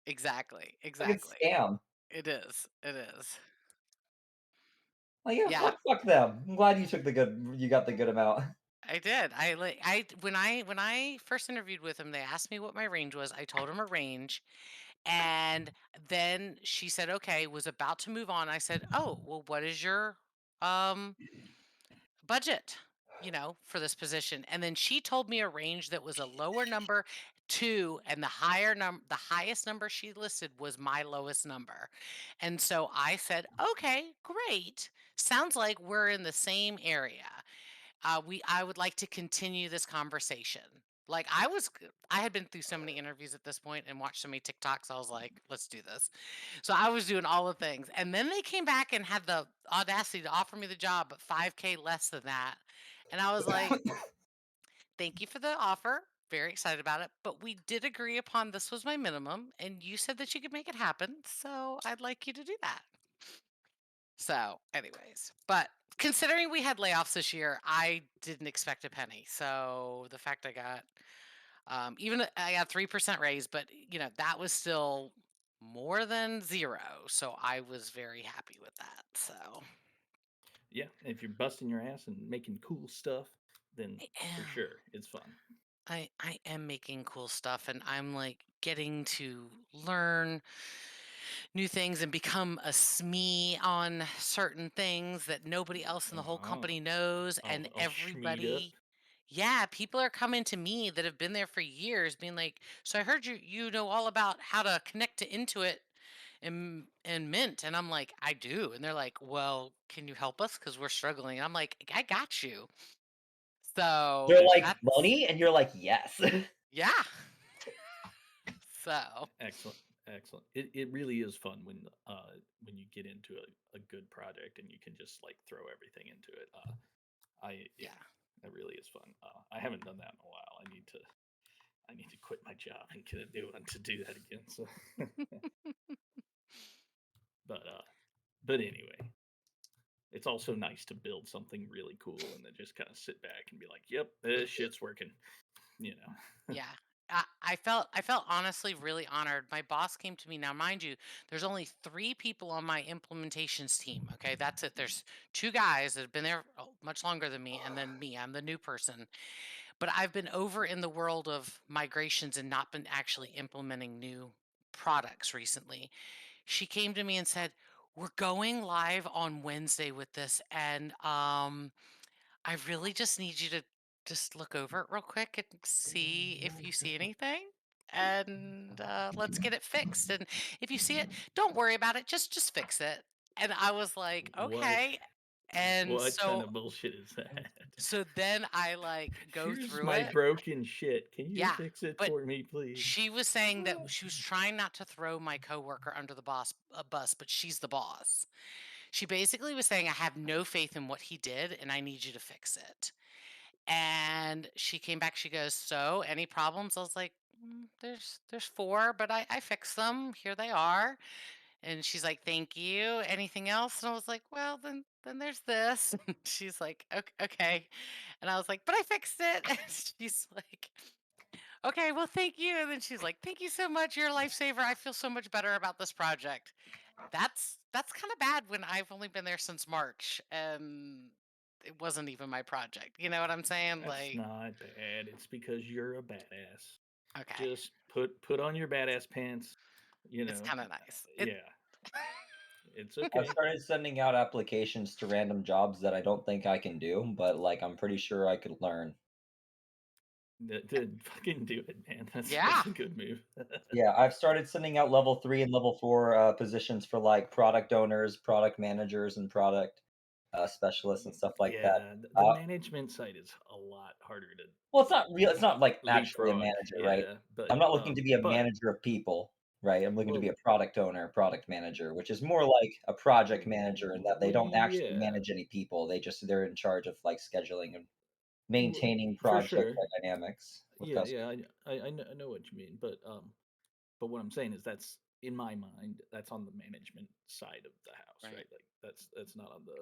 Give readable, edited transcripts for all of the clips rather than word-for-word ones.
Exactly, Fucking exactly. scam. It is, it is. Like, yeah, Yeah, fuck them. I'm glad you got the good amount. I did. When I first interviewed with him, they asked me what my range was. I told him a range, and then she said, "Okay," was about to move on. I said, "Oh, well, what is your um budget, for this position?" And then she told me a range that was a lower number two, and the highest number she listed was my lowest number. And so I said, "Okay, great. Sounds like we're in the same area. I would like to continue this conversation." Like I had been through so many interviews at this point and watched so many TikToks. I was like, let's do this. So I was doing all the things. And then they came back and had the audacity to offer me the job at 5K less than that. And I was like, thank you for the offer. Very excited about it. But we did agree upon this was my minimum. And you said that you could make it happen. So I'd like you to do that. So, anyways, but considering we had layoffs this year, I didn't expect a penny. So the fact even I got 3% raise, but that was still more than zero. So I was very happy with that. So Yeah, if you're busting your ass and making cool stuff, then I for am. sure it's fun. I am making cool stuff, and I'm like getting to learn new things and become a SME on certain things that nobody else in the whole Uh-huh. company knows, and I'll schmeed up. everybody. Yeah, people are coming to me that have been there for years, being like, "So I heard you know all about how to connect to Intuit and Mint," and I'm like, "I do," and they're like, "Well, can you help us? Because we're struggling." I'm like, "I got you." They're So like, that's "Money?" And you're like, "Yes." yeah. So Excellent. Excellent. It really is fun when you get into a good project and you can just like throw everything into it. Yeah, yeah. that really is fun. I haven't done that in a while. I need to quit my job and get a new one to do that again. So but but anyway, it's also nice to build something really cool and then just kind of sit back and be like, "Yep, this shit's working." You know. Yeah. I felt honestly really honored. My boss came to me. Now, mind you, there's only 3 people on my implementations team. Okay, that's it. There's 2 guys that have been there much longer than me, and then me. I'm the new person. But I've been over in the world of migrations and not been actually implementing new products recently. She came to me and said, "We're going live on Wednesday with this, and I really just need you to just look over it real quick and see if you see anything. And let's get it fixed. And if you see it, don't worry about it. Just fix it." And I was like, What okay. And what kind so of bullshit is that? so then I like go Here's through my it. broken shit. Can you Yeah. fix it But for me, please? she was saying that she was trying not to throw my coworker under the bus, but she's the boss. She basically was saying, "I have no faith in what he did, and I need you to fix it." And she came back, she goes, "So, any problems?" I was like, there's 4, but I fixed them. Here they are." And she's like, "Thank you. Anything else?" And I was like, "Well, then there's this." And she's like, Okay." And I was like, "But I fixed it." And she's like, "Okay, well, thank you." And then she's like, "Thank you so much. You're a lifesaver. I feel so much better about this project." That's kind of bad when I've only been there since March and it wasn't even my project. You know what I'm saying? That's Like, not bad. It's because you're a badass. okay, Just put on your badass pants, you it's know. kind of nice. Yeah, it's I've okay. started sending out applications to random jobs that I don't think I can do, but, like, I'm pretty sure I could learn. Fucking do it, man. Yeah. That's a good move. Yeah, I've started sending out level 3 and level 4, positions for, like, product owners, product managers, and product, specialists and stuff like that. Yeah, the Uh, management side is a lot harder to well, it's not, like, actually a leapfrog. manager, right? Yeah, I'm not looking to be a but manager of people, right? I'm looking to be well, a product owner, product manager, which is more like a project manager in that they well, don't actually yeah, manage any people. They're in charge of, like, scheduling and well, maintaining for project, sure. dynamics with Yeah, customers. yeah, I know what you mean, but what I'm saying is that's in my mind, that's on the management side of the house, Right. right? Like that's not on the,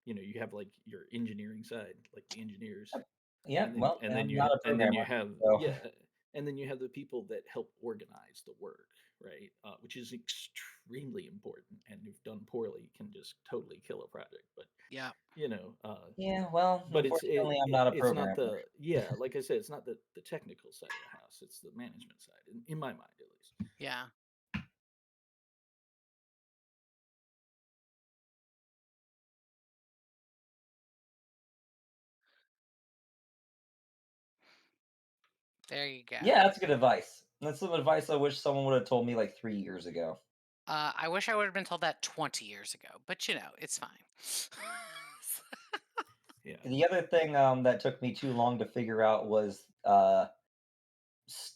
you have like your engineering side, like the engineers, Yeah, well, and then I'm not a you programmer, have so yeah, And then you have the people that help organize the work, right? Which is extremely important. And if done poorly, can just totally kill a project. But Yeah. you know, Yeah, well, but unfortunately, I'm not a it's not programmer. the yeah, like I said, it's not the technical side of the house. It's the management side, in my mind at least. Yeah. There you go. Yeah, that's good advice. That's some advice I wish someone would have told me like 3 years ago. I wish I would have been told that 20 years ago, but it's fine. Yeah. The other thing that took me too long to figure out was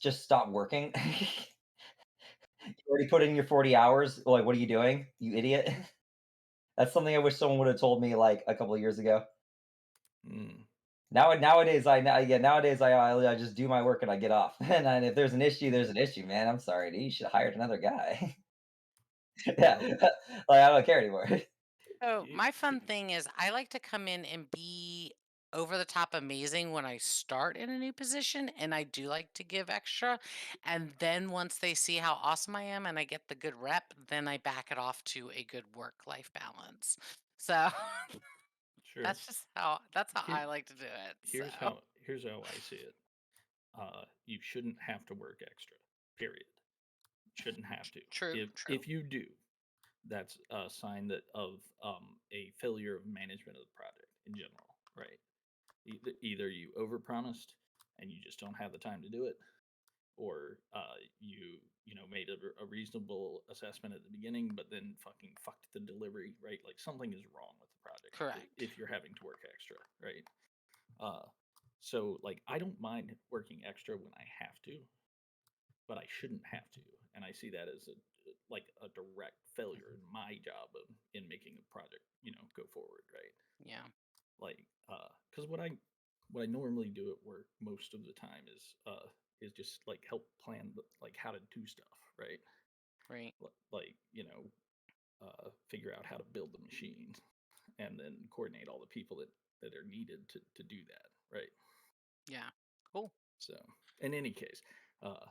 just stop working. You already put in your 40 hours. Like, what are you doing, you idiot? That's something I wish someone would have told me like a couple of years ago. Mm. Nowadays, I just do my work and I get off. And if there's an issue, there's an issue, man. I'm sorry, dude. You should have hired another guy. Yeah, Well, like I don't care anymore. So you, my fun thing is I like to come in and be over the top amazing when I start in a new position, and I do like to give extra. And then once they see how awesome I am and I get the good rep, then I back it off to a good work life balance. So sure. that's how Here, I like to do it. So here's how I see it. You shouldn't have to work extra. Period. Shouldn't have to. true, true. If you do, that's a sign that of a failure of management of the project in general, right? Either you overpromised and you just don't have the time to do it, or you made a reasonable assessment at the beginning, but then fucking fucked the delivery, right? Like something is wrong with the project Correct. if you're having to work extra, right? Uh, so like I don't mind working extra when I have to, but I shouldn't have to, and I see that as a direct failure in my job in making a project, go forward, right? Yeah. Like, because what I normally do at work most of the time is just like help plan like how to do stuff, right? Right. Like figure out how to build the machines, and then coordinate all the people that are needed to do that, right? Yeah. Cool. So, in any case, uh,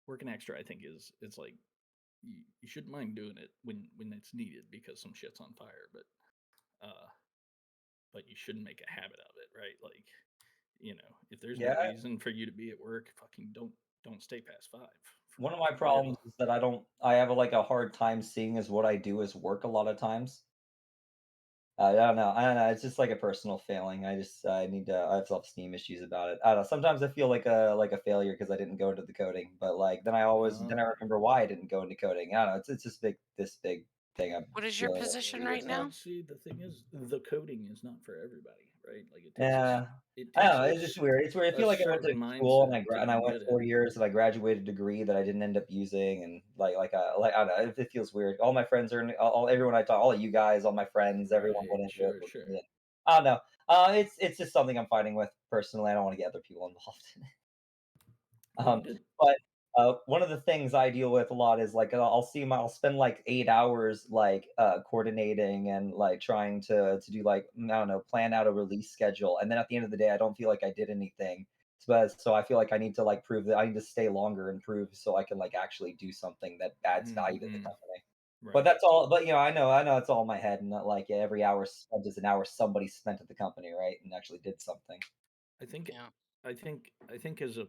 working extra, I think it's like you shouldn't mind doing it when it's needed because some shit's on fire, uh, but you shouldn't make a habit of it, right? Like, if there's no Yeah, reason for you to be at work, fucking don't stay past 5 one of my for problems real. is that I have like a hard time seeing as what I do as work a lot of times. I don't know. It's just like a personal failing. I have self-esteem issues about it. I don't know. Sometimes I feel like a failure because I didn't go into the coding, but like then I Uh, remember why I didn't go into coding. I don't know. It's this big thing I'm What is your dealing with position lately. right now? see, the thing is, the coding is not for everybody, right? Like Yeah. it I don't takes know, it's just weird. It's weird. I a feel like I went to certain school mindset to and I be went good at 4 it. years and I graduated a degree that I didn't end up using and like I don't know, it feels weird. All my friends are in all everyone I talk all of you guys, all my friends, everyone Right, went into it sure, with sure. me, and I don't know. It's just something I'm fighting with personally. I don't want to get other people involved in it. Well, you Um, did. but one of the things I deal with a lot is like I'll spend like 8 hours like coordinating and like trying to do like I don't know plan out a release schedule, and then at the end of the day, I don't feel like I did anything. So I feel like I need to like prove that I need to stay longer and prove so I can like actually do something that adds value to the Hmm. company. But Right. that's all. But I know it's all in my head, and not like yeah, every hour spent is an hour somebody spent at the company, right, and actually did something. I think Yeah. I think as a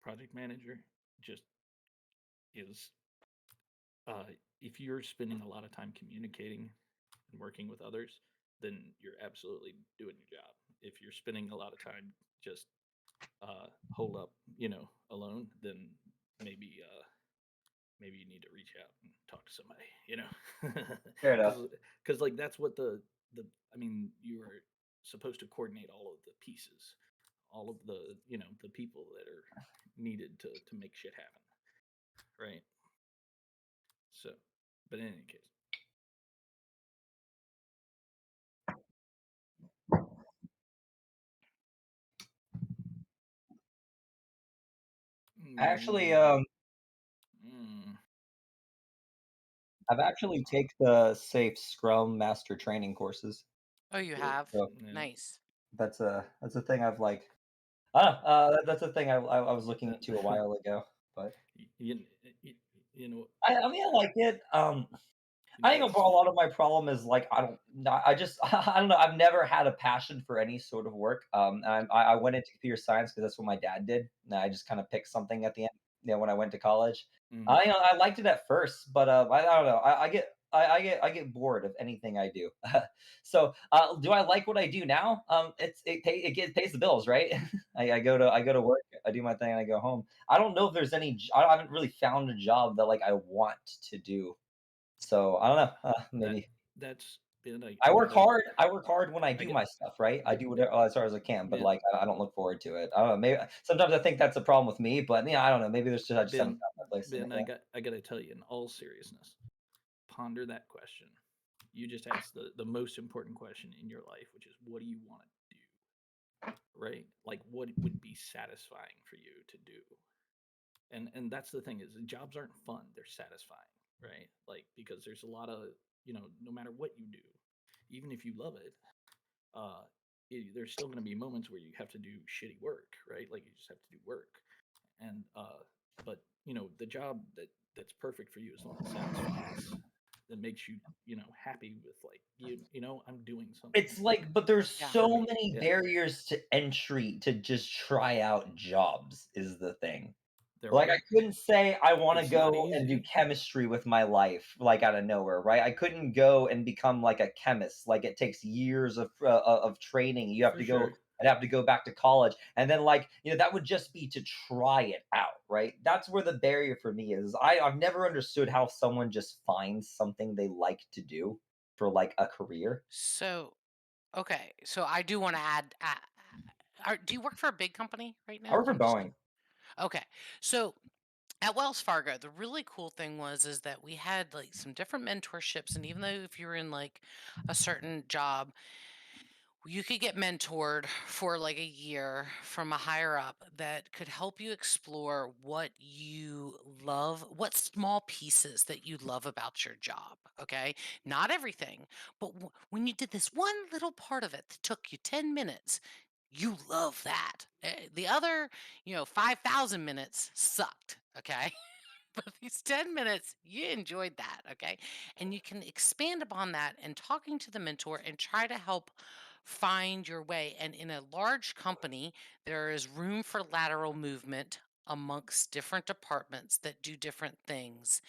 project manager, just is uh, if you're spending a lot of time communicating and working with others, then you're absolutely doing your job. If you're spending a lot of time just hold up, alone, then maybe maybe you need to reach out and talk to somebody, Fair enough. because like that's what the I mean, you are supposed to coordinate all of the pieces, all of the people that are needed to make shit happen, right? So, but in any case, I actually mm, mm, I've actually take the Safe Scrum Master training courses. Oh, you cool, have? So yeah. Nice. that's a thing I've like. That's a thing I was looking That into a while ago, but you, you, you know I mean, I like it. you I know think a it's lot of my problem is like I don't no, I just I don't know. I've never had a passion for any sort of work. I went into computer science because that's what my dad did. And I just kind of picked something at the end. When I went to college, mm, I liked it at first, but I don't know. I get bored of anything I do. So do I like what I do now? It pays the bills, right? I go to work, I do my thing, and I go home. I don't know if there's I haven't really found a job that like I want to do, so I don't know, that maybe that's been I work another. hard. I work hard when I I do get my stuff, right? I the, do the whatever as hard as I can, but, Ben like, I don't look forward to it. I don't know, maybe sometimes I think that's a problem with me, but, I don't know, maybe there's just I just haven't Ben found my place in it Ben yet. I gotta tell you, in all seriousness, ponder that question. You just asked the most important question in your life, which is what do you want to do, right? Like what would be satisfying for you to do? And that's the thing is jobs aren't fun, they're satisfying, right? Like because there's a lot of, no matter what you do, even if you love it, uh there's still going to be moments where you have to do shitty work, right? Like you just have to do work. And but the job that's perfect for you is the one that satisfies, that makes you, happy with like I'm doing something It's like but there's Yeah. so for me. many Yeah, barriers to entry to just try out jobs is the thing. there Like, I are. couldn't say I wanna It's not go and do easy. chemistry with my life, like, out of nowhere, right? I couldn't go and become, like, a chemist, like, it takes years of training. For sure. I'd have to go back to college, and then, like, that would just be to try it out, right? That's where the barrier for me is. I've never understood how someone just finds something they like to do for, like, a career. So, okay. So I do want to add. Do you work for a big company right I now? work for I'm just Boeing. okay. So at Wells Fargo, the really cool thing was is that we had like some different mentorships, and even though if you were in like a certain job, you could get mentored for like a year from a higher up that could help you explore what you love, what small pieces that you love about your job. Okay. Not everything, but when you did this one little part of it that took you 10 minutes, you love that. The other, 5,000 minutes sucked. Okay. But these 10 minutes, you enjoyed that, okay? And you can expand upon that and talking to the mentor and try to help find your way. And in a large company, there is room for lateral movement amongst different departments that do different things.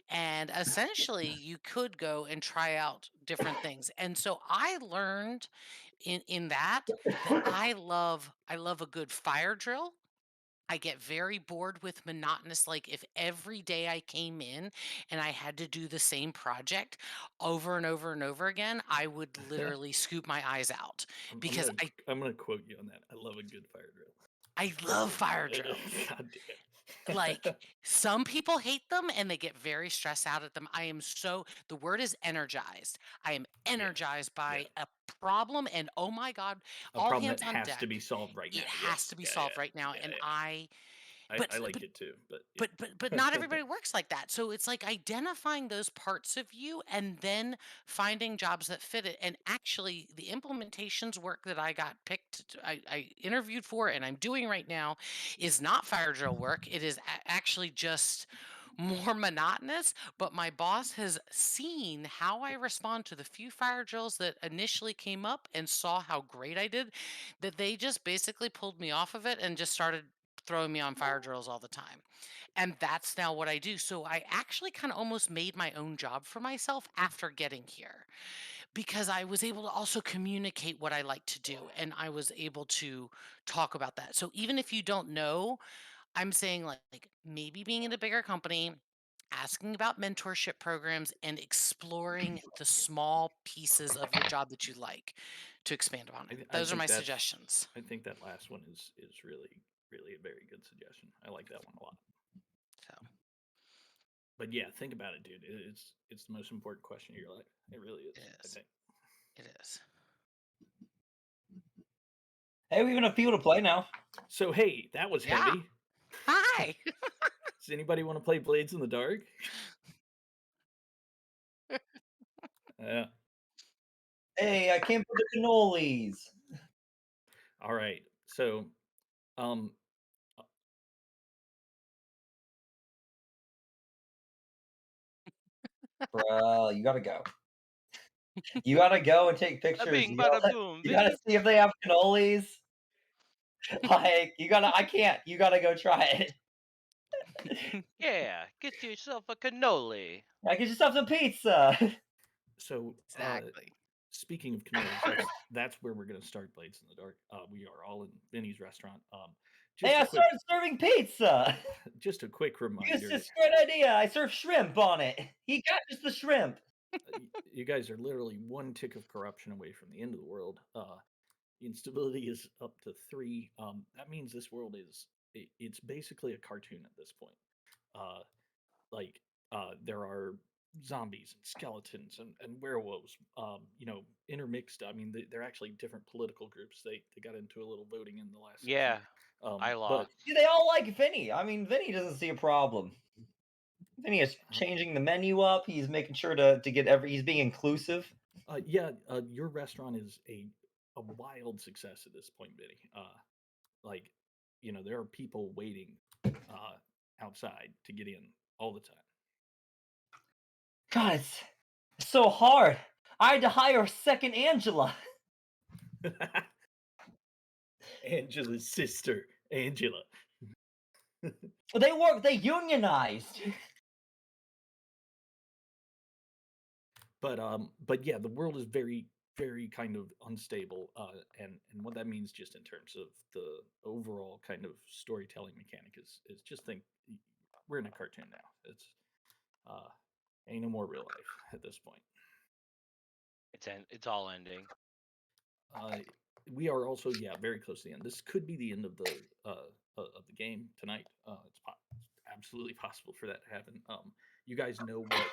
And essentially, you could go and try out different things. And so I learned in that I love a good fire drill. I get very bored with monotonous. Like, if every day I came in and I had to do the same project over and over and over again, I would literally scoop my eyes out I'm, I'm because gonna I'm gonna quote you on that. I love a good fire drill. I But love fire drills. God Like, damn. some people hate them and they get very stressed out at them. The word is energized. I am Yeah, energized yeah. by a problem, and oh my God, A all problem hands that on has to be deck. solved right It now. has Yes. to be Yeah, solved right now. yeah, yeah, And yeah. I but like it too, but but yeah. not everybody works like that. So it's like identifying those parts of you and then finding jobs that fit it. And actually, the implementations work that I got picked, I interviewed for, and I'm doing right now, is not fire drill work. It is actually just more monotonous. But my boss has seen how I respond to the few fire drills that initially came up and saw how great I did, that they just basically pulled me off of it and just started throwing me on fire drills all the time. And that's now what I do. So I actually kind of almost made my own job for myself after getting here because I was able to also communicate what I like to do and I was able to talk about that. So even if you don't know, I'm saying like maybe being in a bigger company, asking about mentorship programs and exploring the small pieces of your job that you like to expand upon it. I Those are think my that's suggestions. I think that last one is really a very good suggestion. I like that one a lot. So But yeah, think about it, dude. It's the most important question of your life. It really is. it I is. think. It is. Hey, we even have people to play now. So hey, that was Yeah. heavy. Hi. Does anybody want to play Blades in the Dark? Yeah. Hey, I came for the cannolis. All right. So Um, uh, Bro, you gotta go. You gotta go and take Bada pictures. bing, bada boom, You gotta Vinny. see if they have cannolis. Like, you gotta I can't. You gotta go try it. Yeah, get yourself a cannoli. Like, get yourself some pizza. so, Exactly. speaking of cannolis, that's where we're gonna start Blades in the Dark. We are all in Vinny's restaurant. Hey, Just a I quick, started serving pizza. just a quick It's reminder. just a great idea. I serve shrimp on it. He got just the shrimp. You guys are literally one tick of corruption away from the end of the world. Instability is up to 3. That means this world it's basically a cartoon at this point. Uh, like there are zombies and skeletons and werewolves, intermixed. I mean, they're actually different political groups. They got into a little voting in the last season. Yeah, I But lost. See, they all like Vinny. I mean, Vinny doesn't see a problem. Vinny is changing the menu up. He's making sure to get he's being inclusive. your restaurant is a wild success at this point, Biddy. Like, there are people waiting outside to get in all the God, it's so hard. I had to hire a second Angela. time. Angela's sister, Angela. They unionized. But yeah, the world is very, very kind of unstable, and what that means just in terms of the overall kind of storytelling mechanic is just think we're in a cartoon now. It's uh ain't no more real life at this point. It's all ending. Uh, we are also, yeah, very close to the end. This could be the end of the game tonight. It's absolutely possible for that to happen. You guys know what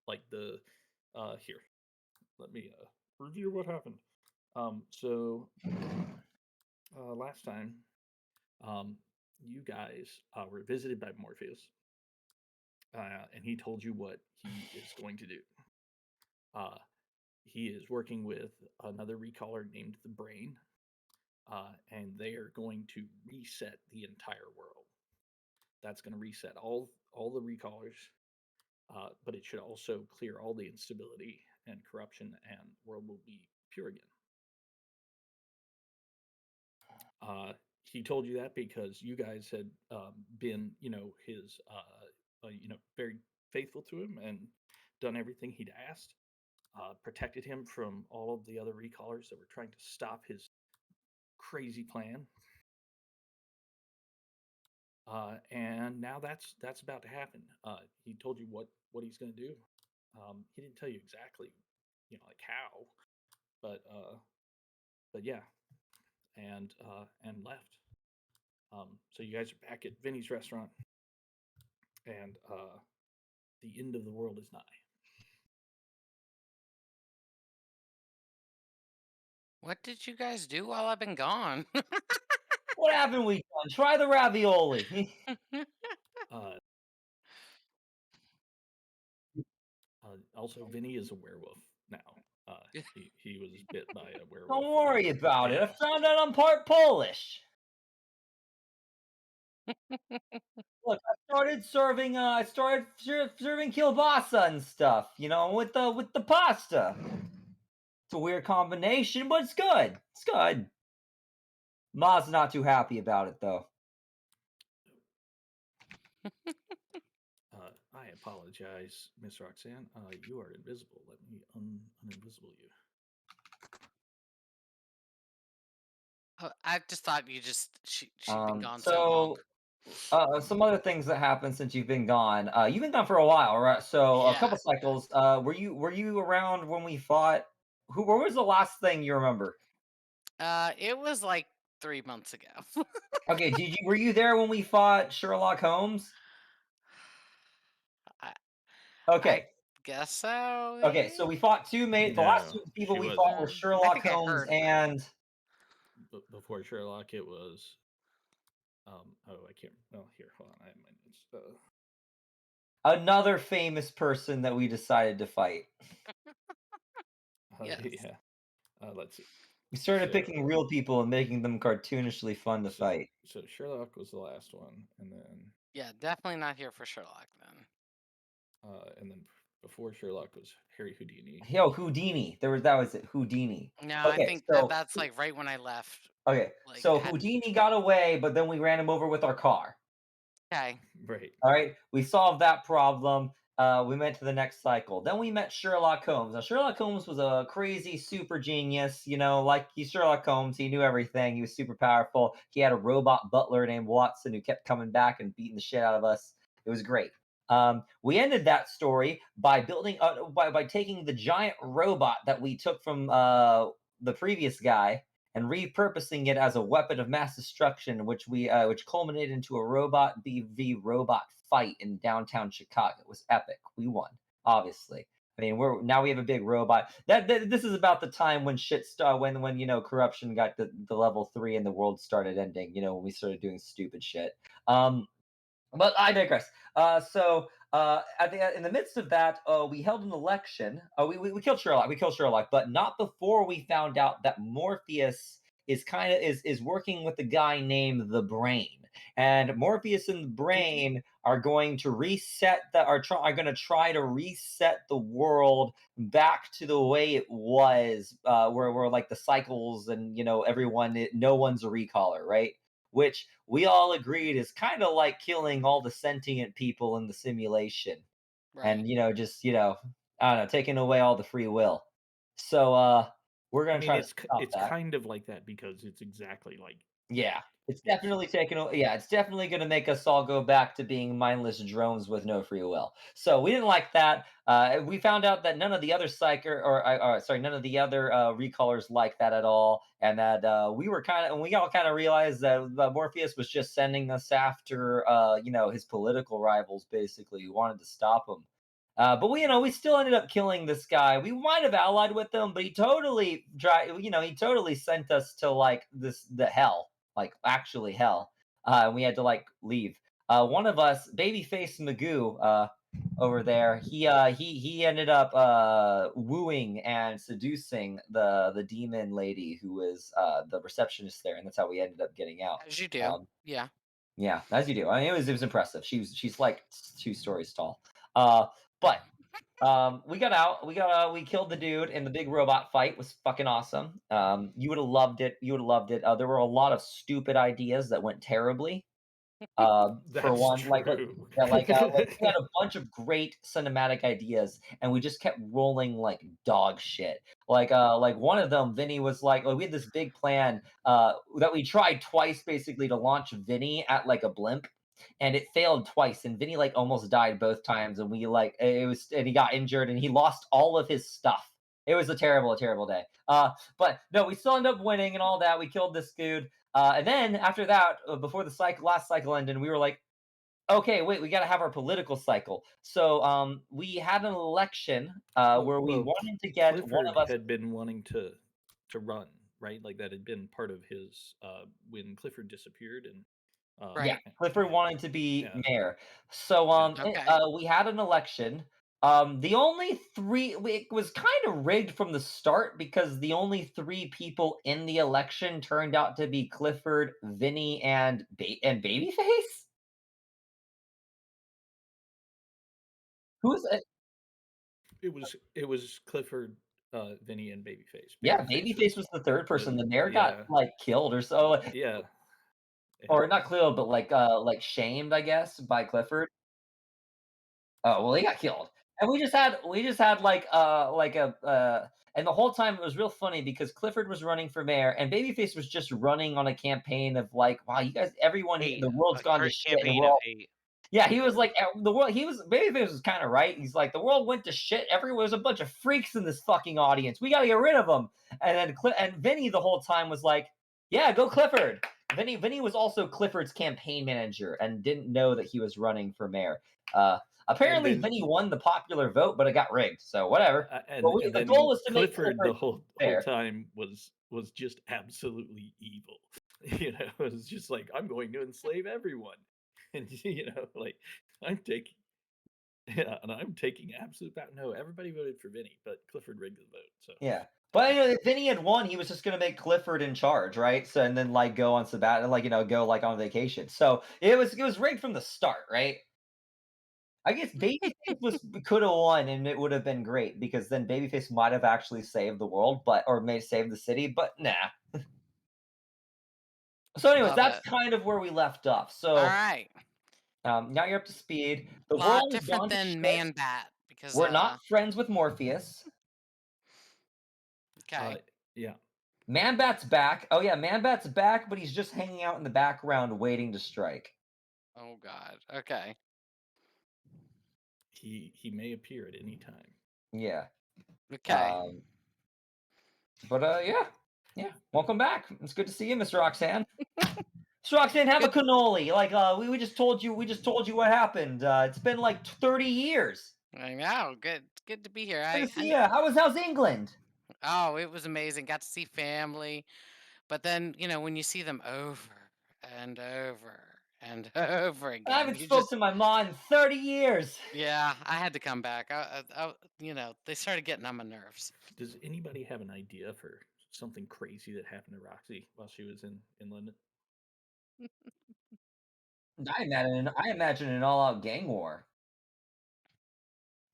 like the here. Let me review what happened. So last time, um, you guys were visited by Morpheus, and he told you what he is going to do. Uh, he is working with another recaller named the Brain, and they are going to reset the entire world. That's going to reset all the recallers, but it should also clear all the instability and corruption, and the world will be pure again. He told you that because you guys had been, his, very faithful to him and done everything he'd asked, protected him from all of the other recallers that were trying to stop his crazy plan. And now that's about to happen. He told you what he's going to do. He didn't tell you exactly, like how, but yeah, and left. So you guys are back at Vinny's restaurant, and the end of the world is nigh. What did you guys do while I've been gone? What haven't we done? Try the ravioli. Uh, Also, Vinny is a werewolf now. He was bit by a werewolf. Don't worry about it. I Yeah. found out I'm part Polish. Look, I started serving kielbasa and stuff, with the pasta. It's a weird combination, but it's good. It's good. Ma's not too happy about it though. I apologize, Miss Roxanne. You are invisible. Let me uninvisible you. I just thought she'd been gone so long. Some other things that happened since you've been gone. You've been gone for a while, right? So a Yeah. couple cycles. Were you around when we fought? What was the last thing you remember? It was like 3 months ago. Okay, were you there when we fought Sherlock Holmes? I, I Okay. guess so. Okay, so we fought the last No, two people she we wasn't. fought were I Sherlock think I Holmes heard about it. and Before Sherlock, it was. I can't. Oh, here, hold on. I have my notes. another famous person that we decided to fight. Yes. Yeah. Let's see. We started picking So real people and making them cartoonishly fun to so fight. so Sherlock was the last one, Yeah, definitely not here for Sherlock then. and then before Sherlock was Harry Houdini. Yo, Houdini. That was it. Houdini. No, I Okay, think that so that's like right when I left. okay, Like, so had Houdini got away, but then we ran him over with our car. okay, Right. All right, we solved that problem. We went to the next cycle. Then we met Sherlock Holmes. Now, Sherlock Holmes was a crazy super genius. Like he's Sherlock Holmes. He knew everything. He was super powerful. He had a robot butler named Watson who kept coming back and beating the shit out of us. It was great. We ended that story by building, by taking the giant robot that we took from the previous guy and repurposing it as a weapon of mass destruction, which culminated into a robot v robot fight in downtown Chicago. It was epic. We won, obviously. I mean, we have a big robot. This is about the time when when corruption got the level 3 and the world started ending. When we started doing stupid shit. But I digress. In the midst of that, we held an election. We killed Sherlock. We killed Sherlock, but not before we found out that Morpheus is working with a guy named the Brain, and Morpheus and the Brain are going to are going to try to reset the world back to the way it was, where like the cycles and no one's a recaller, right? Which we all agreed is kind of like killing all the sentient people in the simulation right. and I don't know, taking away all the free will. So we're I going to mean, try to stop it's that. kind of like that because it's exactly like Yeah, it's it's definitely it's definitely gonna make us all go back to being mindless drones with no free will. So we didn't like that. We found out that none of the other none of the other recallers like that at all, and that we all kind of realized that Morpheus was just sending us after his political rivals, basically, who wanted to stop him. But we still ended up killing this guy. We might have allied with him, but he totally sent us to like the hell, like actually hell. And we had to like leave. One of us, Babyface Magoo, over there, he ended up wooing and seducing the demon lady who was the receptionist there, and that's how we ended up getting out. As you do. Um, Yeah. yeah, as you do. I mean, it was impressive. She's like 2 stories tall. Uh, but we got out. We killed the dude in the big robot fight. It was fucking awesome. You would have loved it. You would have loved it. There were a lot of stupid ideas that went terribly. For that's one, true. we had a bunch of great cinematic ideas, and we just kept rolling like dog shit. Like one of them, Vinny was like, we had this big plan that we tried twice, basically, to launch Vinny at like a blimp, and it failed twice. And Vinny like almost died both times, and he got injured, and he lost all of his stuff. It was a terrible day. But no, we still ended up winning and all that. We killed this dude. And then after that, before the last cycle ended, we were like, okay, wait, we got to have our political cycle. So we had an election where we wanted to get one Clifford of us. had been wanting to run, right? Like that had been part of his when Clifford disappeared and Yeah, Right. Clifford wanted to be yeah. mayor. So Yeah. Okay. we had an election. The only it was kind of rigged from the start because the only 3 people in the election turned out to be Clifford, Vinny, and Babyface. Who's It was Clifford, Vinny, and Babyface. Yeah, Babyface Babyface was the 3rd person. The mayor got, yeah, like, killed or so, yeah, yeah. or not killed, but, like, shamed, I guess, by Clifford. Oh, well, he got killed. And we just had, like a and the whole time it was real funny because Clifford was running for mayor and Babyface was just running on a campaign of like, "Wow, you guys everyone here Hate. the world's A gone to great shit and campaign we're of all." hate. Yeah, he was like, the world he was Babyface was kinda right. He's like, "The world went to shit. There's a bunch of freaks in this fucking audience. We gotta get rid of them." And then Vinny the whole time was like, "Yeah, go Clifford." Vinny was also Clifford's campaign manager and didn't know that he was running for mayor. Uh, And Apparently then Vinny won the popular vote, but it got rigged, so whatever. and But and the goal then was to make Clifford Clifford the whole fair. time was just absolutely evil. It was just like I'm going to enslave everyone, and like I'm taking yeah, and I'm taking absolute power. No, everybody voted for Vinny, but Clifford rigged the vote. So Yeah. But if Vinny had won, he was just gonna make Clifford in charge, right? So and then like go on sabbatical, like go like on vacation. So it was rigged from the start, right? I guess Babyface was could have won and it would have been great because then Babyface might have actually saved the world, but or may save the city, but nah. So, anyways, Love that's it. kind of where we left off. All So right. now you're up to speed. The A lot world has different gone to than shit. Man Bat because We're not friends with Morpheus. Uh, okay. yeah. Man Bat's back. Oh yeah, Man Bat's back, but he's just hanging out in the background waiting to strike. Oh God. Okay. He may appear at any time. Yeah. Okay. But yeah. Welcome back. It's good to see you, Miss Roxanne. Miss Roxanne, have a Good. cannoli. Like we just told you what happened. It's been like 30 years. I know. Good. Good to be here. Good to see you. How's England? Oh, it was amazing. Got to see family, but then when you see them over and over and over I again, haven't you spoke just to my mom in 30 years. yeah. I had to come back. They started getting on my nerves. Does anybody have an idea for something crazy that happened to Roxy while she was in London? I imagine an all-out gang war.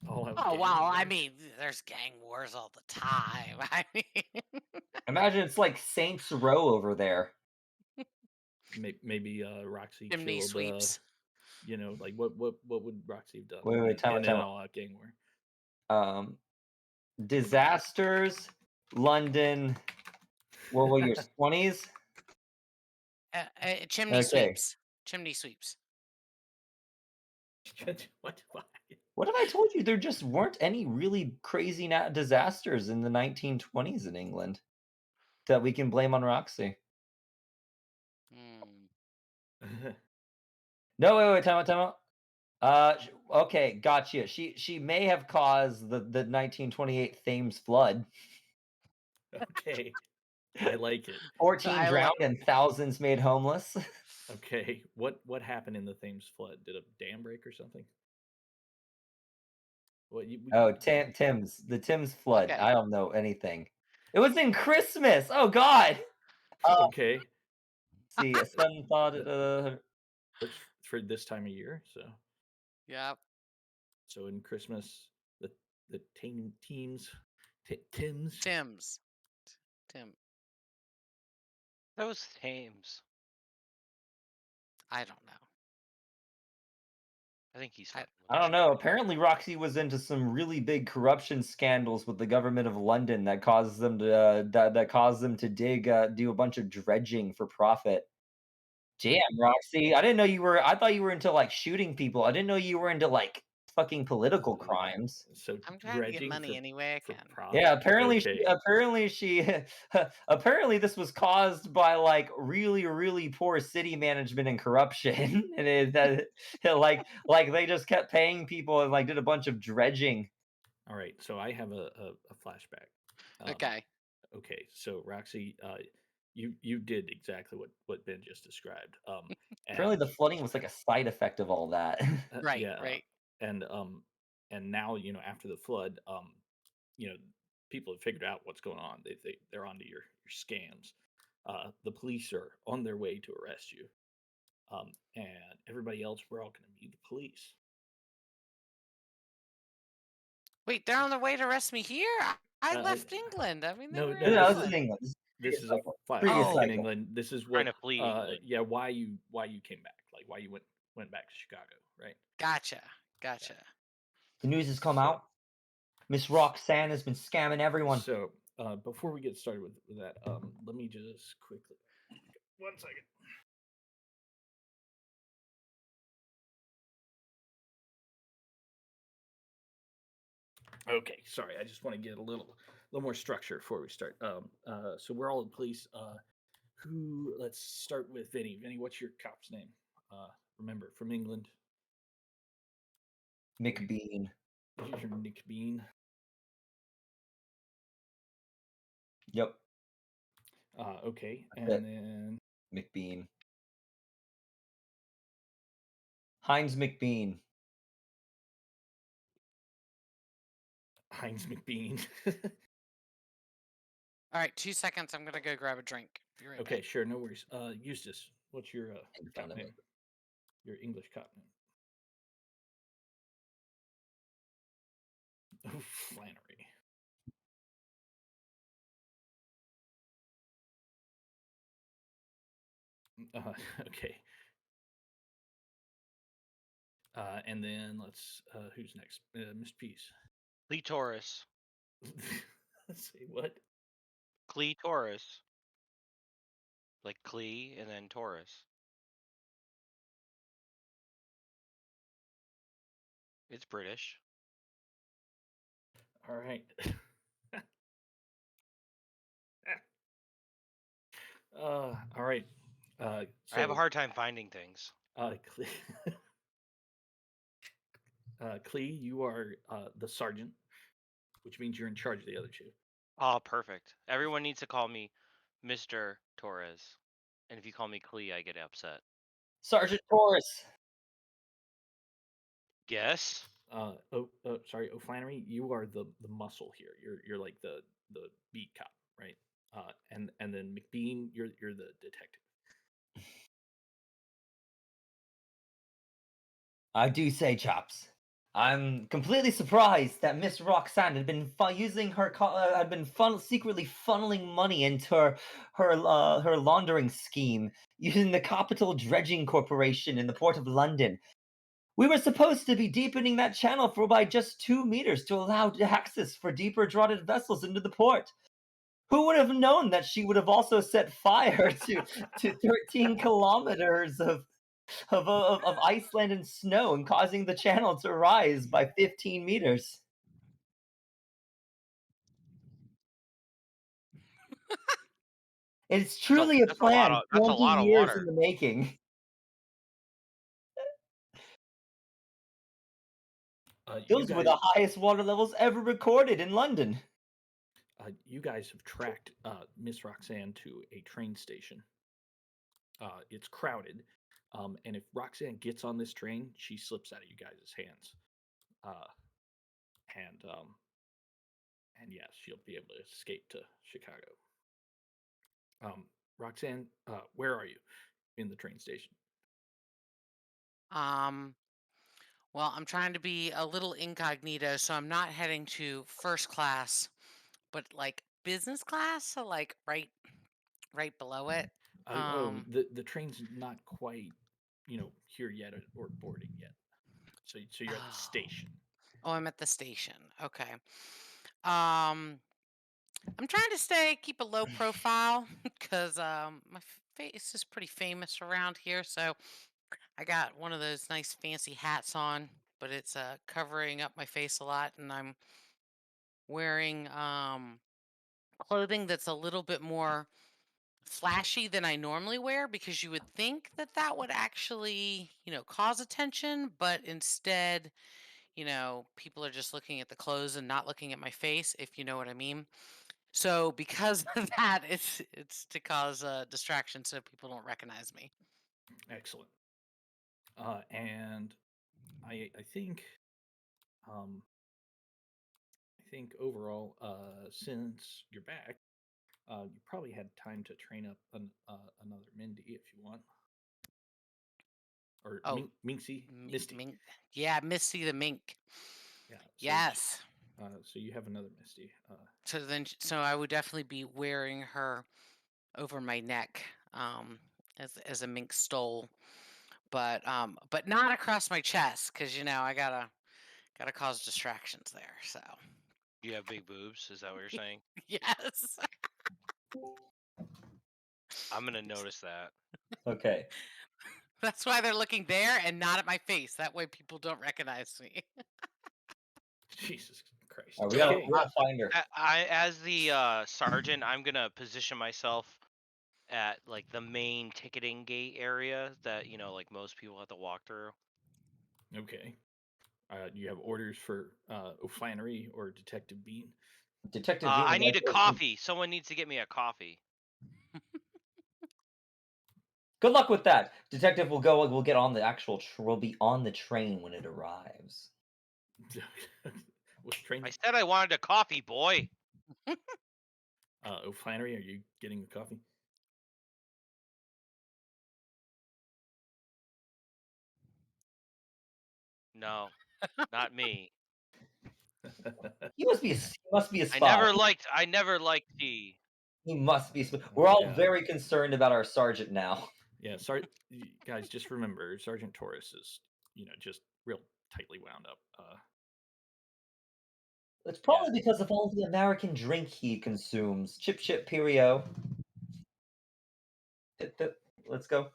All out Oh gang wow. I war. mean, there's gang wars all the time. I mean, Imagine it's like Saints Row over there. Maybe Roxy chimney killed sweeps. like what would Roxy have done Wait, time out, in an time all out gang war? out. Disasters, London. What were your 20s? Chimney Okay. sweeps. Chimney sweeps. What? Why? What have I told you? There just weren't any really crazy disasters in the 1920s in England that we can blame on Roxy. Hmm. No, wait, time out. Okay, gotcha. She may have caused the 1928 Thames flood. Okay, I like it. 14 I love. drowned and thousands made homeless. Okay, what happened in the Thames flood? Did a dam break or something? What you? Oh, the Thames flood. Okay. I don't know anything. It was in Christmas. Oh God. Okay, See, a sudden thought. that, that's for this time of year. Yep. So in Christmas, the teams, Tim's. Tim's. Tim. Those Thames. I don't know. I think he's I, fucking with I us. don't know. Apparently, Roxy was into some really big corruption scandals with the government of London that caused them to that caused them to do a bunch of dredging for profit. Damn, Roxy, I didn't know you were. I thought you were into like shooting people. I didn't know you were into like fucking political crimes. So I'm trying to get dredging money any way I for can. Yeah, profit. apparently Okay. apparently this was caused by like really, really poor city management and corruption, and like they just kept paying people and like did a bunch of dredging. All right. So I have a flashback. Okay. Okay. So Roxy, you did exactly what Ben just described. Apparently, And the flooding was like a side effect of all that. Right. yeah, Right. and now after the flood, you know people have figured out what's going on. They're onto your scams. The police are on their way to arrest you. And everybody else, we're all going to be the police. Wait, they're on their way to arrest me here. I Uh, left England. I mean, they no, were no, in No, this this is is England. England. This is this previous is a cycle. Previous flashback Oh. in cycle. England. This is Trying what, to flee England. yeah, why you came back, like why you went back to Chicago, right? Gotcha. Gotcha. The news has come So, out. Miss Roxanne has been scamming everyone. so before we get started with that, let me just quickly 1 second. Okay, sorry. I just want to get a little more structure before we start. So we're all the police. Who? Let's start with Vinny. Vinny, what's your cop's name? Remember, from England. McBean. Here's your Nick Bean. Yep. Okay, and That's it. then McBean. Heinz McBean. Heinz McBean. All right, 2 seconds. I'm gonna go grab a drink. Be right Okay, back. sure, no worries. Eustace, what's your In cop front of name? it. Your English cop name? Oh, Flannery. Okay. And then let's who's next? Mr. Peace. Clitoris. Let's see what. Clitoris. Like Clee and then Taurus. It's British. All right. All right. I have a So hard time finding things. Clee, Clee, you are the sergeant, which means you're in charge of the other two. Oh, perfect. Everyone needs to call me Mr. Torres. And if you call me Clee, I get upset. Sergeant Torres. Yes? Sorry, O'Flannery, you are the muscle here. You're like the beat cop, right? And then McBean, you're the detective. I do say, chaps, I'm completely surprised that Miss Roxanne had been using her had been secretly funneling money into her laundering scheme using the Capital Dredging Corporation in the Port of London. We were supposed to be deepening that channel for by just 2 meters to allow access for deeper draughted vessels into the port. Who would have known that she would have also set fire to 13 kilometers of Iceland and snow and causing the channel to rise by 15 meters? It's truly a plan That's a 20 lot of years in water. the making. You Those were guys, the highest water levels ever recorded in London. you guys have tracked Miss Roxanne to a train station. It's crowded, and if Roxanne gets on this train, she slips out of you guys' hands. Uh, and yes, she'll be able to escape to Chicago. Roxanne, where are you in the train station? Um, well, I'm trying to be a little incognito, so I'm not heading to first class, but like business class, so like right below it. Um, The train's not quite, here yet or boarding yet. So you're at the oh, station. oh, I'm at the station. Okay. Um, I'm trying to keep a low profile because my face is pretty famous around here. So I got one of those nice fancy hats on, but it's covering up my face a lot, and I'm wearing clothing that's a little bit more flashy than I normally wear because you would think that that would actually, cause attention, but instead, people are just looking at the clothes and not looking at my face, if you know what I mean. So because of that, it's to cause distraction so people don't recognize me. Excellent. And I think um, overall, since you're back, you probably had time to train up another Mindy if you want, or Oh, Minxie, Misty. mink. Yeah, Missy the mink. Yeah. Yes. So you have another Misty. So I would definitely be wearing her over my neck, as a mink stole, but not across my chest because I gotta cause distractions there. So You have big boobs? Is that what you're saying? yes. I'm gonna notice that. Okay. That's why they're looking there and not at my face. That way people don't recognize me. Jesus Christ. We So gotta, Okay. we gotta find her. as the sergeant, I'm gonna position myself at like the main ticketing gate area that like most people have to walk through. Okay. You have orders for O'Flannery or Detective Bean? Detective Bean I would need like a to. coffee. Someone needs to get me a coffee. Good luck with that. Detective will go. We'll get on the actual. We'll be on the train when it arrives. Which train? I said I wanted a coffee, boy. Flannery, are you getting the coffee? No, not me. He must be a I spy. never liked tea. He must be. Oh We're all God. very concerned about our sergeant now. Yeah, guys, just remember, Sergeant Torres is, just real tightly wound up. It's Yeah. probably because of all the American drink he consumes. Chip Chip Perio. Dip, dip. Let's go.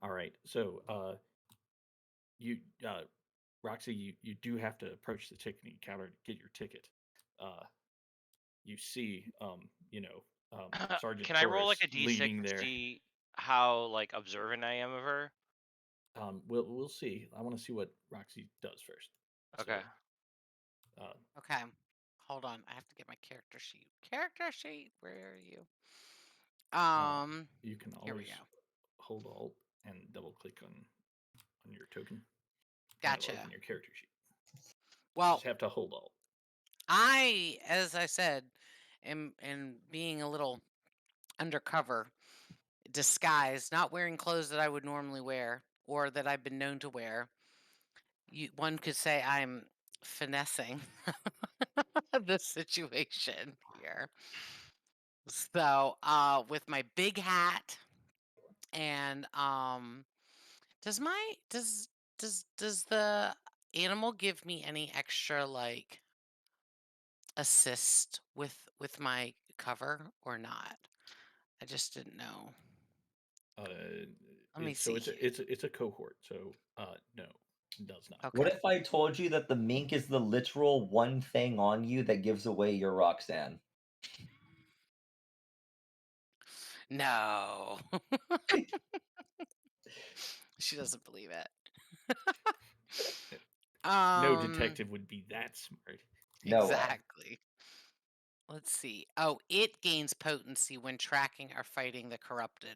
All right, so you, Roxy, you do have to approach the ticketing counter to get your ticket. Uh, you see, Sergeant Can I roll like Torres a d6 leaning to there. see how like observant I am of her? We'll see. I want to see what Roxy does first. Okay. So, Okay. Hold on. I have to get my character sheet. Character sheet. Where are you? you can Here we always go. hold Alt and double click on your token, and it'll Gotcha. open your character sheet. You Well, just have to hold Alt. as I said, am being a little undercover, disguised, not wearing clothes that I would normally wear or that I've been known to wear. One could say I'm finessing the situation here. So, with my big hat and does my does the animal give me any extra like assist with my cover or not? I just didn't know. Let me So see here. it's a cohort. So no, it does not. What Okay. if I told you that the mink is the literal one thing on you that gives away your Roxanne? No. She doesn't believe it. No um detective would be that smart. No way. exactly. Let's see. Oh, it gains potency when tracking or fighting the corrupted.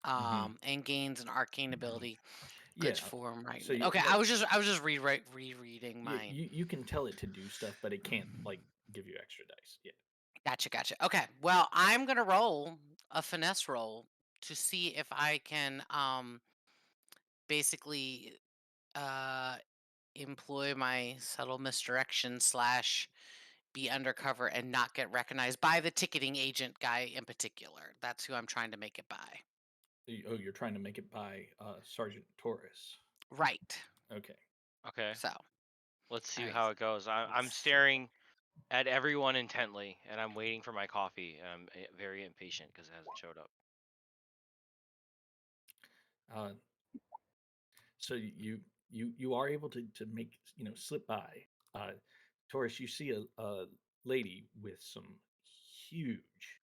Mhm. And gains an arcane ability. Glitch Yeah. form right. So Okay, I was just rereading mine. you can tell it to do stuff, but it can't like give you extra dice. Yeah. Gotcha. Okay. Well, I'm gonna roll a finesse roll to see if I can basically uh employ my subtle misdirection slash be undercover and not get recognized by the ticketing agent guy in particular. That's who I'm trying to make it by. Oh, you're trying to make it by Sergeant Torres. Right. Okay. Okay. So, Let's all see right. how it goes. I'm Let's staring at everyone intently, and I'm waiting for my coffee, and I'm very impatient because it hasn't showed up. Uh, so you are able to make slip by. Taurus, you see a lady with some huge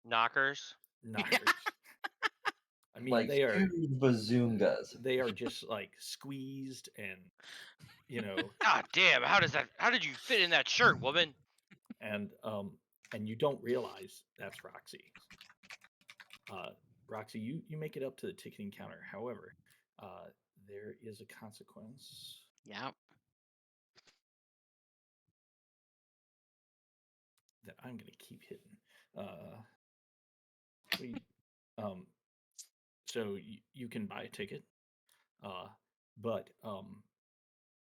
Knockers. knockers. I mean, Like huge bazoongas. they are just like squeezed and you know God damn! How did you fit in that shirt, woman? and you don't realize that's Roxy. Roxy, you make it up to the ticketing counter. However, there is a consequence Yeah. that I'm going to keep hitting. We, um, so you can buy a ticket, uh, but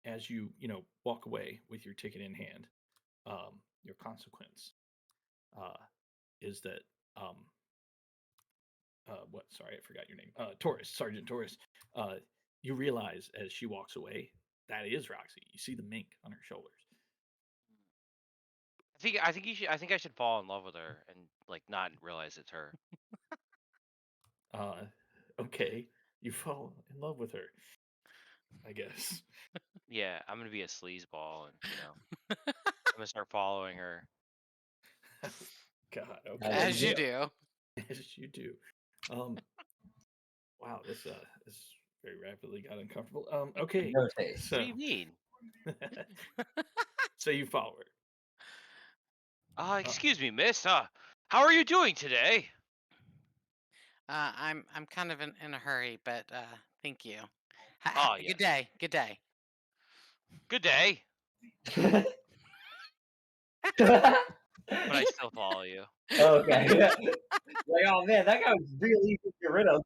as you walk away with your ticket in hand, your consequence uh, is that what? Sorry, I forgot your name. Taurus, Sergeant Taurus. You realize as she walks away that is Roxy. You see the mink on her shoulders. I think I should fall in love with her and like not realize it's her. Uh, okay, you fall in love with her, I guess. Yeah, I'm gonna be a sleazeball, and I'm gonna start following her. God, As okay, As you you do. do. as you do. Um, wow, this very rapidly got uncomfortable. Okay, No taste. What do so you mean? so you follow her. Uh, Excuse me, miss. How are you doing today? I'm kind of in a hurry, but thank you. Oh Good yes. day. Good day. Good day. but I still follow you. Okay. Like, oh man, that guy was really easy to get rid of.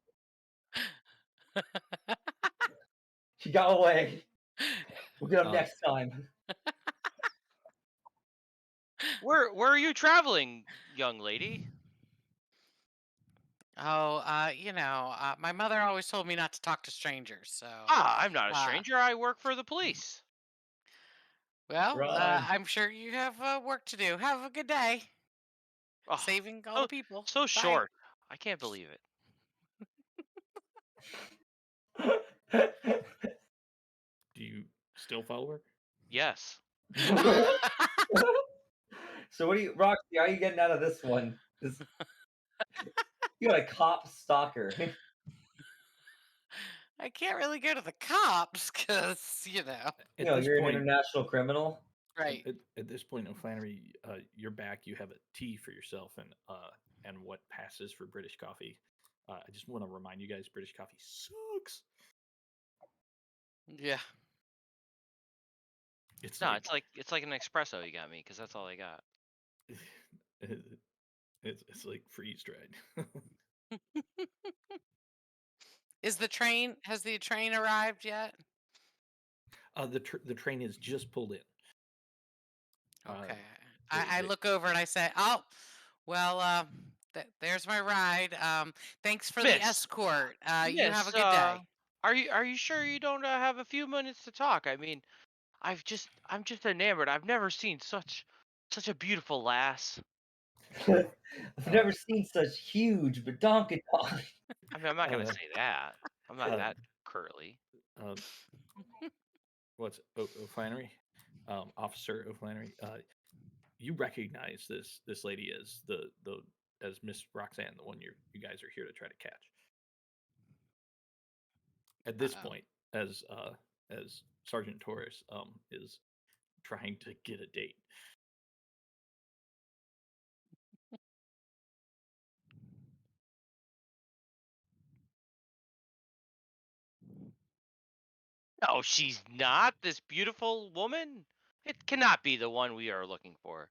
She got away. We'll get him Uh, next time. Where are you traveling, young lady? Oh, my mother always told me not to talk to strangers. So, Ah, I'm not a uh, stranger. I work for the police. well, Run. I'm sure you have work to do. Have a good day, Oh, saving all so the people. so Bye. short. I can't believe it. do you still follow her? Yes. So what do you Roxy, how are you getting out of this one? This you got a cop stalker. I can't really go to the cops because, At this You're an point, international criminal. right. at this point, O'Flannery, you're back. You have a tea for yourself and what passes for British coffee. I just want to remind you guys, British coffee sucks. Yeah. It's No, like it's like an espresso you got me because that's all I got. it's like freeze dried. Has the train arrived yet? The train has just pulled in. Okay. They, I they, look over and I say, "Oh, well, there's my ride. Thanks for the Miss, escort. You have a Miss, good day." are you sure you don't have a few minutes to talk? I mean, I'm just enamored. I've never seen such a beautiful lass. I've uh, never seen such huge badonkadonk. I mean, I'm not gonna uh, say that. I'm not uh, that curly. uh, what's O'Flannery, Officer O'Flannery. You recognize this lady as the as Miss Roxanne, the one you guys are here to try to catch. At this Uh-oh. point, as Sergeant Torres is trying to get a date. No, she's not this beautiful woman. It cannot be the one we are looking for.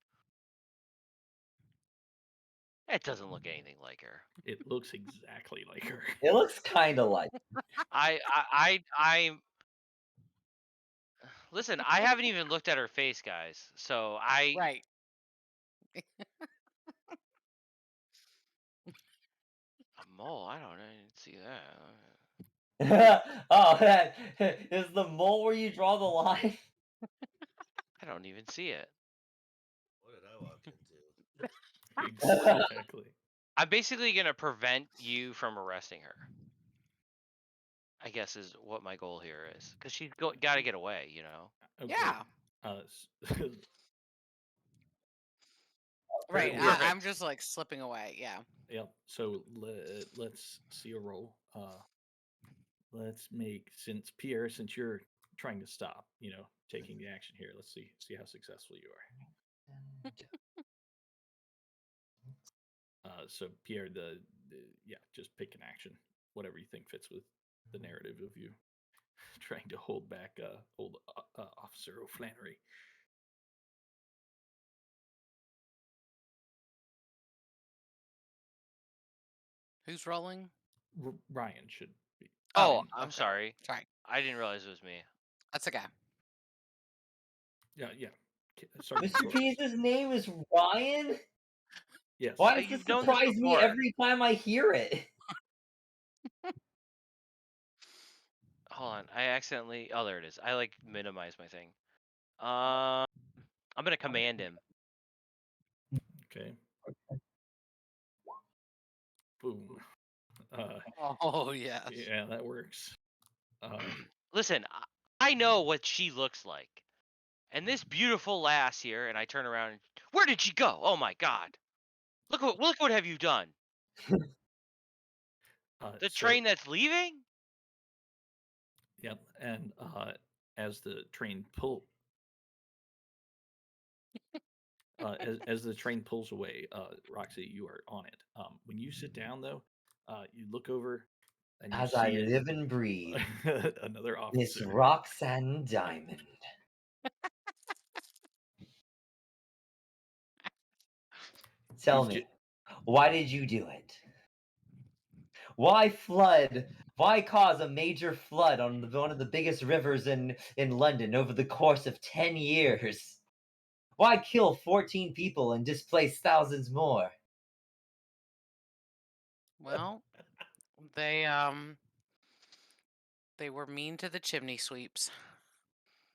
It doesn't look anything like her. It looks exactly like her. It looks kind of like. I listen. I haven't even looked at her face, guys. So Right. a mole. I don't know. I didn't see that. Oh, that is the mole where you draw the line. I don't even see it. What did I walk into? Exactly. I'm basically gonna prevent you from arresting her. I guess is what my goal here is, because she's got to get away. Okay. Yeah. S- Right. Very weird. I'm Perfect. just like slipping away. Yeah. Yep. So let's see a roll. Let's make since Pierre, since you're trying to stop, taking the action here. Let's see how successful you are. So Pierre, yeah, just pick an action, whatever you think fits with the narrative of you trying to hold back old Officer O'Flannery. Who's rolling? Ryan should be. Oh, Oh, Ryan, I'm okay. sorry. Sorry. I didn't realize it was me. That's okay. yeah. Sergeant Mr. Torres. Pease's name is Ryan? Yes. Why does this You've known this surprise me before. every time I hear it? Hold on. I accidentally. Oh, there it is. I like minimize my thing. I'm gonna command him. Okay. Boom. Oh yes. Yeah, that works. Listen, I know what she looks like, and this beautiful lass here. And I turn around. And, where did she go? Oh my God! Look what have you done? The So train that's leaving. yep, and as the train pull as the train pulls away, Roxy, you are on it. When you sit down though, you look over and you As I see live and breathe, another Miss officer. Roxanne Diamond. Tell He's me, why did you do it? Why flood? Why cause a major flood on one of the biggest rivers in London over the course of 10 years? Why kill 14 people and displace thousands more? Well, they they were mean to the chimney sweeps,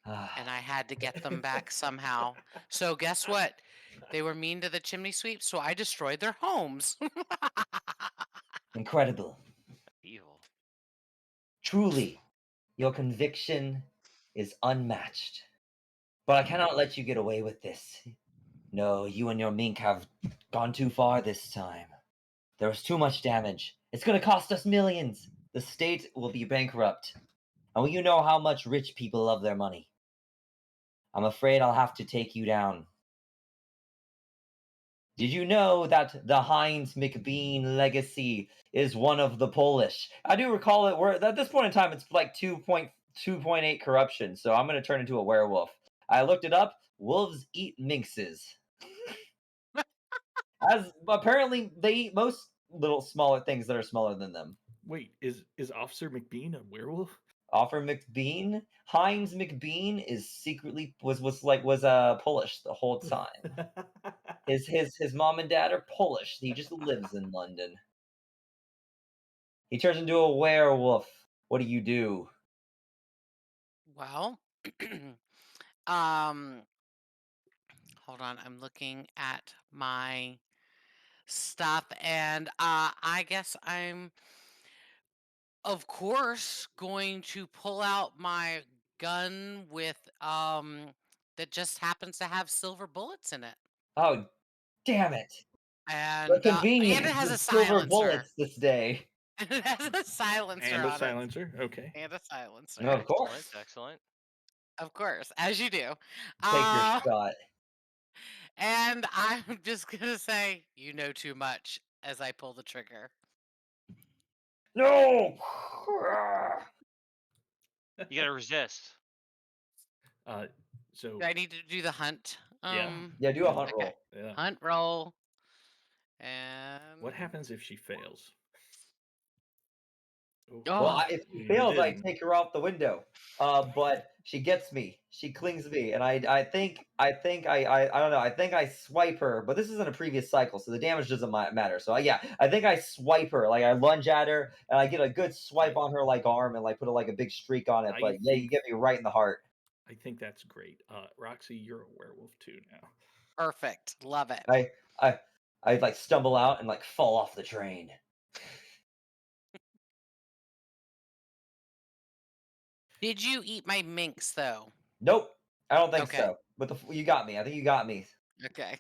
and I had to get them back somehow. So guess what? They were mean to the chimney sweeps, so I destroyed their homes. Incredible. Evil. Truly, your conviction is unmatched. But I cannot let you get away with this. No, you and your mink have gone too far this time. There was too much damage. It's going to cost us millions. The state will be bankrupt. And you know how much rich people love their money. I'm afraid I'll have to take you down. Did you know that the Heinz McBean legacy is one of the Polish? I do recall it. We're at this point in time, it's like 2.8 corruption. So I'm going to turn into a werewolf. I looked it up. Wolves eat minxes. As apparently they eat most little smaller things that are smaller than them. Wait, is Officer McBean a werewolf? Offer McBean, Heinz McBean is secretly was Polish the whole time. His mom and dad are Polish. He just lives in London. He turns into a werewolf. What do you do? Well, um, hold on. I'm looking at my stuff, and I guess I'm, of course, going to pull out my gun with that just happens to have silver bullets in it, Oh, damn it! The and it convenience has of a silver silencer. bullets this day. It has a silencer And a on it, silencer. Okay. and a silencer. Of Excellent. course. Excellent. Of course, as you do. Take your Uh, shot. and I'm just gonna say, you know too much as I pull the trigger. No! You gotta resist. So Do I need to do the hunt? Yeah. Yeah, do a hunt Okay. roll. yeah. Hunt roll. And What happens if she fails? Oh, Well, Oh, if she you fails, I didn't. take her out the window. But she gets me. She clings me, and I don't know. I think I swipe her, but this isn't a previous cycle, so the damage doesn't matter. So yeah, I think I swipe her. Like I lunge at her, and I get a good swipe on her like arm, and like put a big streak on it. I But yeah, you think get me right in the heart. I think that's great. Roxy, you're a werewolf too now. perfect. Love it. I I I like stumble out and like fall off the train. Did you eat my minx though? Nope, I don't think Okay. so. But you got me. I think you got me. Okay.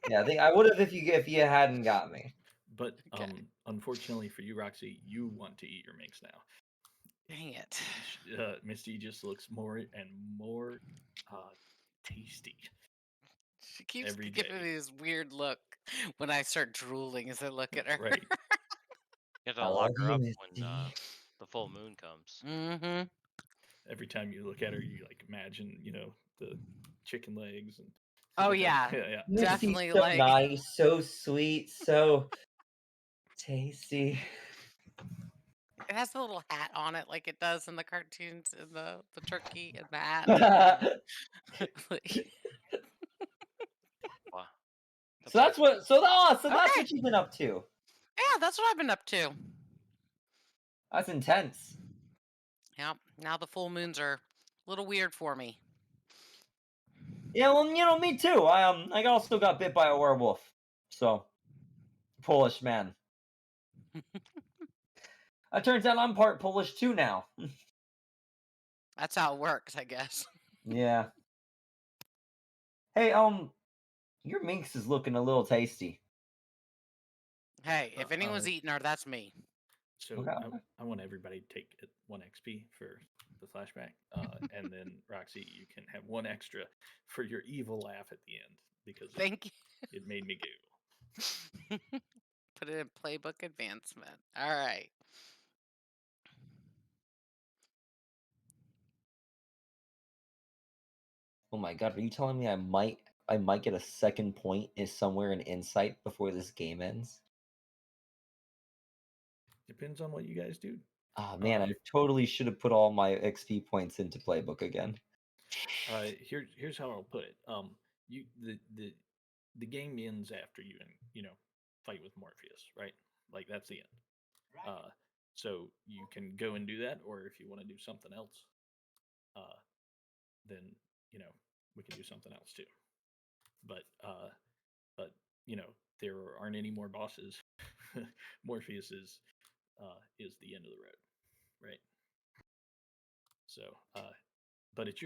Yeah, I think I would have if you hadn't got me. But Okay. unfortunately for you, Roxy, you want to eat your minx now. Dang it. Misty just looks more and more tasty She keeps every giving day. me this weird look when I start drooling as I look at her. Right. You have I to lock love her you, up when Misty. the full moon comes. Mm-hmm. Every time you look at her, you like imagine, the chicken legs and Oh yeah. yeah. Misty's Definitely so like nice, so sweet, so tasty. it has a little hat on it like it does in the cartoons and the turkey and the hat. Like, Wow. So that's what. So that's okay. what you've been up to. Yeah, that's what I've been up to. That's intense. Yeah. Now the full moons are a little weird for me. Yeah, well, me too. I also got bit by a werewolf. So Polish man. It turns out I'm part Polish too now. That's how it works, I guess. Yeah. Hey, your minx is looking a little tasty. Hey, if Uh, anyone's eating her, that's me. So Okay. I want everybody to take 1 XP for the flashback, and then Roxy, you can have 1 extra for your evil laugh at the end because Thank it made me giggle. you. Put it in playbook advancement. All right. Oh my god, are you telling me I might I might get a second point is somewhere in Insight before this game ends. Depends on what you guys do. Oh man, I totally should have put all my XP points into Playbook again. Here's how I'll put it. You the game ends after you fight with Morpheus, right? Like that's the end. So you can go and do that, or if you want to do something else, then we can do something else too. But there aren't any more bosses. Morpheus is the end of the road, right? So, but it's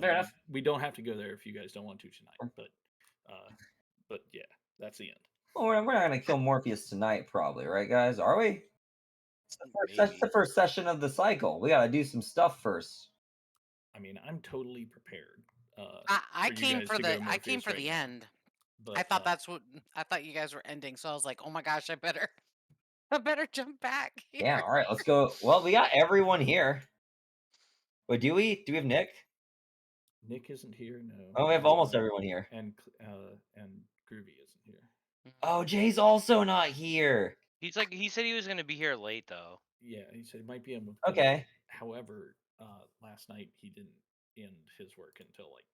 Fair enough. we don't have to go there if you guys don't want to tonight. But yeah, that's the end. Well, we're not gonna kill Morpheus tonight, probably, right, guys? Are we? That's Maybe. the first session of the cycle. We gotta do some stuff first. I mean, I'm totally prepared. I for you came guys for to the go I came Morpheus for right the now. end. But I thought I thought you guys were ending, so I was like, oh my gosh, I better I better jump back here. Yeah, all right, let's go. Well, we got everyone here. Wait, do we? Do we have Nick? Nick isn't here. No. Oh, we have almost everyone here. And Groovy isn't here. Oh, Jay's also not here. He said he was gonna be here late though. Yeah, he said he might be in with. Okay. However, last night he didn't end his work until like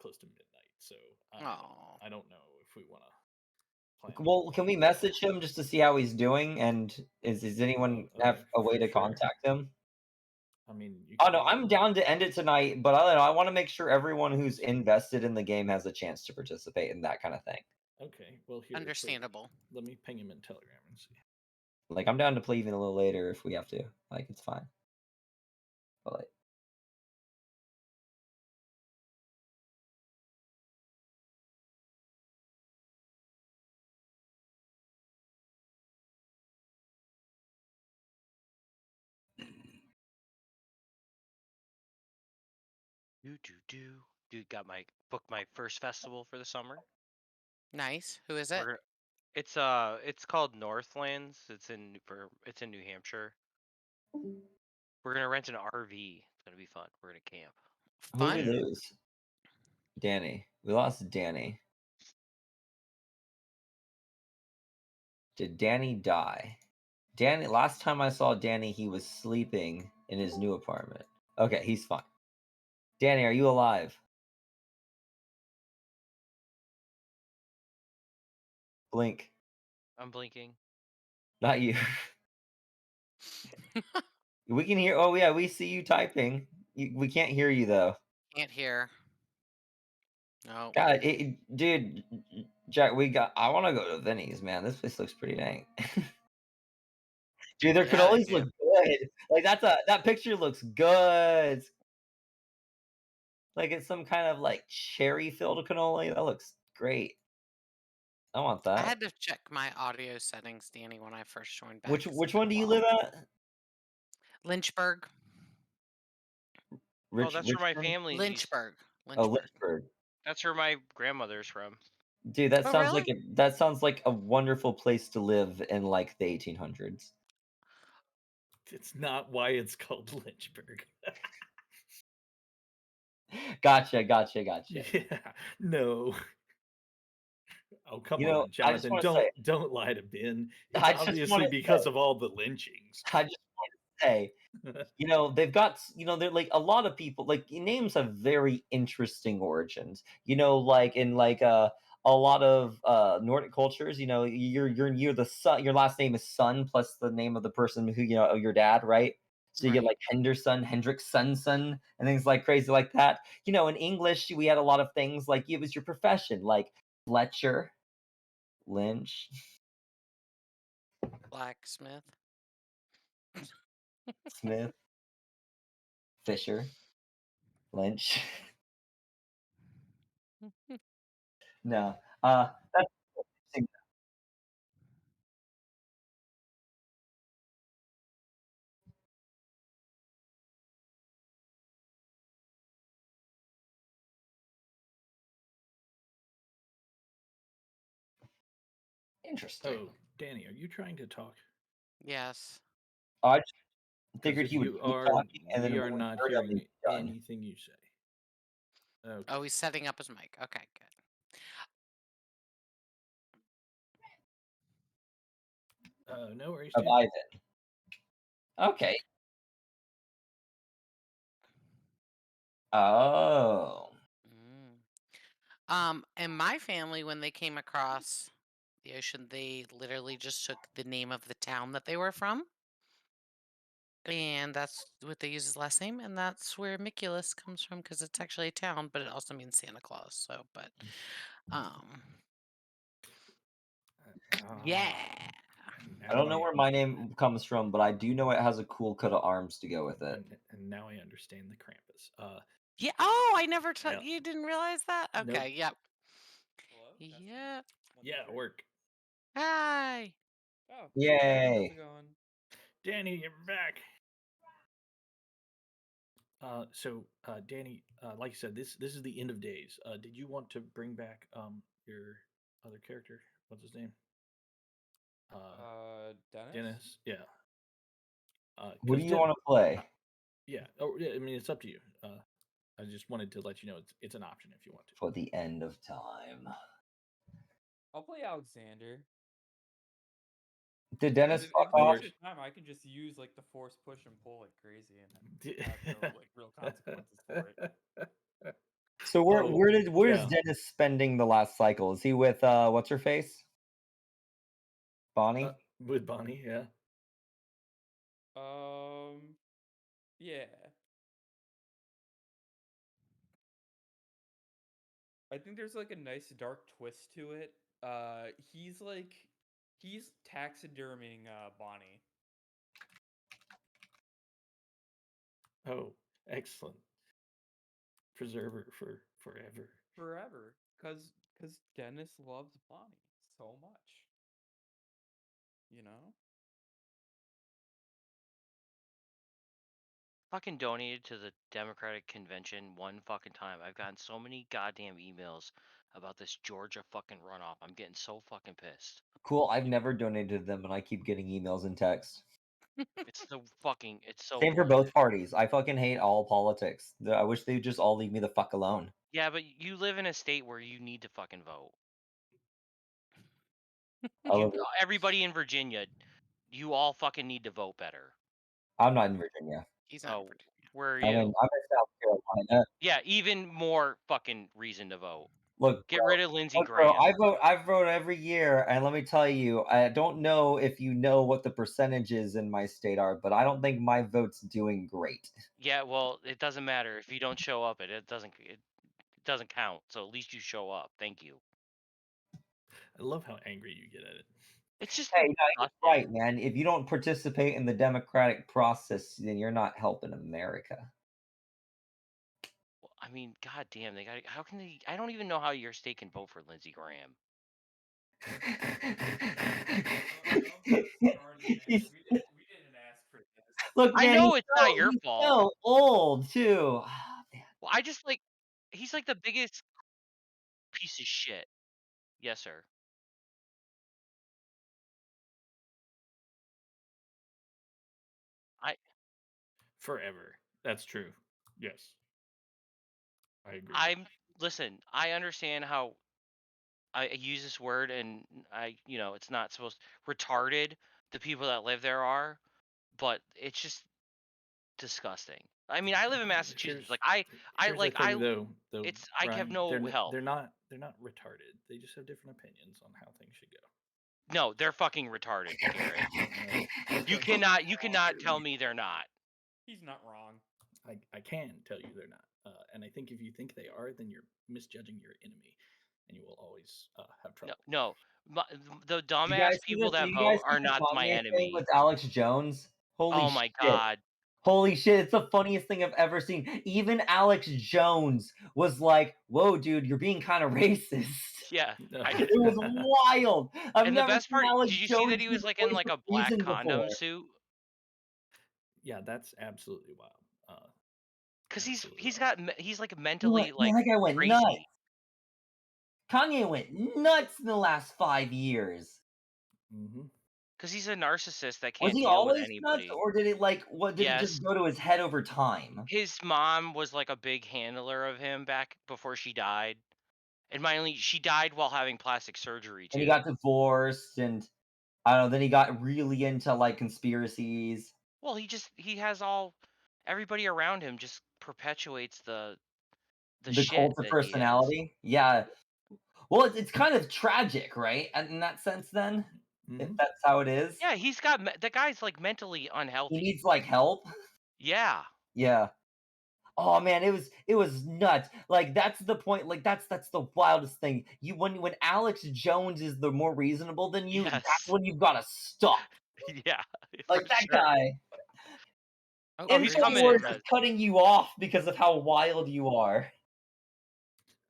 close to midnight. So Oh. I don't know if we want to. Well, can we message him just to see how he's doing? And does anyone have a way to sure. contact him? I mean, Oh no, I'm down to end it tonight, but I don't know. I want to make sure everyone who's invested in the game has a chance to participate in that kind of thing. Okay, well, here. Understandable. Let me ping him in Telegram and see. Like, I'm down to play even a little later if we have to. Like, it's fine. But like, Dude, got booked my first festival for the summer. Nice. Who is it? It's called Northlands. It's in New Hampshire. We're gonna rent an RV. It's gonna be fun. We're gonna camp. who did we Fun. lose? Danny. We lost Danny. Did Danny die? Danny. Last time I saw Danny, he was sleeping in his new apartment. Okay, he's fine. Danny, are you alive? Blink. I'm blinking. Not you. We can hear. Oh yeah, we see you typing. We can't hear you though. Can't hear. No. God, dude, Jack, I want to go to Vinny's, man. This place looks pretty dang. Dude, their Yeah, they cannolis do. look good. Like that picture looks good. Like it's some kind of like cherry filled cannoli. That looks great. I want I that. had to check my audio settings, Danny, when I first joined back. Which 'cause it's one been do a you while. live at? Lynchburg. Oh, that's where my family. Lynchburg. Oh, Lynchburg. That's where my grandmother's from. Dude, that Oh, sounds really? like a wonderful place to live in like the 1800s. It's not why it's called Lynchburg. Gotcha. Yeah, no. Oh, come You know, on, I just Jonathan. wanna say Don't lie to Ben. It's I just obviously wanna because say of all the lynchings. I just want to say, they've got, they're like a lot of people, like names have very interesting origins. Like in like a lot of Nordic cultures, you're the son. Your last name is son plus the name of the person who your dad, right? So you get Right. like Henderson, Hendrix, son, and things like crazy like that. In English, we had a lot of things like it was your profession, like Fletcher, Lynch, Blacksmith. Smith, Fisher, Lynch. No. That's interesting. Oh, Danny, are you trying to talk? Yes. I just 'Cause figured if he would you keep are, talking and then we are not momentarily hearing be done. anything you say. Okay. Oh, he's setting up his mic. Okay, good. No worries, Of dude. Ivan. Okay. Oh. And my family, when they came across the ocean, they literally just took the name of the town that they were from, and that's what they use as last name, and that's where Miculus comes from because it's actually a town, but it also means Santa Claus. So, but, um, yeah. I don't know where my name comes from, but I do know it has a cool coat of arms to go with it. And now I understand the Krampus. Yeah. Oh, I never Yeah. you didn't realize that? Nope. Okay. Yep. Hello? Yep. Yeah, work. Hi. Oh, Yay. how's it going? Danny, you're back. Danny, like you said, this is the end of days. Did you want to bring back your other character? What's his name? Dennis? Dennis. Yeah. What do you want to play? Yeah. Oh, yeah. I mean, it's up to you. I just wanted to let you know it's an option if you want to. For the end of time. I'll play Alexander. Did 'Cause Dennis if fuck it's the off? end of time, I can just use like the force push and pull like crazy and have no like real consequences for it. So where's Dennis spending the last cycle? Is he with what's her face? Bonnie? With Bonnie, yeah. Yeah. I think there's like a nice dark twist to it. He's taxiderming Bonnie. Oh, excellent. Preserver for forever. Forever. Cause Dennis loves Bonnie so much. You know? Fucking donated to the Democratic Convention one fucking time. I've gotten so many goddamn emails about this Georgia fucking runoff. I'm getting so fucking pissed. Cool. I've never donated to them, and I keep getting emails and texts. It's so Same for bullshit. both parties. I fucking hate all politics. I wish they'd just all leave me the fuck alone. Yeah, but you live in a state where you need to fucking vote. Everybody in Virginia, you all fucking need to vote better. I'm not in Virginia. He's not in Oh, Virginia. where are I'm you? in South Carolina. Yeah, even more fucking reason to vote. Look, Get rid of Lindsey look, bro, Graham. I vote every year, and let me tell you, I don't know if you know what the percentages in my state are, but I don't think my vote's doing great. Yeah, well, it doesn't matter if you don't show up. It doesn't count. So at least you show up. Thank you. I love how angry you get at it. It's just Hey, no, you're disgusting. right, man. If you don't participate in the democratic process, then you're not helping America. Well, I mean, goddamn, they got. How can they? I don't even know how your state can vote for Lindsey Graham. We didn't ask for this. Look, I man, know he's it's not your he's fault. so old too. Ah, man. Well, I just like. He's like the biggest piece of shit. Yes, sir. Forever. That's true. Yes. I agree. Listen. I understand how I use this word, and it's not supposed retarded. The people that live there are, but it's just disgusting. I mean, I live in Massachusetts. Here's the thing, though. I have Brian, no help. They're not retarded. They just have different opinions on how things should go. No, they're fucking retarded, Garrett. You cannot tell me they're not. He's not wrong. I can tell you they're not. And I think if you think they are, then you're misjudging your enemy, and you will always have trouble. No. The You dumbass guys see people this- that you guys vote see are the not my Kanye thing enemy. with Alex Jones. Holy Oh my shit. god. Holy shit, it's the funniest thing I've ever seen. Even Alex Jones was like, whoa, dude, you're being kind of racist. Yeah. It was wild. I've And the never best seen part, Alex did you see Jones that he was use like in voice like a of black reason condom before. suit? Yeah, that's absolutely wild. Because he's like He mentally went, man, that guy went crazy. nuts. Kanye went nuts in the last 5 years. Mm-hmm. Because he's a narcissist that Was can't he deal with always nuts, anybody. or did it like what did it Yes. just go to his head over time? His mom was like a big handler of him back before she died. And she died while having plastic surgery And he too. got divorced, and I don't know. Then he got really into like conspiracies. Well, he has everybody around him just perpetuates the The shit cult of that he is. personality. Yeah. Well, it's kind of tragic, right? And in that sense, then, if hmm that's how it is, Yeah, the guy's like mentally he unhealthy. needs like help. Yeah. Yeah. Oh man, it was nuts. Like that's the point. Like that's the wildest thing. You when Alex Jones is the more reasonable than you, that's Yes. when you've got to stop. Yeah, for Like that sure. guy. Oh, Oh, he's Grizzy's coming in, Infowars is here. guys. cutting you off because of how wild you are.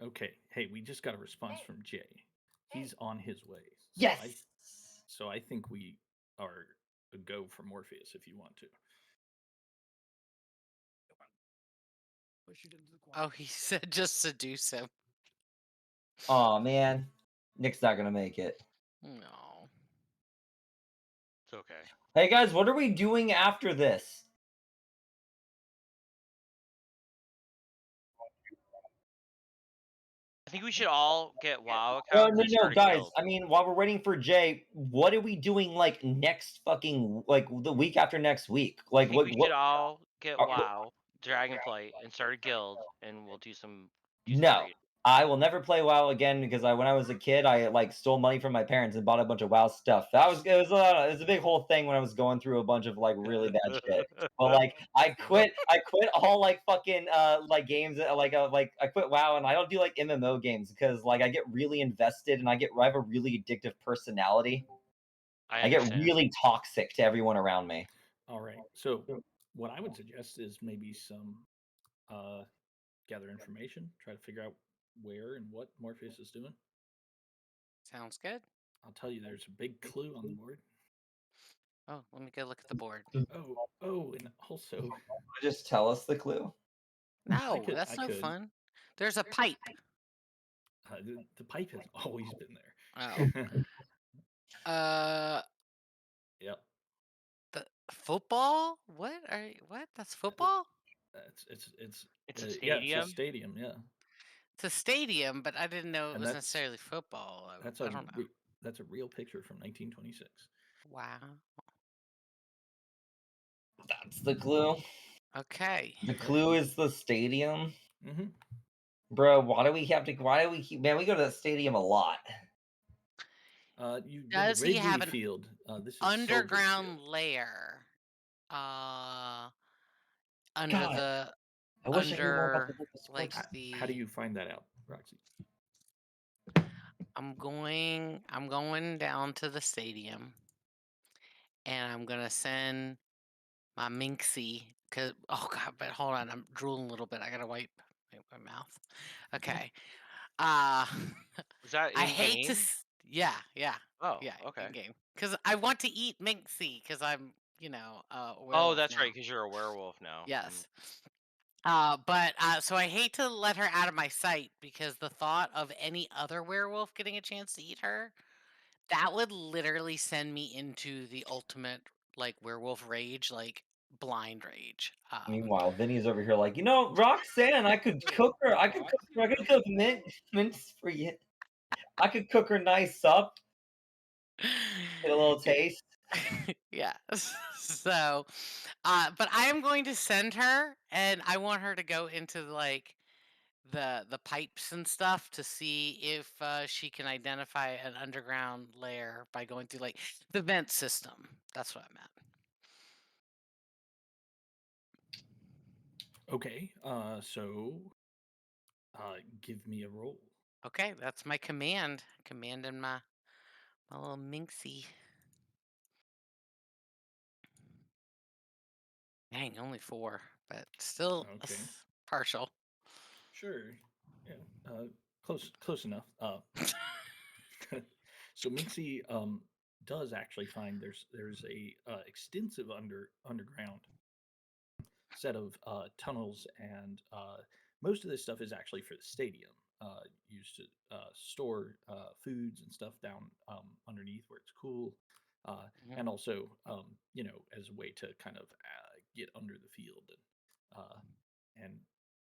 Okay. Hey, we just got a response from Jay. He's on his way. Yes. So I think we are a go for Morpheus if you want to. Push it into the Oh, corner. he said just seduce him. Oh man, Nick's not gonna make it. No. It's okay. Hey guys, what are we doing after this? I think we should all get WoW No, accounts no, and no, start a guys. guild. I mean, while we're waiting for Jay, what are we doing like next fucking like the week after next week? I Like think what? we What? should all get Are, WoW, Dragonflight, and start a guild, and we'll do some no, raid. I will never play WoW again because when I was a kid, I like stole money from my parents and bought a bunch of WoW stuff. It was a big whole thing when I was going through a bunch of like really bad shit. But like I quit all like fucking like games like I quit WoW and I don't do like MMO games because like I get really invested and I have a really addictive personality. I I get understand. really toxic to everyone around me. All right. So what I would suggest is maybe some gather information, try to figure out where and what Morpheus is doing. Sounds good. I'll tell you, there's a big clue on the board. Oh, let me go look at the board. Oh, and also, Just tell us the clue. No, I that's no could. fun. There's a pipe. The pipe has always been Oh. there. Yep. The football? What? That's football? It's It's a yeah, it's a stadium. stadium. Yeah, It's a stadium, but I didn't know it and was that's necessarily football. that's I a don't know. that's a real picture from 1926. Wow. That's the clue. Okay. The clue is the stadium. Mm-hmm. Bro, why do we keep man, we go to that stadium a lot. You've been to Does he Wrigley have an Field. This is underground Soldier lair? Under God, the I wish I knew more about the under local like sports. Field. How do you find that out, Roxy? I'm going down to the stadium and I'm gonna send my Minxie because oh god, but hold on, I'm drooling a little bit. I gotta wipe my mouth. Okay. Uh Was that I in hate to game? yeah, yeah, Oh, yeah, okay. in game. Because I want to eat Minxie because I'm, a Oh, werewolf that's right, now. because you're a werewolf now. Yes. So I hate to let her out of my sight because the thought of any other werewolf getting a chance to eat her, that would literally send me into the ultimate like werewolf rage, like blind rage. Meanwhile, Vinny's over here like, Roxanne, I could cook her. I could cook mince for you. I could cook her nice up, get a little taste. Yeah. So, but I am going to send her, and I want her to go into like the pipes and stuff to see if she can identify an underground lair by going through like the vent system. That's what I meant. Okay. So, give me a roll. Okay, that's my command. Commanding my little minxie. Dang, only 4, but still Okay. partial. Sure. Yeah. Close enough. So Minxie does actually find there's a extensive underground set of tunnels, and most of this stuff is actually for the stadium, used to store foods and stuff down underneath where it's cool. Mhm. and also as a way to kind of get under the field and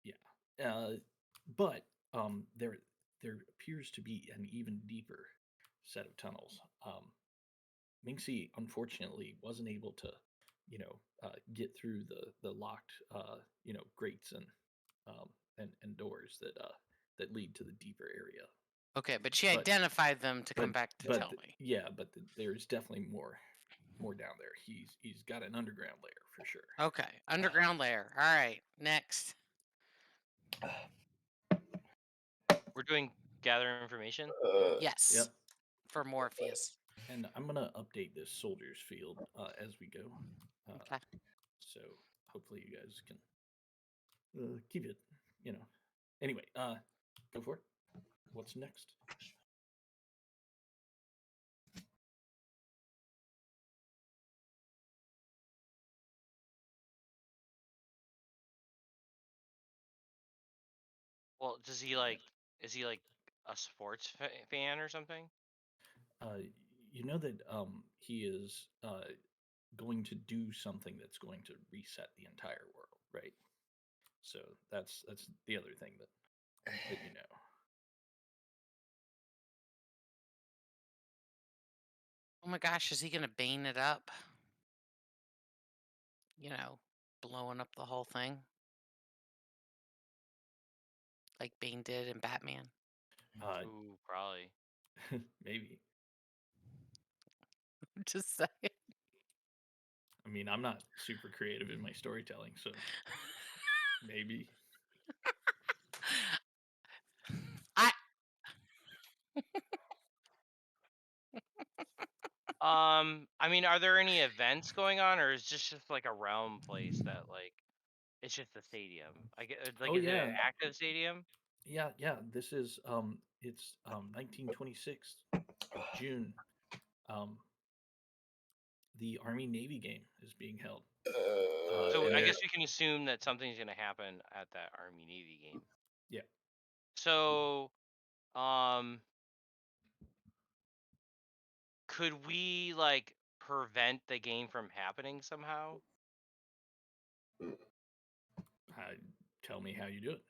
yeah, but there appears to be an even deeper set of tunnels. Minxie unfortunately wasn't able to, get through the locked, grates and doors that lead to the deeper area. Okay, but she But identified them to come but back to tell me. yeah, but there's definitely more down there. He's got an underground layer for sure. Okay, underground layer. All right, next. We're doing gather information. Yes, Yep. for Morpheus. And I'm gonna update this soldiers field as we go. Okay. So hopefully you guys can keep it, you know. Anyway, go for it. What's next? Well, does he like? Is he like a sports fan or something? Uh, you know that he is going to do something that's going to reset the entire world, right? So that's the other thing that you know. Oh my gosh, is he gonna bane it up? You know, blowing up the whole thing like Bane did in Batman. Uh, Ooh, probably. maybe. Just saying. I mean, I'm not super creative in my storytelling, so maybe. I I mean, are there any events going on, or is this just like a realm place that like it's just a stadium? I get like, Oh is it an yeah, active stadium? yeah. This is it's 1926 June. Um, the Army Navy game is being held. So And I there, guess we can assume that something's gonna happen at that Army Navy game. yeah. So, um, could we like prevent the game from happening somehow? Tell me how you do it.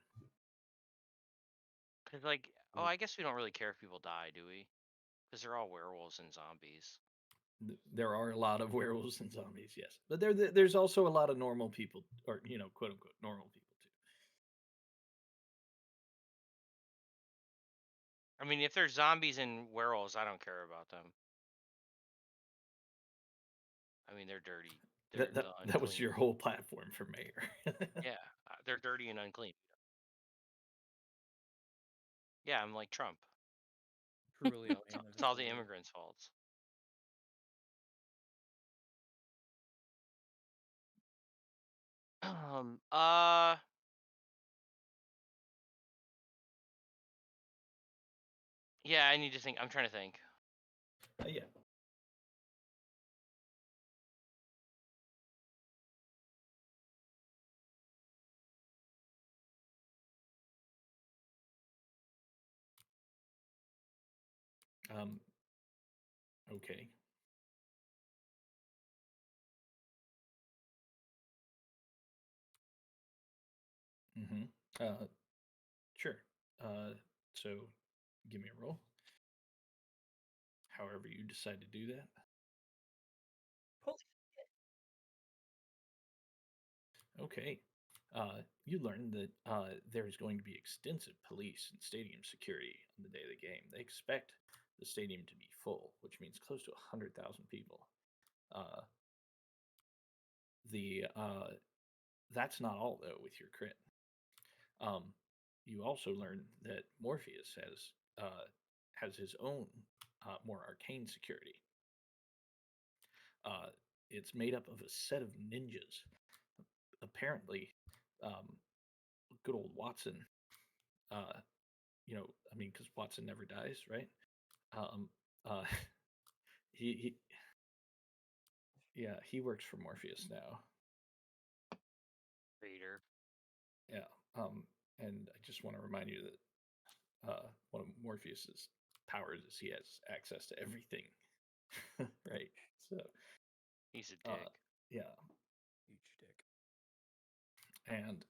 Cause like, oh, I guess we don't really care if people die, do we? Because they're all werewolves and zombies. There are a lot of werewolves and zombies, yes, but there's also a lot of normal people, or quote unquote normal people too. I mean, if there's zombies and werewolves, I don't care about them. I mean, they're dirty. They're That was your unclean. whole platform for mayor. Yeah, they're dirty and unclean. Yeah, I'm like Trump. Truly alien. It's all the immigrants' faults. Um. Uh. Yeah, I need to think. I'm trying to think. Yeah. Um. Okay. Mm-hmm. Sure. So give me a roll. However you decide to do that. Holy Okay. You learn that there's going to be extensive police and stadium security on the day of the game. They expect the stadium to be full, which means close to 100,000 people. Uh, the That's not all though with your crit. Um, you also learn that Morpheus has his own more arcane security. Uh, it's made up of a set of ninjas. Apparently, um, good old Watson. Uh, I mean, because Watson never dies, right? Um, uh, he yeah, he works for Morpheus now. Vader. Yeah. And I just want to remind you that one of Morpheus's powers is he has access to everything Right. So, He's a dick. yeah, Huge dick. and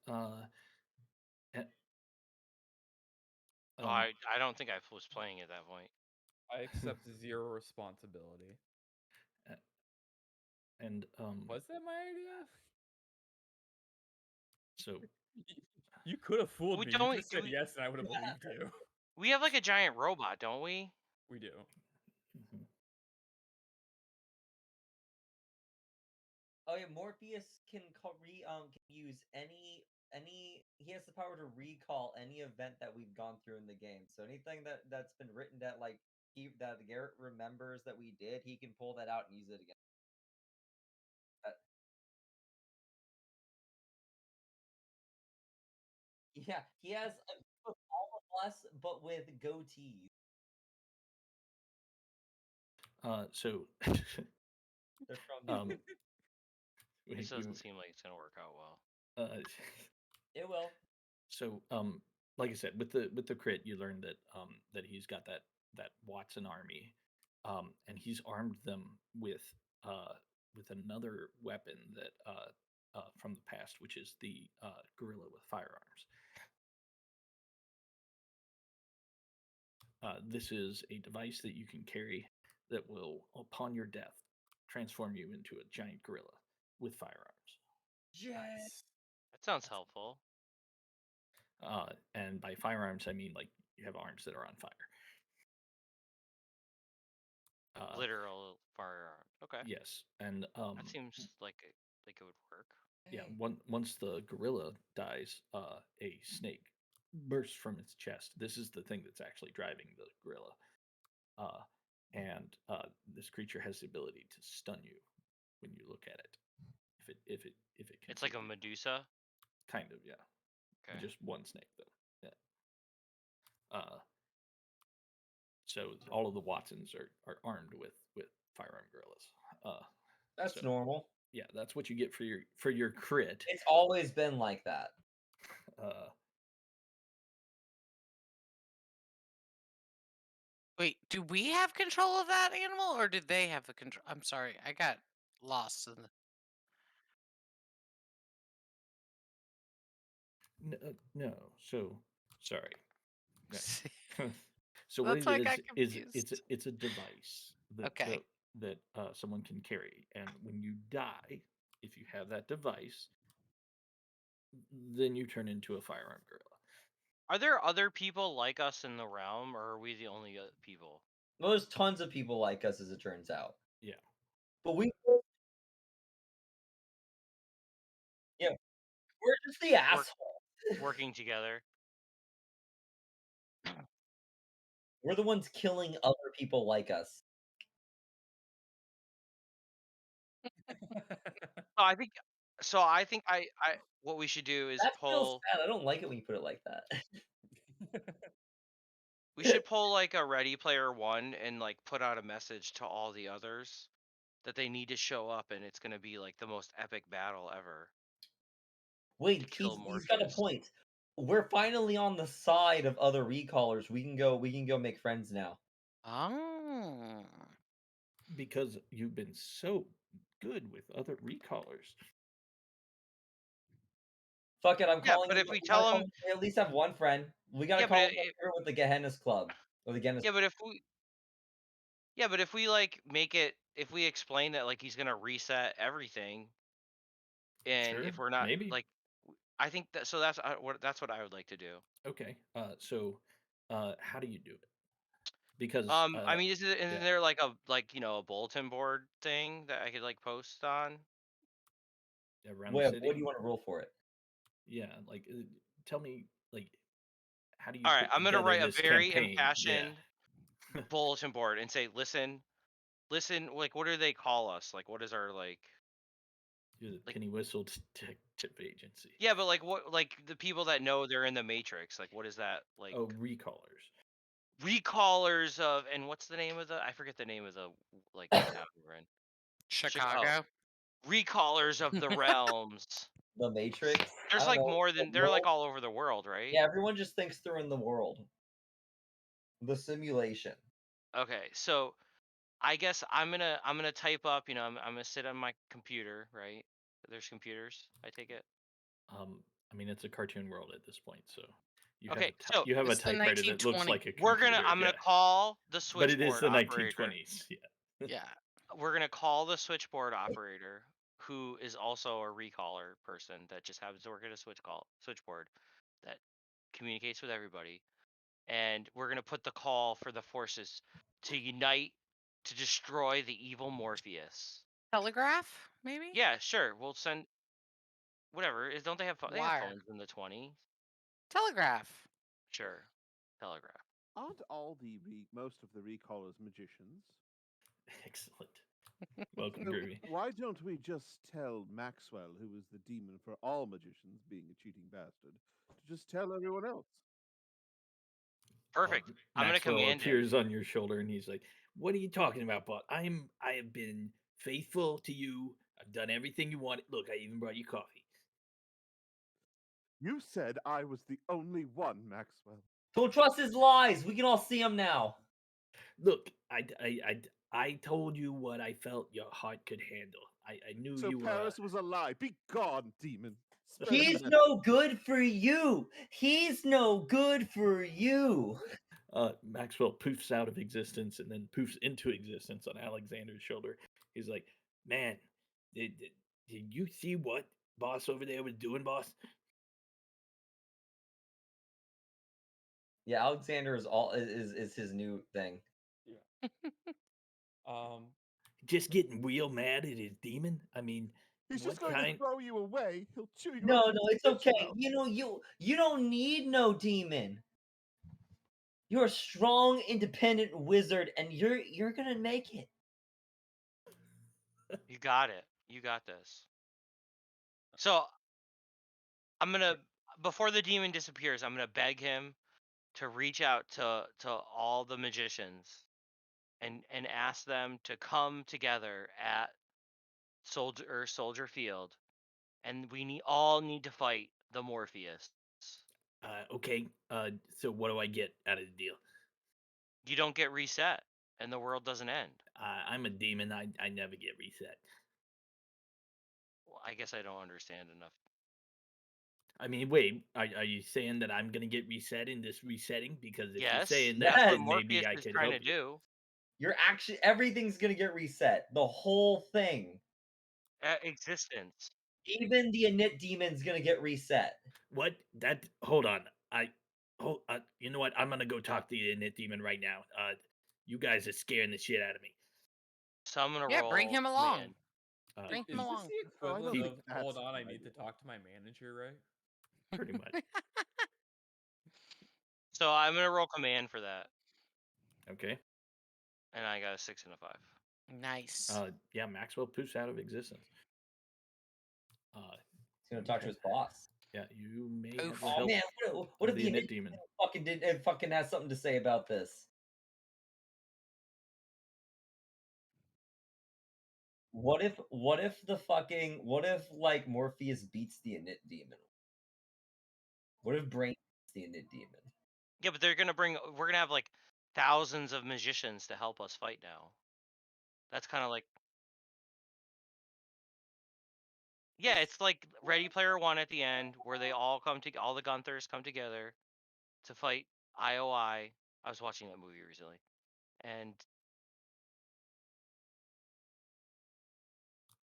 eh, Oh, I don't think I was playing at that point. I accept zero responsibility. and Was that my idea? so You could have fooled We me. You don't. just Do said we? yes, and I would have believed you. We have like a giant robot, don't we? We do. mhm. Oh yeah, Morpheus can can use he has the power to recall any event that we've gone through in the game. So anything that's been written that that Garrett remembers that we did, he can pull that out and use it again. Yeah, he has a group of all of us, but with goatees. So They're from um, This we, doesn't seem like it's gonna work out well. It will. so like I said, with the crit, you learn that that he's got that Watson army, and he's armed them with another weapon that from the past, which is the gorilla with firearms. This is a device that you can carry that will, upon your death, transform you into a giant gorilla with firearms. Nice. That sounds helpful. And by firearms, I mean like you have arms that are on fire. Literal firearm. Okay. Yes, and That seems like it would work. yeah, Hey. once the gorilla dies, a snake bursts from its chest. This is the thing that's actually driving the gorilla, and this creature has the ability to stun you when you look at it. If it can It's like see a you. Medusa. Kind of, yeah. Okay. Just one snake though. Yeah. So all of the Watsons are armed with firearm gorillas. That's so, normal. yeah, that's what you get for your crit. It's always been like that. Wait, do we have control of that animal, or did they have the control? I'm sorry, I got lost in the. No, so sorry. No. So what That's it why I got is confused. it's a device that Okay. that someone can carry, and when you die, if you have that device, then you turn into a firearm gorilla. Are there other people like us in the realm, or are we the only people? Well, there's tons of people like us, as it turns out. Yeah. But yeah, we're just the asshole. Working together. We're the ones killing other people like us. No, I think. So I think what we should do is That feels pull. bad. I don't like it when you put it like that. We should pull like a Ready Player One and like put out a message to all the others that they need to show up, and it's gonna be like the most epic battle ever. Wait, Kill he's got a Morpheus. point. We're finally on the side of other recallers. We can go make friends now. Oh. Because you've been so good with other recallers. Fuck it, I'm Yeah, calling but you. if we We gotta tell call them, we at least have one friend. We gotta yeah, call him over with the Gehenna's Club. Or the Gehenna's yeah, but if we like make it, if we explain that like he's gonna reset everything, and Sure, if we're not maybe. like, I think that that's what I would like to do. Okay. So how do you do it? Because I mean, isn't yeah. there like a bulletin board thing that I could like post on? Around the What city? do you want to roll for it? Yeah, like tell me like how do you All right, put I'm gonna together write a this very campaign? Yeah. impassioned bulletin board and say, listen, like, what do they call us? Like, what is our You're the like? penny whistle detective agency. Yeah, but like, what, like the people that know they're in the Matrix? Like, what is that like? Oh, recallers. Recallers of, and what's the name of the? I forget the name of the like town we're in. Chicago. Recallers of the realms. The Matrix? I There's don't like know. more The than, they're like world? all over the world, right? Yeah, everyone just thinks they're in the world. The simulation. Okay, so I guess I'm gonna type up. I'm gonna sit on my computer. Right? There's computers. I take it. I mean, it's a cartoon world at this point, so Okay, so you have a It's the typewriter that looks 1920. like a computer. I'm gonna Yeah, call the but it is switchboard the operator. 1920s. Yeah. Yeah. We're gonna call the switchboard operator, who is also a recaller person that just happens to work at a switchboard that communicates with everybody, and we're gonna put the call for the forces to unite to destroy the evil Morpheus. Telegraph, maybe? Yeah, sure. We'll send whatever. Don't they have they have Wire. phones in the 20s? Telegraph. Sure, telegraph. Aren't all most of the recallers magicians? Excellent. Welcome, So Groovy. why don't we just tell Maxwell, who is the demon for all magicians, being a cheating bastard, to just tell everyone else? Perfect. I'm gonna Maxwell command him. appears on your shoulder, and he's like, "What are you talking about, Bot? I have been faithful to you. I've done everything you wanted. Look, I even brought you coffee." You said I was the only one, Maxwell. Don't trust his lies. We can all see him now. Look, I told you what I felt your heart could handle. I knew So you were. Paris was a lie. Be gone, demon. Spare He's me. no good for you. He's no good for you. Maxwell poofs out of existence and then poofs into existence on Alexander's shoulder. He's like, "Man, did you see what boss over there was doing, boss? Yeah, Alexander is his new thing. Um, Just getting real mad at his demon? I mean, He's what just going kind? to throw you away. He'll chew you No, up. no, it's okay. You don't need no demon. You're a strong, independent wizard, and you're gonna make it. You got it. You got this. So I'm gonna before the demon disappears, I'm gonna beg him to reach out to all the magicians and ask them to come together at Soldier Field, and we all need to fight the Morpheus. Okay. So what do I get out of the deal? You don't get reset, and the world doesn't end. I'm a demon. I never get reset. Well, I guess I don't understand enough. I mean, wait, are you saying that I'm gonna get reset in this resetting? Because if you're Yes, saying Yes. that, that's what then Morpheus maybe I is could trying help to you. do. You're actually everything's gonna get reset. The whole thing. Existence. Even the init demon's gonna get reset. What? Hold on. You know what? I'm gonna go talk to the Init Demon right now. You guys are scaring the shit out of me. So I'm gonna Yeah, roll. bring him along. command. Bring is him this along. the Oh, I don't equivalent think of that's hold a on, I good need to idea. talk to my manager, right? Pretty much. So I'm gonna roll command for that, Okay. and I got a 6 and a 5. Nice. Yeah, Maxwell poofs out of existence. He's gonna talk to his boss. Yeah, you may have Oof. the Oh help man, what of if the the Init init Demon. fucking has something to say about this? What if like Morpheus beats the init demon? What if Brain beats the init demon? Yeah, but we're gonna have like thousands of magicians to help us fight now. That's kind of like, yeah, it's like Ready Player One at the end, where they all all the Gunthers come together to fight IOI. I was watching that movie recently, and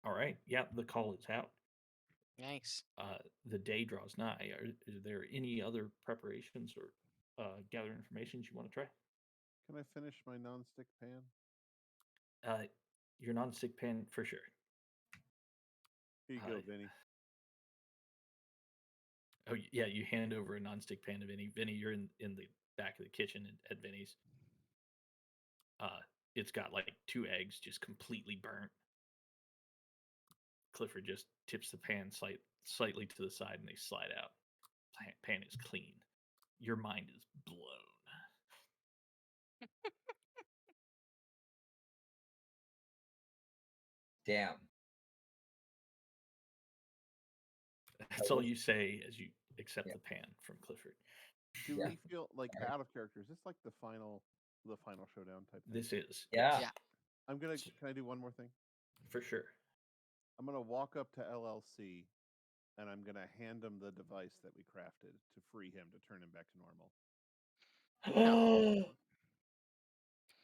All right. Yeah, the call is out. Nice. The day draws nigh. Are there any other preparations or gather information you want to try? Can I finish my nonstick pan? Your non-stick pan for sure. Here you go, Vinny. Oh yeah, you hand over a non-stick pan to Vinny. Vinny, you're in the back of the kitchen at Vinny's. It's got like 2 eggs just completely burnt. Clifford just tips the pan slightly to the side, and they slide out. Pan is clean. Your mind is blown. Damn. That's all you say as you accept Yeah. the pan from Clifford. Do Yeah. we feel like out of character? Is this like the final showdown type thing? This is. Yeah. Yeah. I'm gonna. Can I do one more thing? For sure. I'm gonna walk up to LLC, and I'm gonna hand him the device that we crafted to free him to turn him back to normal.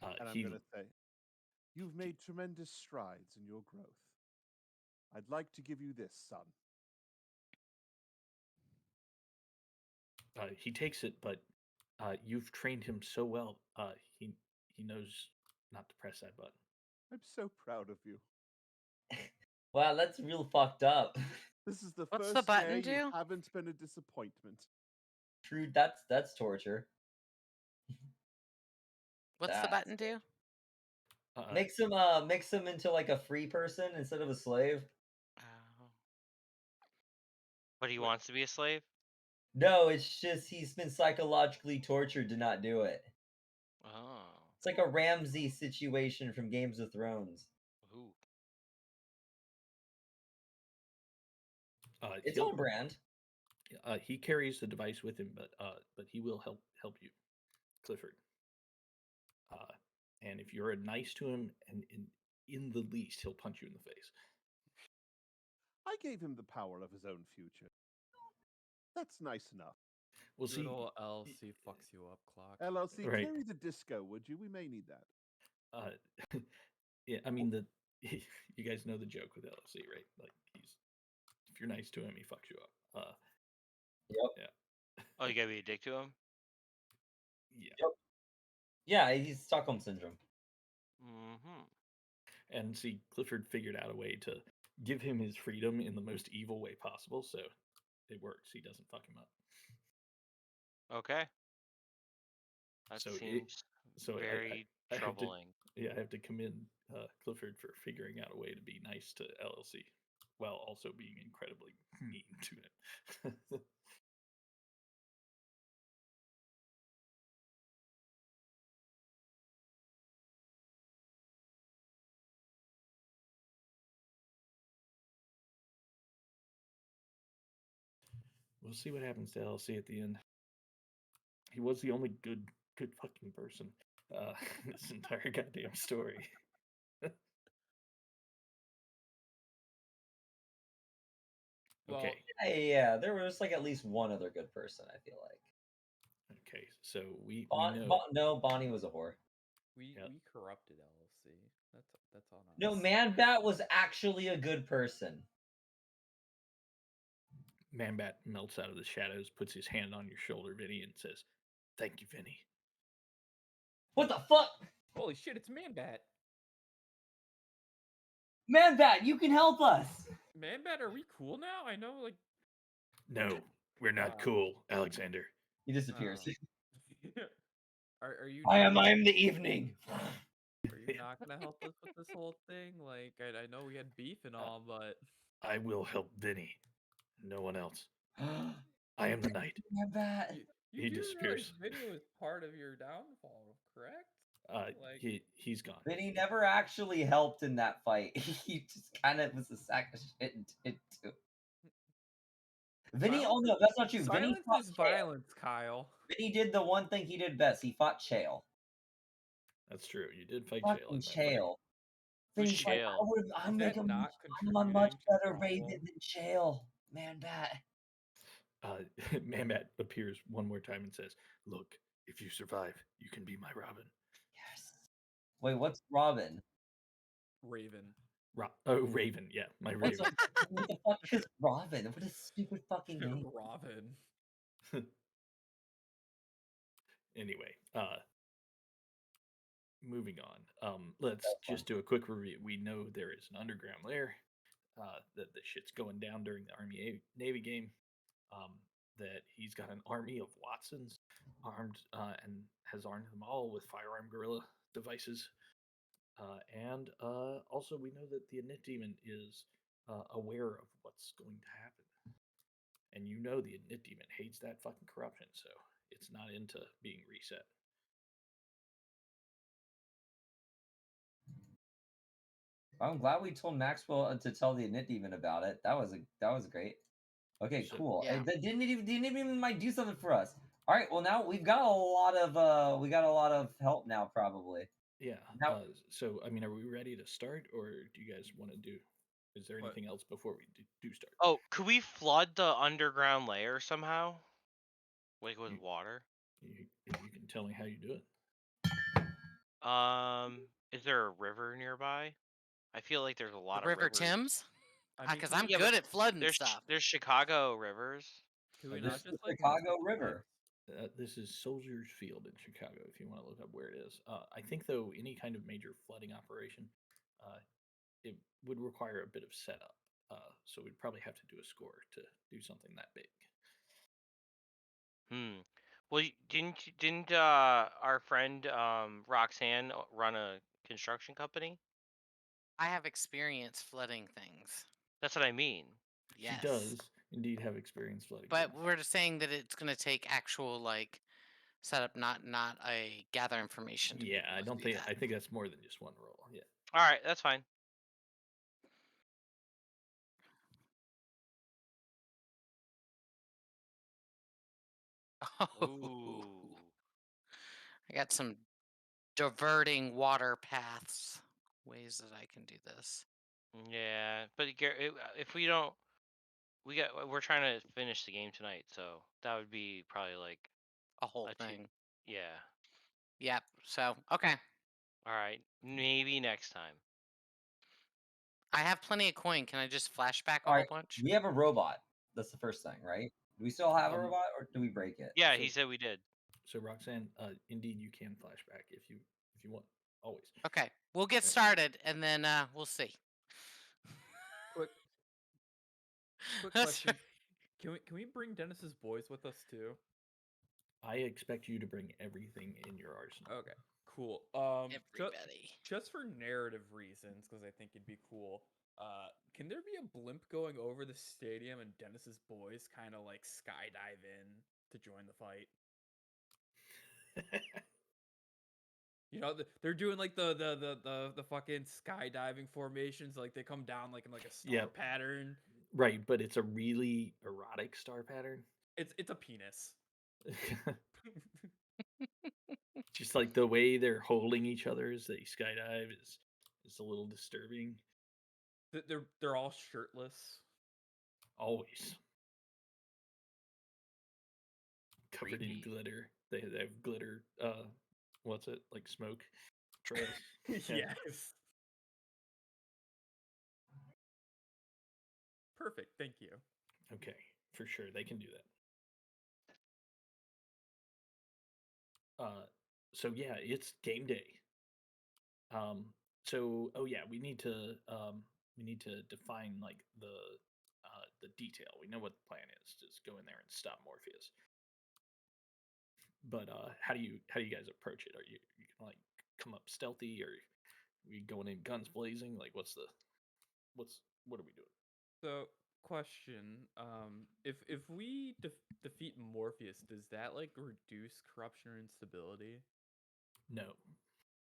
And I'm He gonna say, "You've made tremendous strides in your growth. I'd like to give you this, son." he takes it, but you've trained him so well. He knows not to press that button. I'm so proud of you. Wow, that's real fucked up. This is the What's the first button day you do? haven't been a disappointment. True, that's torture. What's the That button do? makes him into like a free person instead of a slave. Oh. But he wants to be a slave? No, it's just he's been psychologically tortured to not do it. Oh. It's like a Ramsey situation from Games of Thrones. Ooh. It's on brand. He carries the device with him, but he will help you, Clifford. And if you're nice to him, and in the least, he'll punch you in the face. I gave him the power of his own future. That's nice enough. We'll Good see. old LC fucks you up, Clock. LLC, Right. carry the disco, would you? We may need that. Yeah, I mean you guys know the joke with LLC, right? Like if you're nice to him, he fucks you up. Yep. Yeah. Oh, you gotta be a dick to him? Yeah. Yeah, he's Stockholm syndrome. Mm-hmm. And see, Clifford figured out a way to give him his freedom in the most evil way possible, so it works. He doesn't fuck him up. Okay. That So seems very I have to, troubling. I have to commend Clifford for figuring out a way to be nice to LLC while also being incredibly mean to him. We'll see what happens to LLC at the end. He was the only good fucking person in this entire goddamn story. Well, Okay. Yeah, there was like at least one other good person, I feel like. Okay, so we Bon, know. no, Bonnie was a whore. we Yep. we corrupted LLC. That's on us. No, Man Bat was actually a good person. Man-Bat melts out of the shadows, puts his hand on your shoulder, Vinny, and says, "Thank you, Vinny." What the fuck? Holy shit! It's Man-Bat. Man Bat, you can help us. Man-Bat, are we cool now? I know, like. No, we're not cool, Alexander. He disappears. Are you? I am the evening. Are you not gonna help us with this whole thing? Like, I know we had beef and all, but I will help Vinny. No one else. I am the knight. Man Bat. you He do disappears. realize Vinny was part of your downfall, correct? He's gone. Vinny never actually helped in that fight. He just kind of was a sack of shit and did too. Vinny, oh no, that's not true. Vinny Silence is violence, Kyle. Vinny did the one thing he did best. He fought Chael. That's true. You did fight Fucking Chael. Who's Vinny's like, Chael? I'm Is that not I'm a much contributing to better the Raven problem? than Chael. Man Bat. Man-Bat appears one more time and says, "Look, if you survive, you can be my Robin." Yes. Wait, what's Robin? Raven. Raven. Yeah, my Raven. What the fuck is Robin? What a stupid fucking name. Robin. Anyway, moving on. Let's just do a quick review. We know there is an underground lair. That the shit's going down during the Army Navy game. That he's got an army of Watsons armed and has armed them all with firearm gorilla devices. And also, we know that the Init Demon is aware of what's going to happen. And you know the Init Demon hates that fucking corruption, so it's not into being reset. I'm glad we told Maxwell to tell the Init Demon about it. That was great. Okay, So- cool. Yeah. The Init Demon might do something for us. All right. Well, now we've got a lot of help now, probably. Yeah. Now, So, I mean, are we ready to start, or do you guys want to do? Is there What? anything else before we do start? Oh, could we flood the underground layer somehow? Like with You, water? if you can tell me how you do it. Is there a river nearby? I feel like there's a The lot of River rivers. Thames? I mean, Because can I'm we, Yeah, but good at flooding there's stuff. there's Chicago rivers. can we This not it's the just like Chicago River. This is Soldiers Field in Chicago. If you want to look up where it is, I think though any kind of major flooding operation, it would require a bit of setup. So we'd probably have to do a score to do something that big. Well, didn't our friend Roxanne run a construction company? I have experience flooding things. That's what I mean. She Yes. does indeed have experience flooding. But things. we're just saying that it's going to take actual like setup, not a gather information. To be Yeah, able I to don't do think. that. I think that's more than just one roll. Yeah. All right, that's fine. Ooh. I got some diverting water paths, ways that I can do this. Yeah, but if we don't, we're trying to finish the game tonight, so that would be probably like A whole a two. thing. Yeah. Yep. So, okay. All right. Maybe next time. I have plenty of coin. Can I just flashback a All whole right, bunch? we have a robot. That's the first thing, right? Do we still have a Um, robot, or do we break it? Yeah, So- he said we did. So Roxanne, indeed you can flashback if you want. Always. Okay. We'll get Yeah. started and then we'll see. quick question. Can we bring Dennis's boys with us too? I expect you to bring everything in your arsenal. Okay, cool. Everybody. Just for narrative reasons, because I think it'd be cool. Can there be a blimp going over the stadium and Dennis's boys kind of like skydive in to join the fight? You know, they're doing like the fucking skydiving formations. Like they come down like in like a star Yep. pattern. Right, but it's a really erotic star pattern. It's a penis. Just like the way they're holding each other as they skydive is a little disturbing. They're all shirtless. Always covered in Creepy. glitter. They have glitter. What's it like? Smoke trails. Yeah. Yes. Perfect. Thank you. Okay, for sure they can do that. So yeah, it's game day. So oh yeah, we need to define like the detail. We know what the plan is. Just go in there and stop Morpheus. But how do you guys approach it? Are you can like come up stealthy, or we going in guns blazing? Like what are we doing? So, question: if we defeat Morpheus, does that like reduce corruption or instability? No.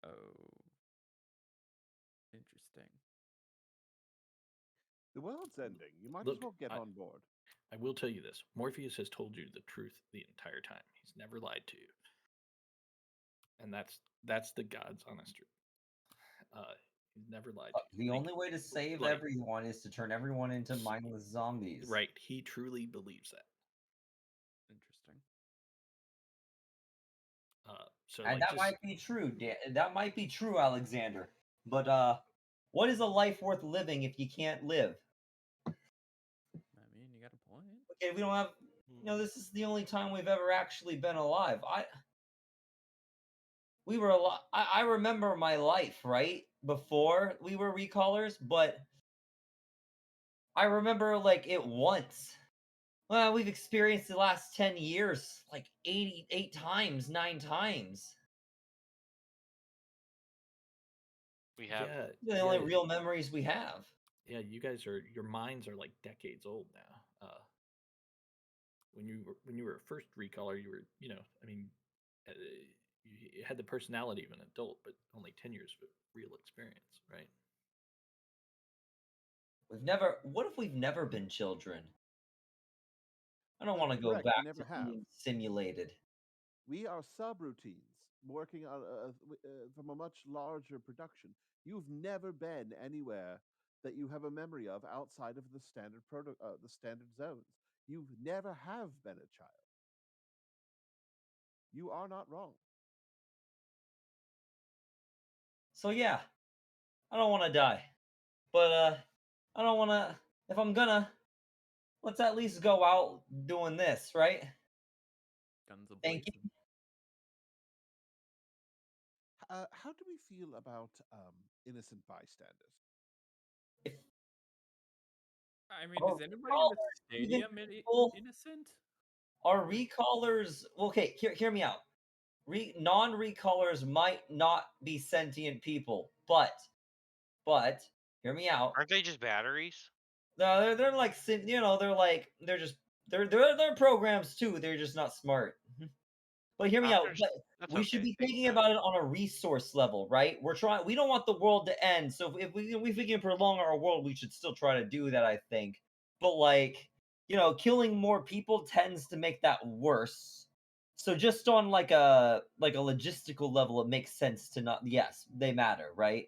Oh, interesting. The world's ending. You might Look, as well get on board. I will tell you this. Morpheus has told you the truth the entire time. He's never lied to you. And that's the God's honest truth. He's never lied to you. The Like, only way to save like- everyone is to turn everyone into mindless zombies. right. He truly believes that. Interesting. So And like, that just, might be true, that might be true, Alexander. But what is a life worth living if you can't live? I mean, you got a point. Okay, we don't have. This is the only time we've ever actually been alive. We were alive. I remember my life right before we were recallers, but I remember like it once. Well, we've experienced the last 10 years like 88 times, 9 times. We have. yeah, The only real memories we have. yeah, your minds are like decades old now. When you were a first recaller, you were, I mean, you had the personality of an adult, but only 10 years of real experience, right? What if we've never been children? I don't want to go Correct, we back never to have. being simulated. We are subroutines. working on from a much larger production. You've never been anywhere that you have a memory of outside of the the standard zones. You never have been a child. You are not wrong. So yeah, I don't want to die, but I don't want to. If I'm gonna, let's at least go out doing this, right? Guns Thank you. ablazing. How do we feel about innocent bystanders? I mean, Are is anybody in the recallers even stadium people? innocent? Are recallers okay? Hear me out. Non-recallers might not be sentient people, but hear me out. Aren't they just batteries? No, they're like they're programs too. They're just not smart. But hear me out. But That's we should okay. be Makes thinking sense. about it on a resource level, right? We don't want the world to end. So if we can prolong our world, we should still try to do that, I think. But like, killing more people tends to make that worse. So just on like a logistical level, it makes sense to not. Yes, they matter, right?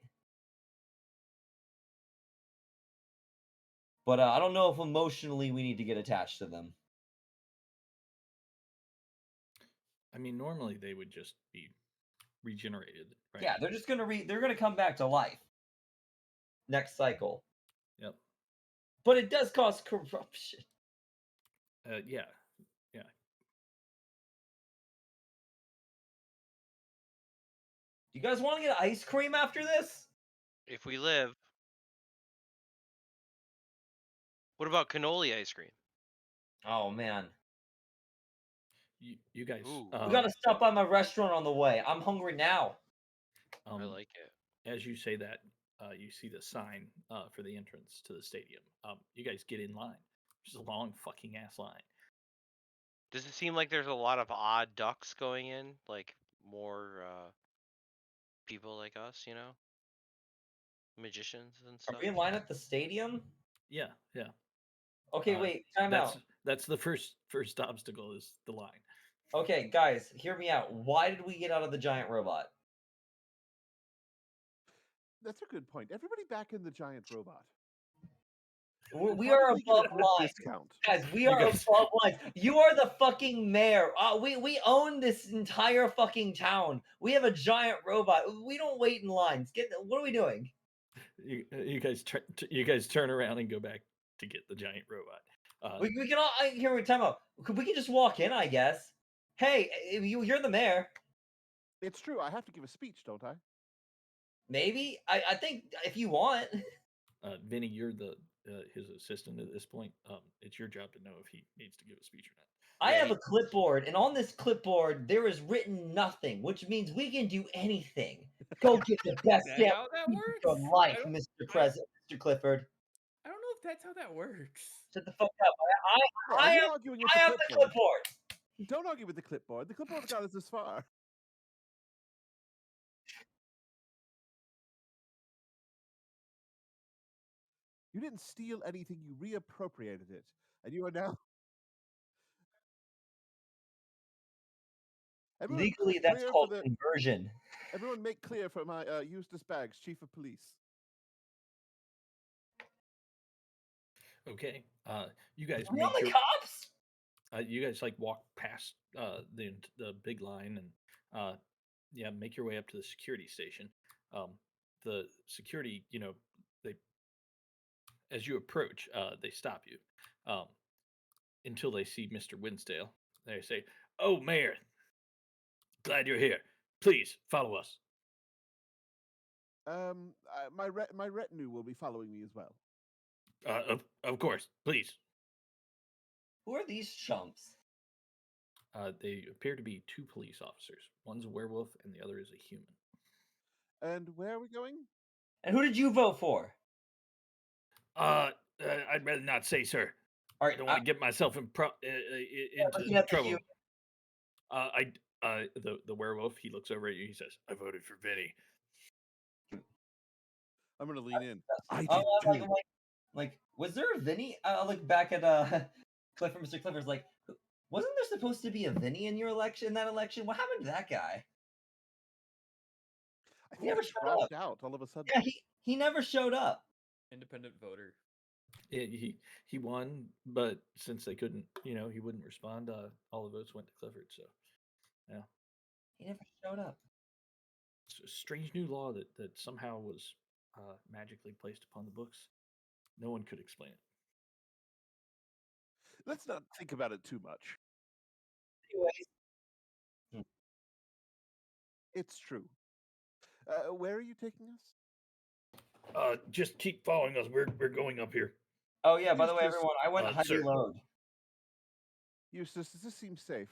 But I don't know if emotionally we need to get attached to them. I mean, normally they would just be regenerated, right? Yeah, they're just they're gonna come back to life next cycle. Yep. But it does cause corruption. Yeah. You guys want to get ice cream after this? If we live. What about cannoli ice cream? Oh man, You guys. Ooh. we gotta stop by my restaurant on the way. I'm hungry now. I like it. As you say that, you see the sign for the entrance to the stadium. You guys get in line. There's a long fucking ass line. Does it seem like there's a lot of odd ducks going in? Like more people like us, magicians and Are stuff? we in line at the stadium? Yeah. Okay, wait, time out. That's the first obstacle is the line. Okay, guys, hear me out. Why did we get out of the giant robot? That's a good point. Everybody back in the giant robot. We are Probably get above a line. discount. Guys, we You are guys- above line. You are the fucking mayor. We own this entire fucking town. We have a giant robot. We don't wait in lines. What are we doing? You guys turn around and go back to get the giant robot. We can all here. Time out. We can just walk in, I guess. Hey, you're the mayor. It's true. I have to give a speech, don't I? Maybe. I think if you want. Vinny, you're his assistant at this point. It's your job to know if he needs to give a speech or not. I have a clipboard, and on this clipboard there is written nothing, which means we can do anything. Go get the best Is that damn how that speech works? of your life, I don't- Mr. President, Mr. Clifford. I don't know if that's how that works. Shut the fuck up. Well, I you're am arguing with I the have the clipboard. clipboard. Don't argue with the clipboard. The clipboard got us this far. You didn't steal anything. You reappropriated it, and you are now. Everyone Legally, that's clear called for the. conversion. Everyone make clear for my Eustace Baggs, Chief of Police. Okay. You guys Are we make all the your, cops? you guys like walk past the big line and make your way up to the security station. The security, they as you approach, they stop you until they see Mr. Winsdale. They say, "Oh, Mayor, glad you're here. Please follow us." My retinue will be following me as well. Of course, please. Who are these chumps? They appear to be two police officers. One's a werewolf and the other is a human. And where are we going? And who did you vote for? I'd rather not say, sir. All I right, don't want to get myself into looking at the trouble. The werewolf, he looks over at you. He says, "I voted for Vinny." I'm gonna lean in. I Oh, did too. like, was there a Vinny? I look back at Clifford, Mr. Clifford's like, wasn't there supposed to be a Vinny in your election? That election, what happened to that guy? I He think never he showed up. dropped out all of a sudden. Yeah, he never showed up. Independent voter. Yeah, he won, but since they couldn't, he wouldn't respond. All the votes went to Clifford. So, yeah, He never showed up. it's a strange new law that somehow was magically placed upon the books. No one could explain it. Let's not think about it too much. Anyways, Hmm. It's true. Where are you taking us? Just keep following us. We're going up here. Oh yeah, by the way, Eustace, everyone, I went heavy sir. load. Eustace, does this seem safe?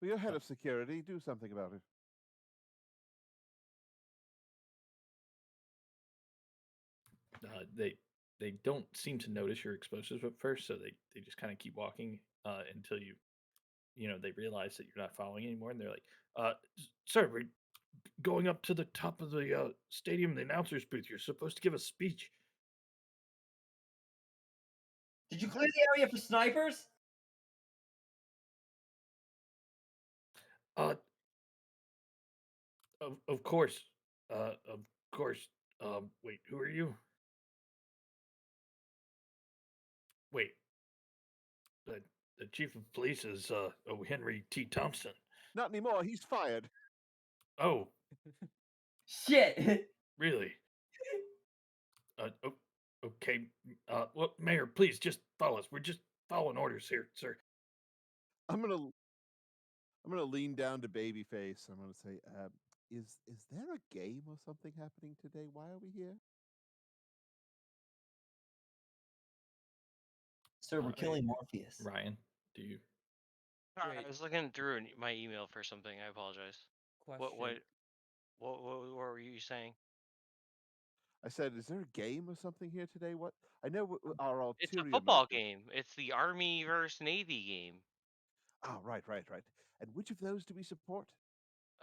Well, you're head of security. Do something about it. They don't seem to notice your explosives at first, so they just kind of keep walking until they realize that you're not following anymore, and they're like, "Sir, we're going up to the top of the stadium, the announcer's booth. You're supposed to give a speech." Did you clear the area for snipers? Uh, of course, of course. Wait, who are you? Wait, the chief of police is O. Henry T. Thompson. Not anymore. He's fired. Oh, Shit. really? Okay. Well, Mayor, please just follow us. We're just following orders here, sir. I'm gonna lean down to Babyface. I'm gonna say, is there a game or something happening today? Why are we here? Sir, we're Hey, killing Morpheus. Ryan, do you? Sorry, I Wait. was looking through my email for something. I apologize. Question. What were you saying? I said, is there a game or something here today? What? I know our It's a ulterior football motive. game. It's the Army versus Navy game. Ah, right. And which of those do we support?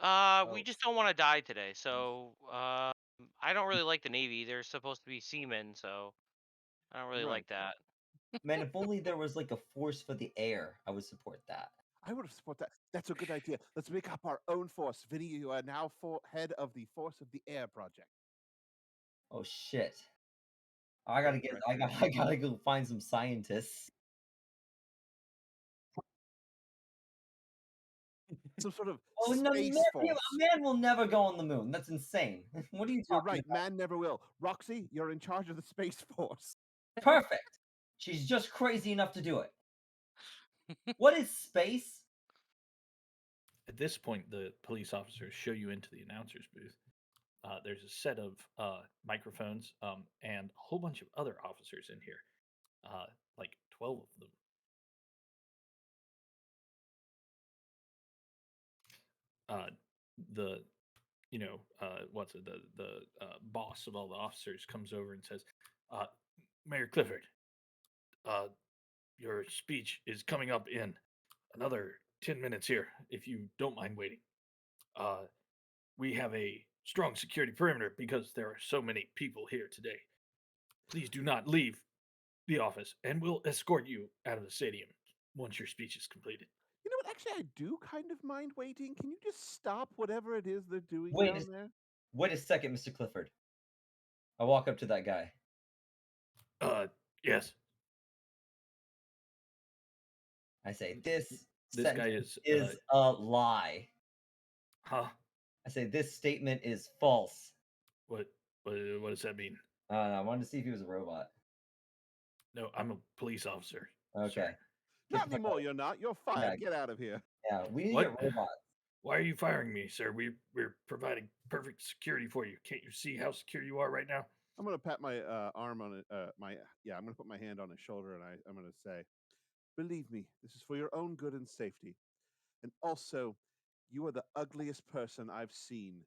We Oh. just don't want to die today. So, I don't really like the Navy. They're supposed to be seamen, so I don't really Right. like that. Man, if only there was like a force for the air, I would support that. I would have support that. That's a good idea. Let's make up our own force. Vinny, you are now head of the Force of the Air project. Oh shit. I gotta get. I gotta go find some scientists. Some sort of Oh no, space man, force. a man will never go on the moon. That's insane. What are you You're talking right. about? Man never will. Roxy, you're in charge of the Space Force. Perfect. She's just crazy enough to do it. What is space? At this point, the police officers show you into the announcer's booth. There's a set of microphones and a whole bunch of other officers in here, like 12 of them. The what's it? The boss of all the officers comes over and says, "Mayor Clifford, your speech is coming up in another 10 minutes here, if you don't mind waiting. We have a strong security perimeter because there are so many people here today. Please do not leave the office, and we'll escort you out of the stadium once your speech is completed." You know what? Actually, I do kind of mind waiting. Can you just stop whatever it is they're doing Wait, down there? Wait a second, Mr. Clifford. I walk up to that guy. Yes. I say, this guy sentence is a lie. huh? I say, this statement is false. What does that mean? I don't know. I wanted to see if he was a robot. No, I'm a police officer. Okay. Sir. Not anymore. You're not. You're fired. Get out of here. Yeah, we need to What? get robots. Why are you firing me, sir? We're providing perfect security for you. Can't you see how secure you are right now? I'm gonna pat my arm on it. I'm gonna put my hand on his shoulder, and I'm gonna say, "Believe me, this is for your own good and safety. And also, you are the ugliest person I've seen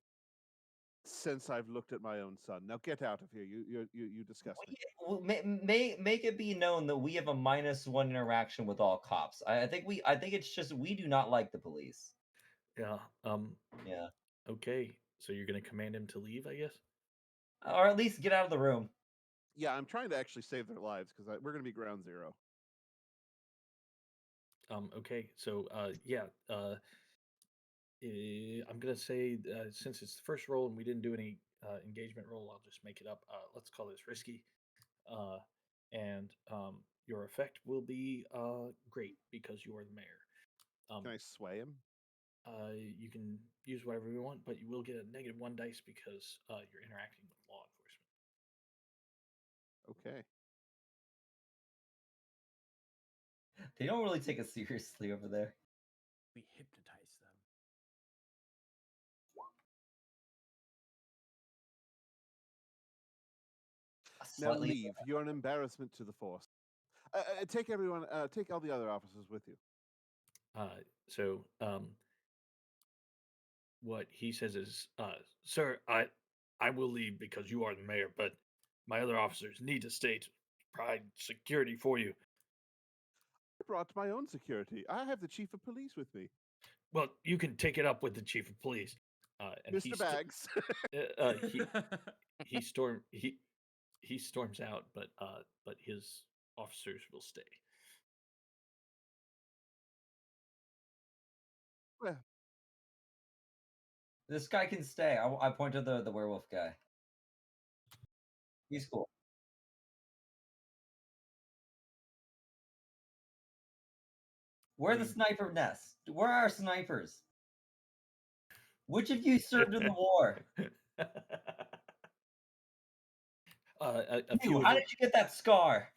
since I've looked at my own son. Now get out of here. You disgust me." Make it be known that we have a -1 interaction with all cops. I think it's just we do not like the police. Yeah. Yeah. Okay. So you're gonna command him to leave, I guess? Or at least get out of the room. Yeah, I'm trying to actually save their lives because we're gonna be ground zero. Okay, so yeah, I'm gonna say since it's the first roll and we didn't do any engagement roll, I'll just make it up. Let's call this risky, uh, and your effect will be great because you are the mayor. Um, Can I sway him? you can use whatever you want, but you will get a -1 dice because you're interacting with law enforcement. Okay. They don't really take us seriously over there. We hypnotize them. Now Slightly. leave. You're an embarrassment to the force. Take everyone. Take all the other officers with you. So what he says is, "Sir, I will leave because you are the mayor, but my other officers need to stay to provide security for you. I brought my own security. I have the chief of police with me, Well, you can take it up with the chief of police." And Mr. Bags. he storm he storms out, but his officers will stay. Well, This guy can stay. I point to the werewolf guy. He's cool. Where are the sniper nests? Where are our snipers? Which of you served in the war? A You, few of how them, did you get that scar?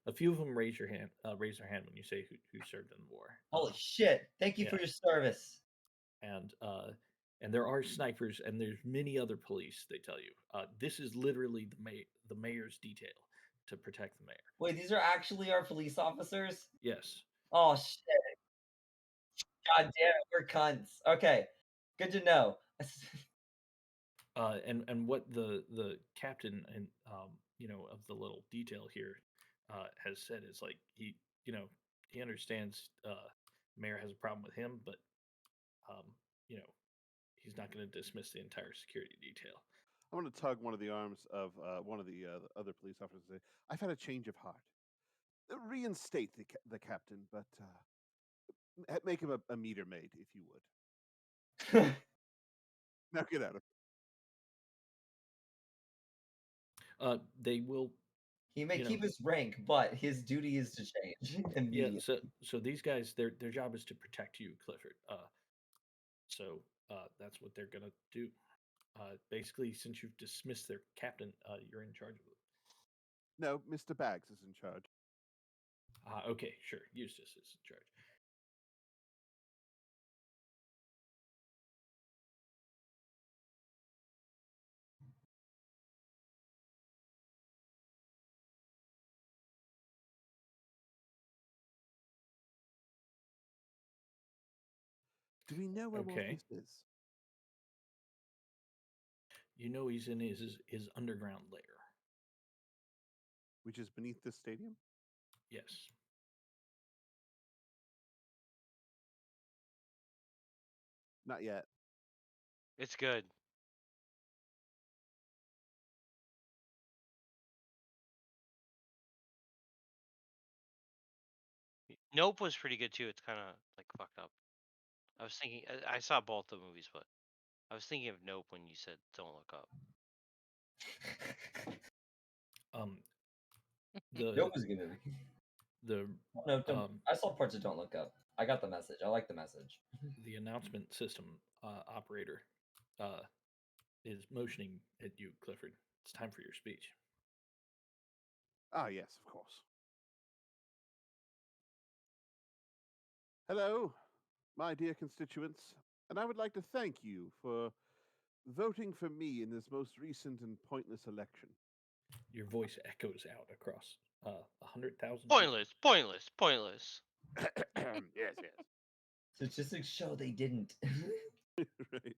a few of them raise their hand when you say who served in the war. Holy shit! Thank you yeah. for your service. And there are snipers and there's many other police. They tell you this is literally the mayor's detail to protect the mayor. Wait, these are actually our police officers? Yes. Oh shit! God damn it, we're cunts. Okay, good to know. And what the captain and of the little detail here has said is like he understands mayor has a problem with him, but um, you know he's not going to dismiss the entire security detail. I'm going to tug one of the arms of one of the other police officers and say, I've had a change of heart. Reinstate the captain, but make him a meter maid, if you would. Now get out of They will. He may keep his rank, but his duty is to change immediately. Yeah. So these guys, their job is to protect you, Clifford. So that's what they're gonna do. Basically, since you've dismissed their captain, you're in charge of them. No, Mr. Bags is in charge. Okay, sure. Eustace is in charge. Do we know where Okay. Wolfus is? You know he's in his underground lair. Which is beneath the stadium? Yes. Not yet. It's good. Nope was pretty good too. It's kind of like fucked up. I was thinking I saw both the movies, but I was thinking of Nope when you said Don't Look Up. Nope was a good movie. No, I saw parts of Don't Look Up. I got the message. I like the message. The announcement system operator is motioning at you, Clifford. It's time for your speech. Ah, yes, of course. Hello, my dear constituents, and I would like to thank you for voting for me in this most recent and pointless election. Your voice echoes out across 100,000. Pointless. Yes. Statistics show they didn't. Right.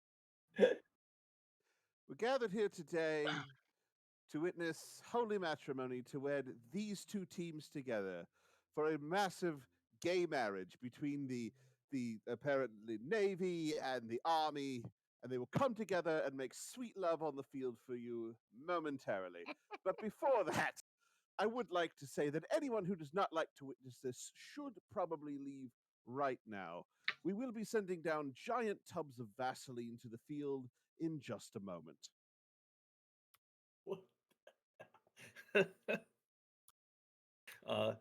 We're gathered here today to witness holy matrimony to wed these two teams together for a massive gay marriage between the apparently Navy and the Army, and they will come together and make sweet love on the field for you momentarily. But before that, I would like to say that anyone who does not like to witness this should probably leave right now. We will be sending down giant tubs of Vaseline to the field in just a moment. What? uh,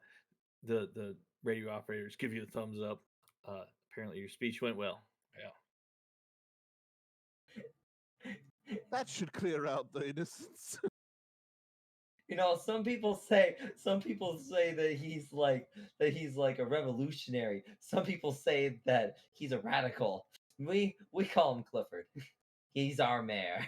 the radio operators give you a thumbs up. Apparently, your speech went well. Yeah. That should clear out the innocents. You know, some people say that he's like a revolutionary. Some people say that he's a radical. We call him Clifford. He's our mayor.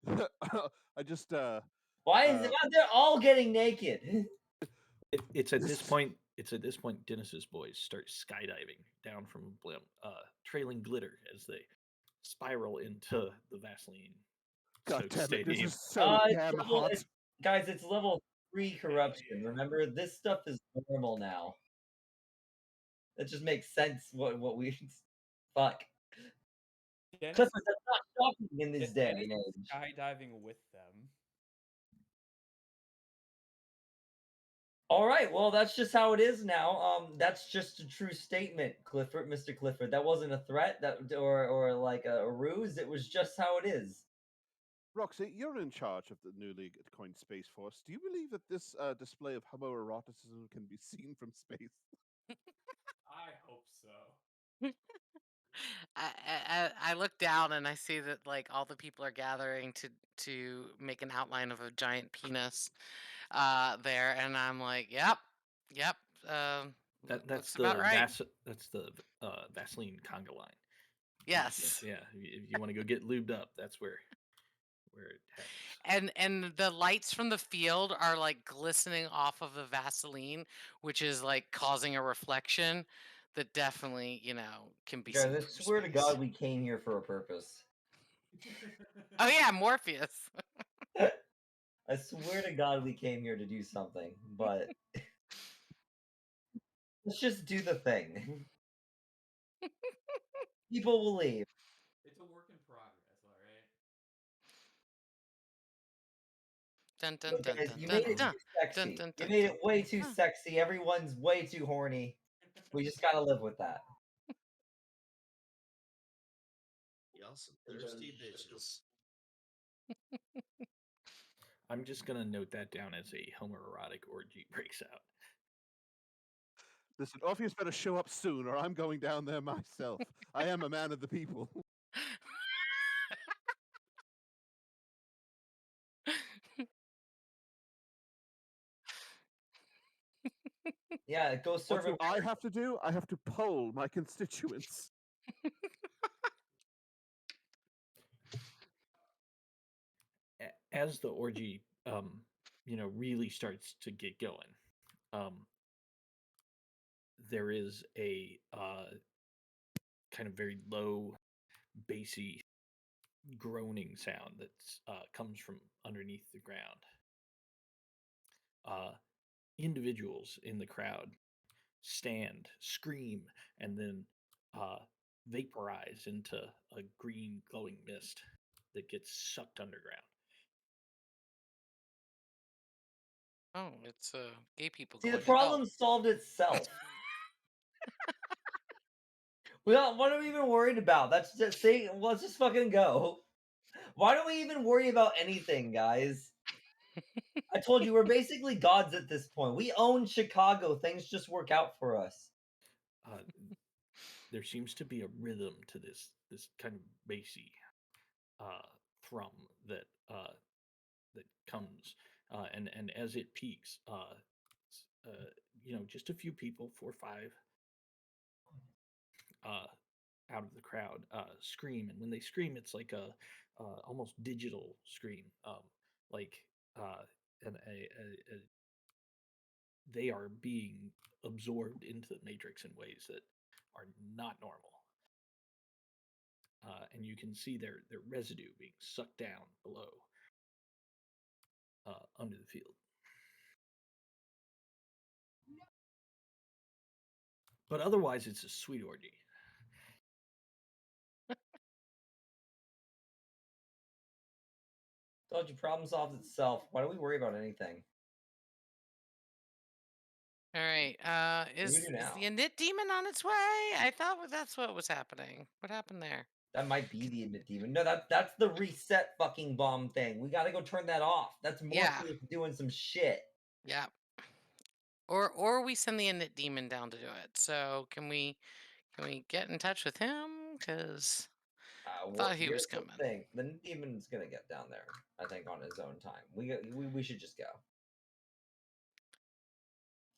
I just Why is Uh, why they're all getting naked? It's at this This- point. It's at this point Dennis's boys start skydiving down from a blimp, trailing glitter as they spiral into the Vaseline. God soaked damn it, this stadium. is so It's damn level, hot. guys, it's level 3 corruption. Remember, this stuff is normal now. That just makes sense. What we fuck. Dennis, Clifford, that's not shocking in this day Dennis and is age. skydiving with them. All right, well, that's just how it is now. That's just a true statement, Clifford, Mr. Clifford. That wasn't a threat, or like a ruse. It was just how it is. Roxy, you're in charge of the newly coined Space Force. Do you believe that this display of homoeroticism can be seen from space? I hope so. I look down and I see that like all the people are gathering to make an outline of a giant penis there, and I'm like, yep, That's looks about the right. that's the Vaseline conga line. Yes. Yeah. If you want to go get lubed up, that's where it happens. And the lights from the field are like glistening off of the Vaseline, which is like causing a reflection that definitely, can be Guys, seen I from swear to space. God, we came here for a purpose. Oh yeah, Morpheus. I swear to God, we came here to do something, but let's just do the thing. People will leave. It's a work in progress, all right? Dun dun Look, dun guys, dun you dun made it dun too dun sexy. dun You dun made dun. it way too Huh. sexy. Everyone's way too horny. We just gotta live with that. Y'all some thirsty bitches. I'm just gonna note that down as a homoerotic orgy breaks out. Listen, Orpheus better show up soon, or I'm going down there myself. I am a man of the people. Yeah, go What serve do it. I have to do? I have to poll my constituents. As the orgy really starts to get going, there is a kind of very low bassy groaning sound that comes from underneath the ground. Individuals in the crowd stand, scream, and then vaporize into a green glowing mist that gets sucked underground. Oh, it's gay people See, the going to hell. problem solved itself. What are we even worried about? That's just say, let's just fucking go. Why do we even worry about anything, guys? I told you we're basically gods at this point. We own Chicago. Things just work out for us. There seems to be a rhythm to this kind of bassy thrum that comes, and as it peaks, just a few people, 4 or 5, out of the crowd scream, and when they scream, it's like a almost digital scream, like and they are being absorbed into the matrix in ways that are not normal. And you can see their residue being sucked down below under the field. But otherwise, it's a sweet orgy. Told you, problem solves itself. Why do we worry about anything? All right. What do we Is do is the now? Init demon on its way? I thought that's what was happening. What happened there? That might be the Init demon. No, that's the reset fucking bomb thing. We gotta go turn that off. That's Yeah. Morpheus doing some shit. Yeah. Or we send the Init demon down to do it. So can we get in touch with him? Because thought he was Here's the coming. thing: the Init demon's gonna get down there. I think on his own time. We should just go.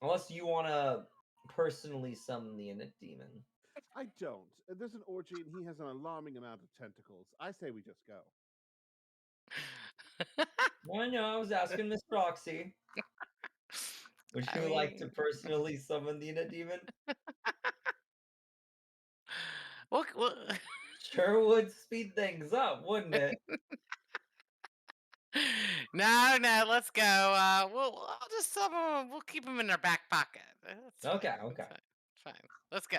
Unless you want to personally summon the Init demon. I don't. There's an orgy and he has an alarming amount of tentacles. I say we just go. I know. I was asking Miss Roxy. Would I you like to mean, personally summon the Init demon? well, Sure would speed things up, wouldn't it? no, let's go. I'll just we'll keep them in our back pocket. That's Okay, fine. okay. It's fine. Let's go.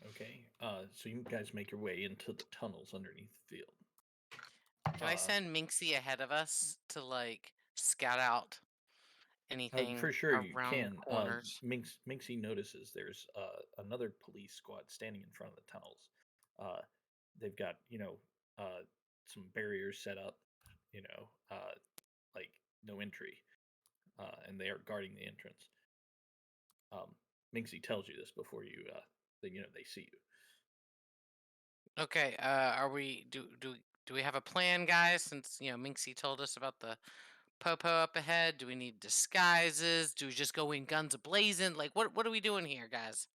Okay. So you guys make your way into the tunnels underneath the field. Can I send Minxie ahead of us to like scout out anything For sure you around can. corners? Minxie notices there's another police squad standing in front of the tunnels. They've got some barriers set up, like no entry, and they are guarding the entrance. Minxie tells you this before they see you. Okay. Are we do we have a plan, guys? Since Minxie told us about the popo up ahead. Do we need disguises? Do we just go in guns a blazing? Like what are we doing here, guys?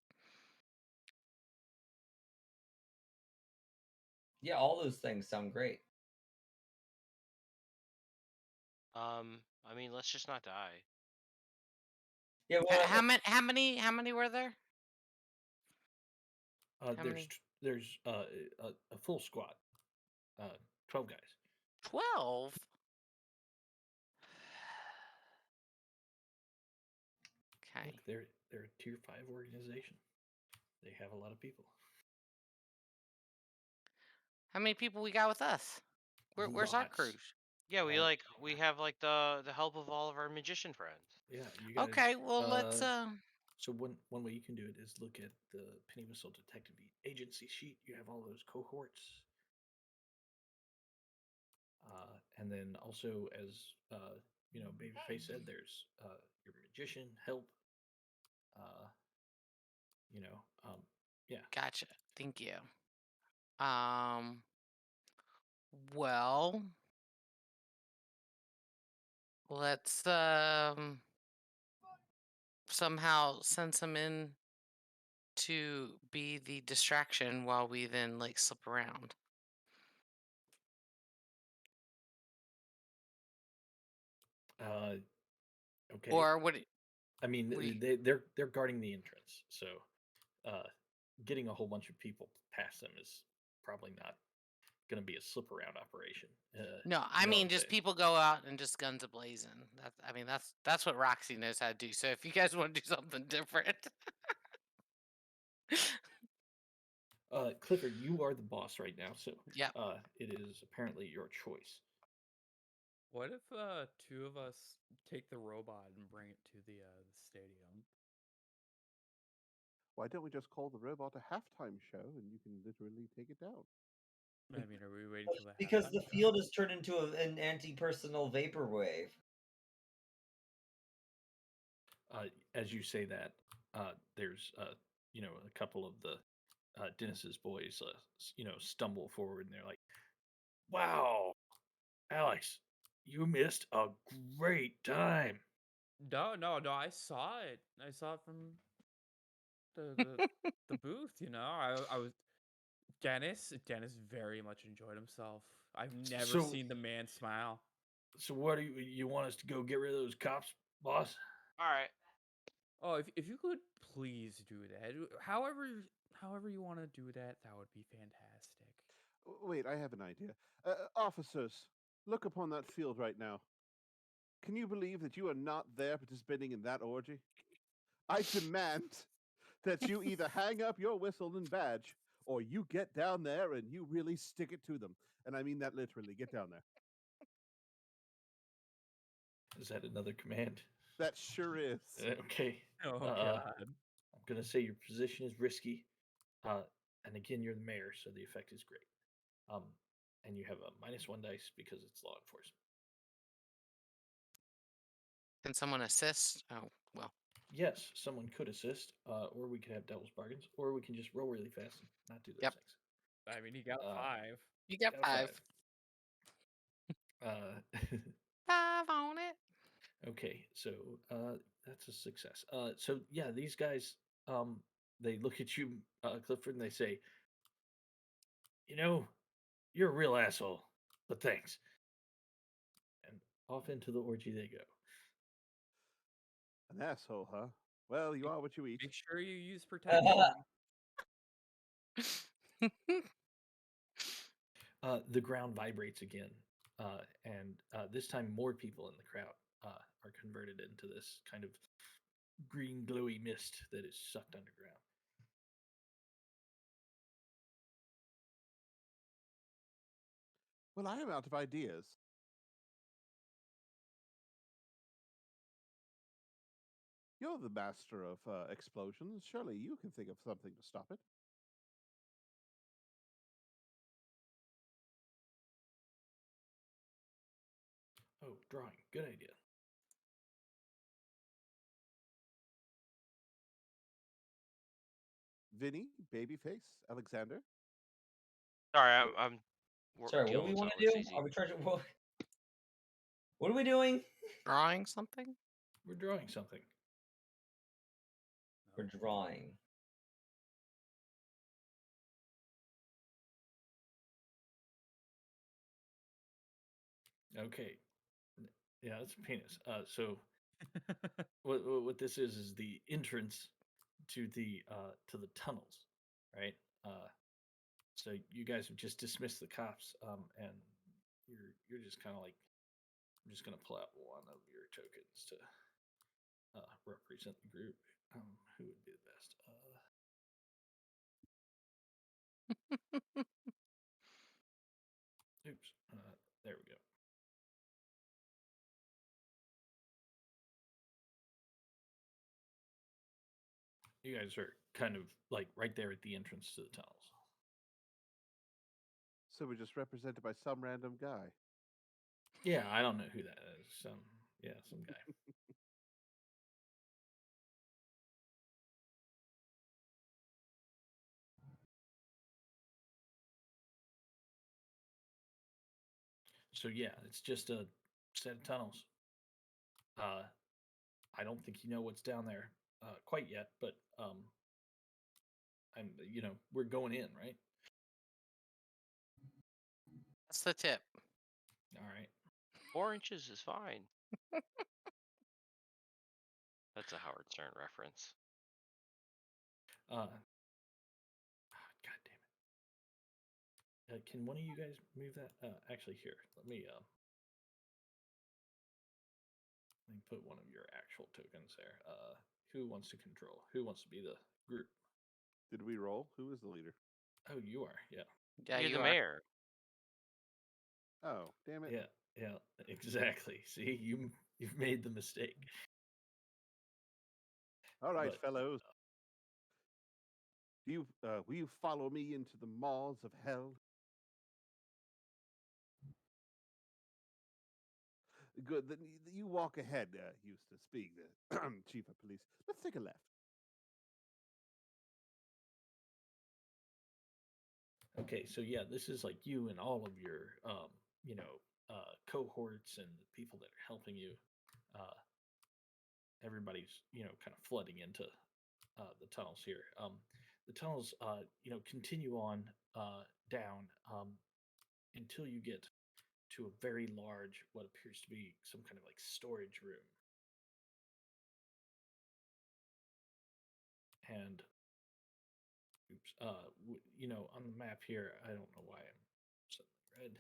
Yeah, all those things sound great. I mean, let's just not die. Yeah, well, How many were there? How There's many? there's a full squad, 12 guys. 12. Okay. Look, they're a tier 5 organization. They have a lot of people. How many people we got with us? Where's our Lots. crew? Yeah, we Uh, have like the help of all of our magician friends. Yeah, you guys. Okay, well let's So one way you can do it is look at the Penny Whistle Detective Agency sheet. You have all those cohorts, and then also as Babyface said, there's your magician help. Yeah. gotcha. Thank you. Well, let's somehow send some in to be the distraction while we then like slip around. Okay. Or what? I mean, What do you- they're guarding the entrance, so getting a whole bunch of people past them is probably not going to be a slip around operation. No, I you know what mean I'm just saying? people go out and just guns a blazing. That's what Roxy knows how to do. So if you guys want to do something different, Clifford, you are the boss right now, so Yep. it is apparently your choice. What if two of us take the robot and bring it to the stadium? Why don't we just call the robot a halftime show and you can literally take it down? I mean, are we waiting till the Because halftime the show? field is turned into an anti-personal vaporwave. As you say that, there's a couple of the Dennis's boys stumble forward and they're like, "Wow, Alex, you missed a great time." No, I saw it. I saw it from the booth. I was Dennis very much enjoyed himself. I've never So- seen the man smile. So what do you want us to go get rid of those cops, boss? All right. Oh, if you could please do that. However you want to do that, that would be fantastic. Wait, I have an idea. Officers, look upon that field right now. Can you believe that you are not there participating in that orgy? I demand that you either hang up your whistle and badge or you get down there and you really stick it to them. And I mean that literally. Get down there. Is that another command? That sure is. Okay. Oh Uh, god. I'm gonna say your position is risky. And again, you're the mayor, so the effect is great. And you have a -1 dice because it's law enforcement. Can someone assist? Oh, well. Yes, someone could assist, or we could have devil's bargains, or we can just roll really fast and not do those Yep. things. I mean, he got Uh, 5. You got Got a 5. 5. 5 on it. Okay, so that's a success. So yeah, these guys, they look at you, Clifford, and they say, "You know, you're a real asshole, but thanks." And off into the orgy they go. An asshole, huh? Well, you are what you eat. Make sure you use protection. The ground vibrates again, and this time more people in the crowd are converted into this kind of green glowy mist that is sucked underground. Well, I am out of ideas. You're the master of explosions. Surely you can think of something to stop it. Oh, drawing, good idea. Vinny, Babyface, Alexander. Sorry, I'm Sorry, what do dealing we with want something to with do? CZ. Are we trying to? What are we doing? Drawing something? We're drawing something. We're drawing. Okay. Yeah, that's a penis. So what this is the entrance to the tunnels, right? So you guys have just dismissed the cops, and you're just kind of like, I'm just gonna pull out one of your tokens to represent the group. Who would be the best? Oops. There we go. You guys are kind of like right there at the entrance to the tunnels. So we're just represented by some random guy. Yeah, I don't know who that is. Some guy. So yeah, it's just a set of tunnels. I don't think you know what's down there quite yet, but I'm we're going in, right? That's the tip. All right. 4 inches is fine. That's a Howard Stern reference. God damn it. Can one of you guys move that? Actually, here, let me put one of your actual tokens there. Who wants to control? Who wants to be the group? Did we roll? Who is the leader? Oh, you are. Yeah. Yeah, You're you the are. mayor. Oh, damn it. Yeah. Exactly. See, you've made the mistake. All right, But, fellows. Will you follow me into the maws of hell? Good. Then you walk ahead, Eustace, being the chief of police. Let's take a left. Okay, so yeah, this is like you and all of your cohorts and the people that are helping you. Everybody's kind of flooding into the tunnels here. The tunnels continue on down until you get to a very large, what appears to be some kind of like storage room. And oops, on the map here, I don't know why I'm suddenly red.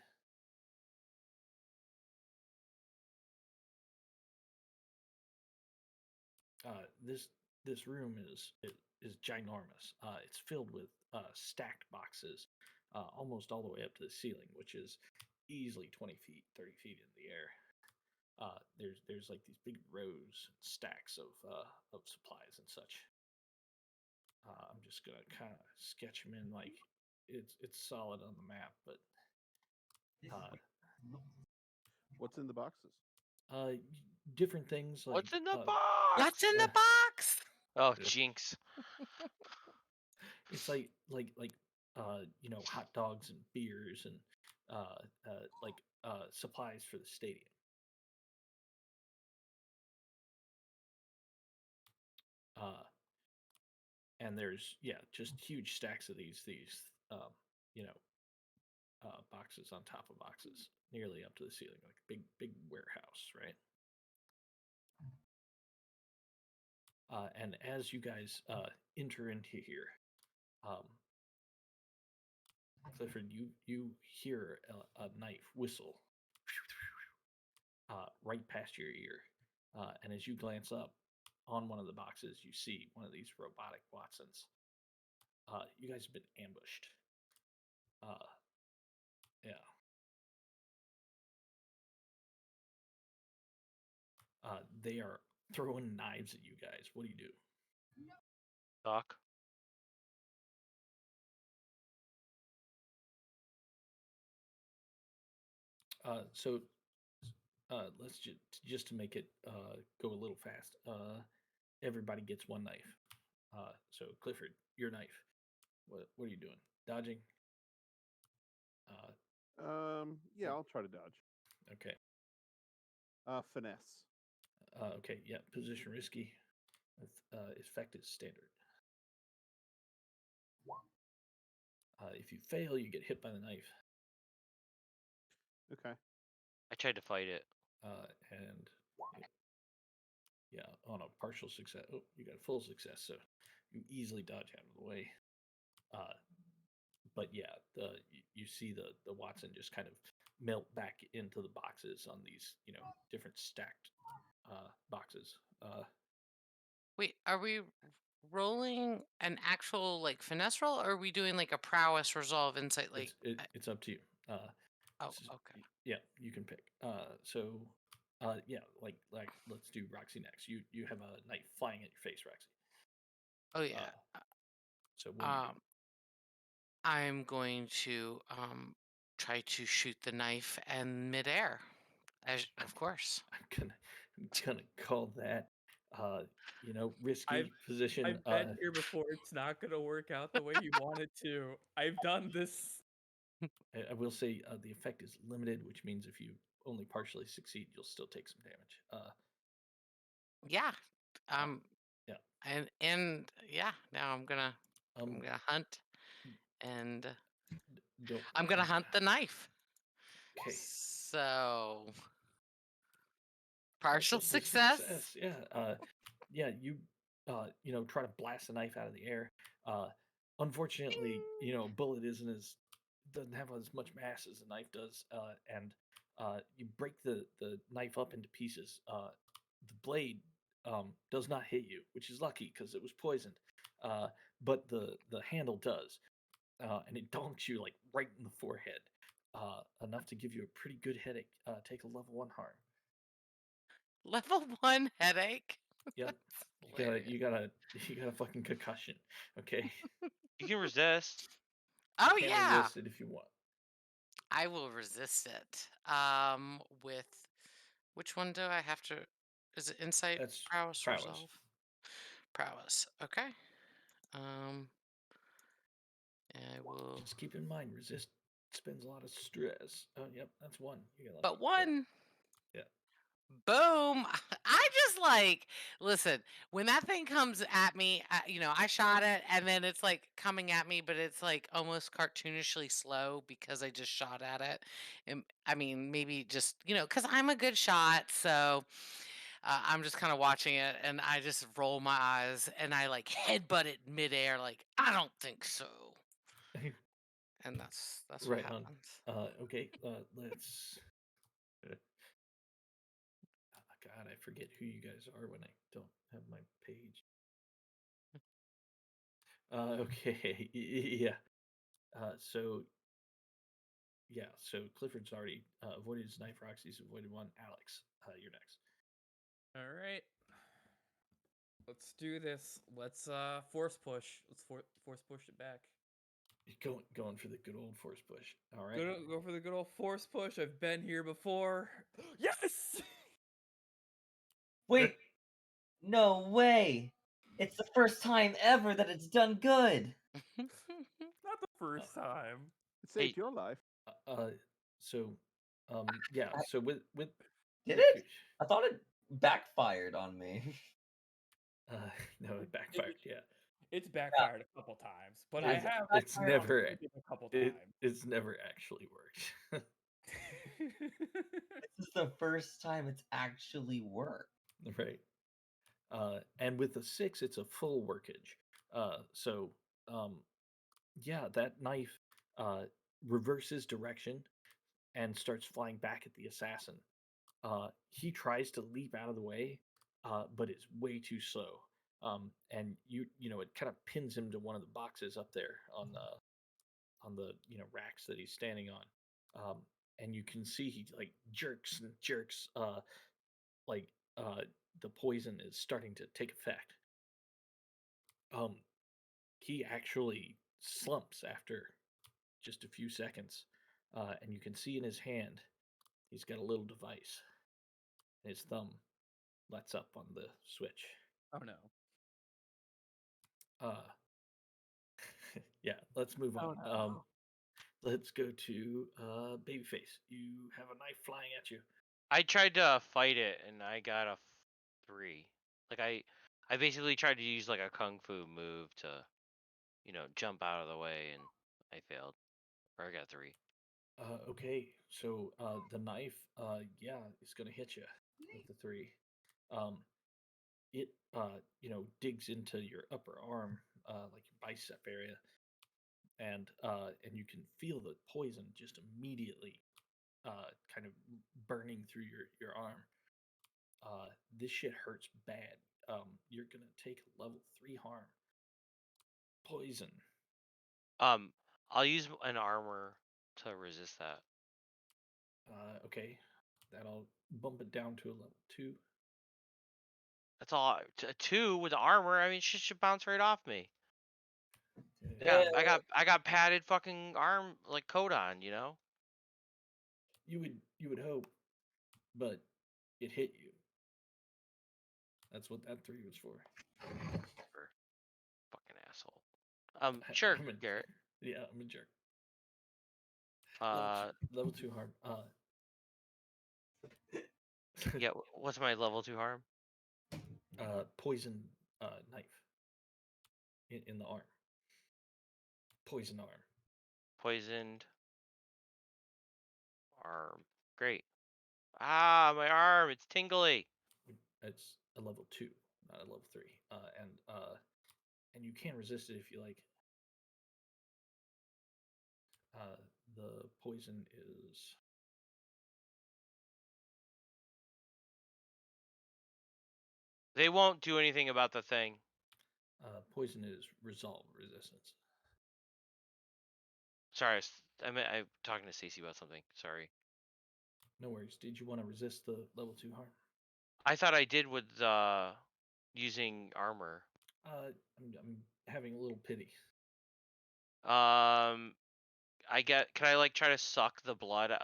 This this room is ginormous. It's filled with stacked boxes, almost all the way up to the ceiling, which is easily 20 feet, 30 feet in the air. There's like these big rows, stacks of supplies and such. I'm just gonna kind of sketch them in like it's solid on the map, but What's in the boxes? uh, different things like What's in the What's box? in the Yeah. box? Oh, Yeah. jinx. It's like hot dogs and beers and supplies for the stadium. And there's just huge stacks of these um, you know boxes on top of boxes, nearly up to the ceiling, like big warehouse, right? And as you guys enter into here, um, Clifford, you hear a knife whistle right past your ear, and as you glance up on one of the boxes, you see one of these robotic Watsons. You guys have been ambushed. Yeah. They are throwing knives at you guys. What do you do? Doc. So let's just to make it go a little fast. Everybody gets one knife. So Clifford, your knife. What are you doing? Dodging? Yeah, I'll try to dodge. Okay. Finesse. Okay. Yeah. Position risky. Effect is standard. If you fail, you get hit by the knife. Okay. I tried to fight it. And yeah, on a partial success. Oh, you got a full success, so you easily dodge out of the way. But yeah, you see the Watson just kind of melt back into the boxes on these different stacked boxes. Wait, are we rolling an actual like finesse roll, or are we doing like a prowess resolve insight? Like, It's up to you. oh, s- okay. Yeah, you can pick. Yeah, like let's do Roxy next. You have a knife flying at your face, Roxy. Oh yeah. So what do you do? I'm going to try to shoot the knife in midair, of course. I'm gonna call that risky I've position. I've been here before. It's not gonna work out the way you want it to. I've done this. I will say the effect is limited, which means if you only partially succeed, you'll still take some damage. Yeah. Um. Yeah. And yeah. Now I'm gonna Um, hunt, and don't. I'm gonna hunt the knife. Okay. So partial success. Yeah. Yeah. You try to blast the knife out of the air. Unfortunately, a bullet doesn't have as much mass as a knife does, and you break the knife up into pieces. The blade does not hit you, which is lucky because it was poisoned. But the handle does, and it donks you like right in the forehead, enough to give you a pretty good headache. Take a level 1 harm. Level 1 headache. Yep. Hilarious. You got a fucking concussion. Okay. You can resist. Oh You can yeah. resist it if you want. I will resist it. With which one do I have to? Is it insight, That's prowess, prowess. resolve? Prowess. Okay. I will. Just keep in mind, resist spends a lot of stress. Oh, yep, that's one. You got But one. Yeah. Boom. I just like, listen, when that thing comes at me, I shot it and then it's like coming at me, but it's like almost cartoonishly slow because I just shot at it. And I mean, maybe just, because I'm a good shot. So I'm just kind of watching it and I just roll my eyes and I like headbutt it midair, like, I don't think so. And that's what Right on. happens. Okay, let's. God, I forget who you guys are when I don't have my page. Okay. Yeah. So yeah. So Clifford's already avoided his knife. Roxy's avoided one. Alex, you're next. All right. Let's do this. Let's force push. Let's force push it back. You're going for the good old force push. All right. Go for the good old force push. I've been here before. Yes! Wait, no way! It's the first time ever that it's done good. Not the first time. It saved Hey, your life. Uh, so, yeah. I- So with Did with it? I thought it backfired on me. uh, no, it backfired. Yeah. It's backfired a couple times, but I It's, have it's backfired on never it a couple it, times. it's never actually worked. This is the first time it's actually worked. Right. And with the 6, it's a full workage. So yeah, that knife reverses direction and starts flying back at the assassin. He tries to leap out of the way, but it's way too slow. And you know, it kind of pins him to one of the boxes up there on the racks that he's standing on. And you can see he like jerks and jerks. Like uh, the poison is starting to take effect. Um, he actually slumps after just a few seconds, and you can see in his hand he's got a little device. His thumb lets up on the switch. Oh no. Uh, yeah, let's move on. Oh no. Let's go to Babyface. You have a knife flying at you. I tried to fight it and I got a 3. Like I basically tried to use like a kung fu move to, jump out of the way and I failed. Or I got a 3. Okay, so the knife, yeah, is gonna hit you with the 3. Um, it digs into your upper arm, like your bicep area, and you can feel the poison just immediately kind of burning through your arm. This shit hurts bad. You're gonna take a level 3 harm. Poison. Um I'll use an armor to resist that. Okay, that'll bump it down to a level 2. That's all. A 2 with armor. I mean, shit should bounce right off me. Yeah, I got padded fucking arm like coat on. you would hope, but it hit you. That's what that 3 was for. Whatever. Fucking asshole. Sure, I'm a, Garrett. yeah, I'm a jerk. Uh, Level 2 harm. yeah. What's my level 2 harm? Poison knife in the arm. Poison arm. Poisoned arm. Great. Ah, my arm. It's tingly. It's a level 2, not a level 3. And you can resist it if you like. The poison is They won't do anything about the thing. poison is resolve resistance. Sorry, I'm talking to Stacy about something. Sorry. No worries. Did you want to resist the level 2 harm? I thought I did with using armor. I'm having a little pity. Can I like try to suck the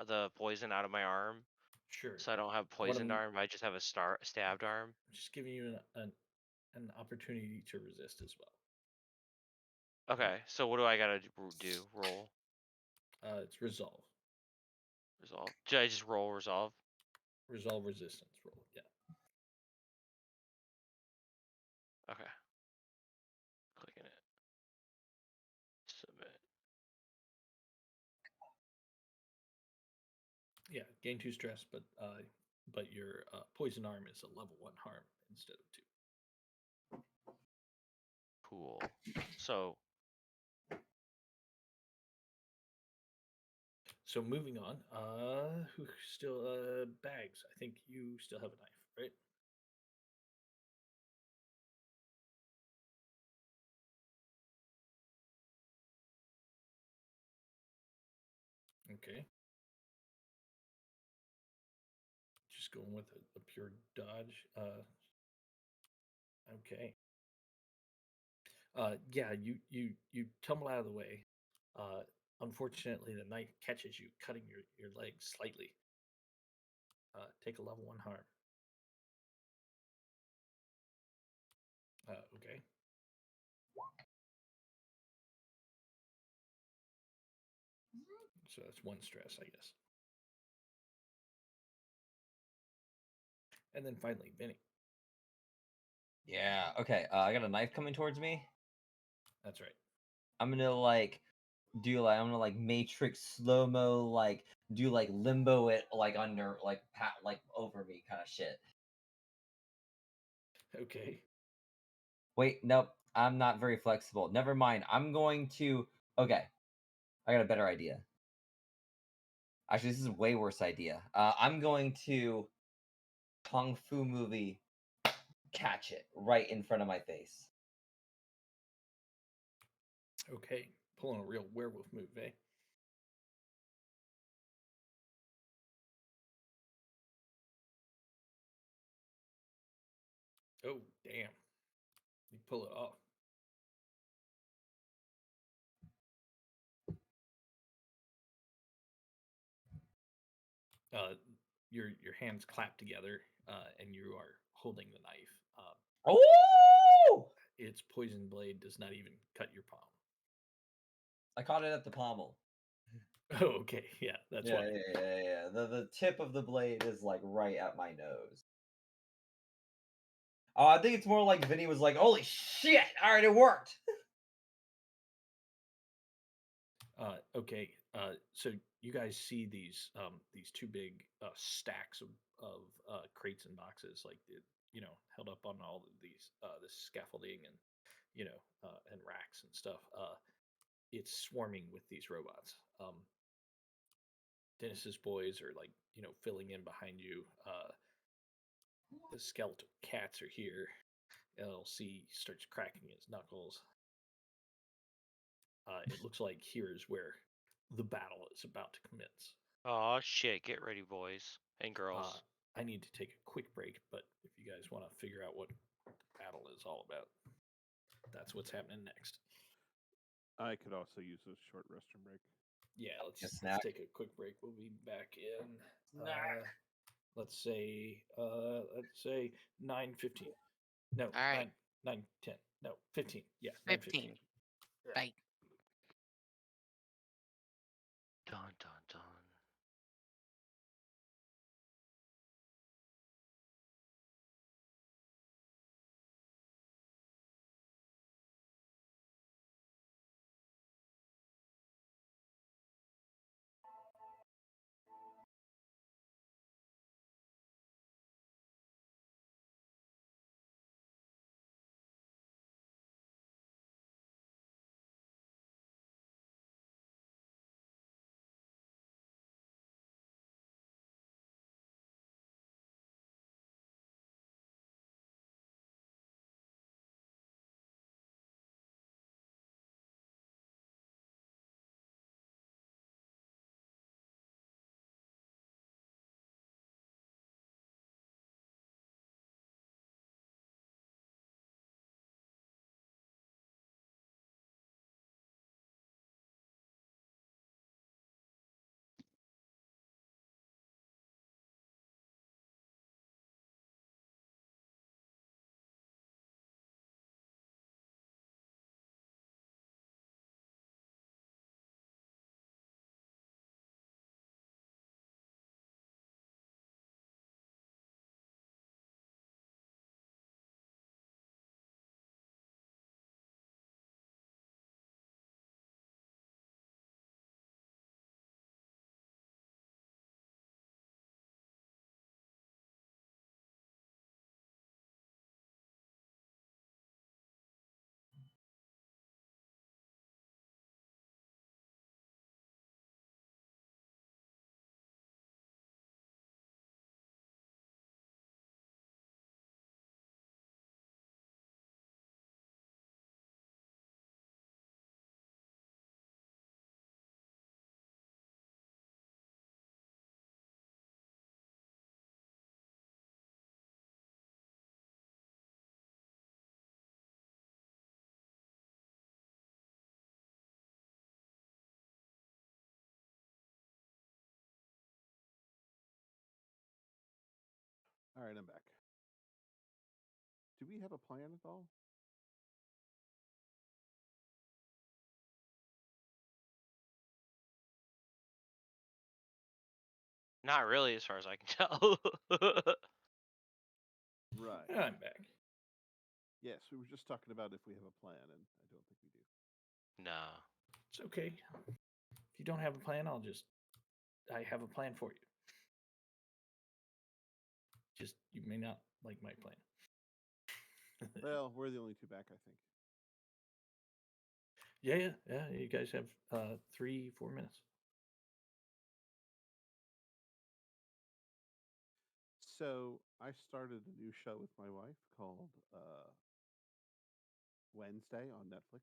the poison out of my arm Sure. so I don't have poisoned arm? I just have a stabbed arm. I'm just giving you an opportunity to resist as well. Okay, so what do I gotta do? Roll, It's resolve. resolve. Should I just roll resolve? Resolve resistance roll. Yeah. Okay. Clicking it. Submit. Yeah. Gain 2 stress, but your poison arm is a level 1 harm instead of 2. Cool. So So moving on. Who still Bags? I think you still have a knife, right? going with a pure dodge. Okay. Yeah, you tumble out of the way. Unfortunately, the knife catches you, cutting your leg slightly. Take a level 1 harm. Okay. So that's 1 stress, I guess. And then finally, Vinny. Yeah. Okay. I got a knife coming towards me. That's right. I'm gonna like I'm gonna like Matrix slow mo do like limbo it like under like pat like over me kind of shit. Okay. Wait, nope. I'm not very flexible. Never mind. I'm going to. Okay. I got a better idea. Actually, this is a way worse idea. I'm going to Kung Fu movie catch it right in front of my face. Okay. Pulling a real werewolf move, eh? Oh, damn. You pull it off. Uh, your hands clap together, and you are holding the knife. Oh! Its poison blade does not even cut your palm. I caught it at the pommel. Oh, okay. Yeah, that's Yeah, why. yeah. The tip of the blade is like right at my nose. Oh, I think it's more like Vinny was like, "Holy shit! All right, it worked." Okay. So you guys see these 2 big stacks of crates and boxes, like held up on all of these this scaffolding and and racks and stuff. It's swarming with these robots. Dennis's boys are like filling in behind you. The skeletal cats are here. LC starts cracking his knuckles. It looks like here is where the battle is about to commence. Oh shit! Get ready, boys and girls. I need to take a quick break, but if you guys want to figure out what battle is all about, that's what's happening next. I could also use a short restroom break. Yeah, A let's snack. take a quick break. We'll be back in. Snack. Let's say 9:15. No, All right. 9:10. No, 15. Yeah, 9:15. 15. Bye. Dun dun dun. All right, I'm back. Do we have a plan at all? Not really, as far as I can tell. Right. Yeah, I'm back. Yes, we were just talking about if we have a plan, and I don't think we do. No. It's okay. If you don't have a plan, I have a plan for you. Just you may not like my plan. Well, we're the only two back, I think. Yeah. You guys have 3-4 minutes. So I started a new show with my wife called Wednesday on Netflix.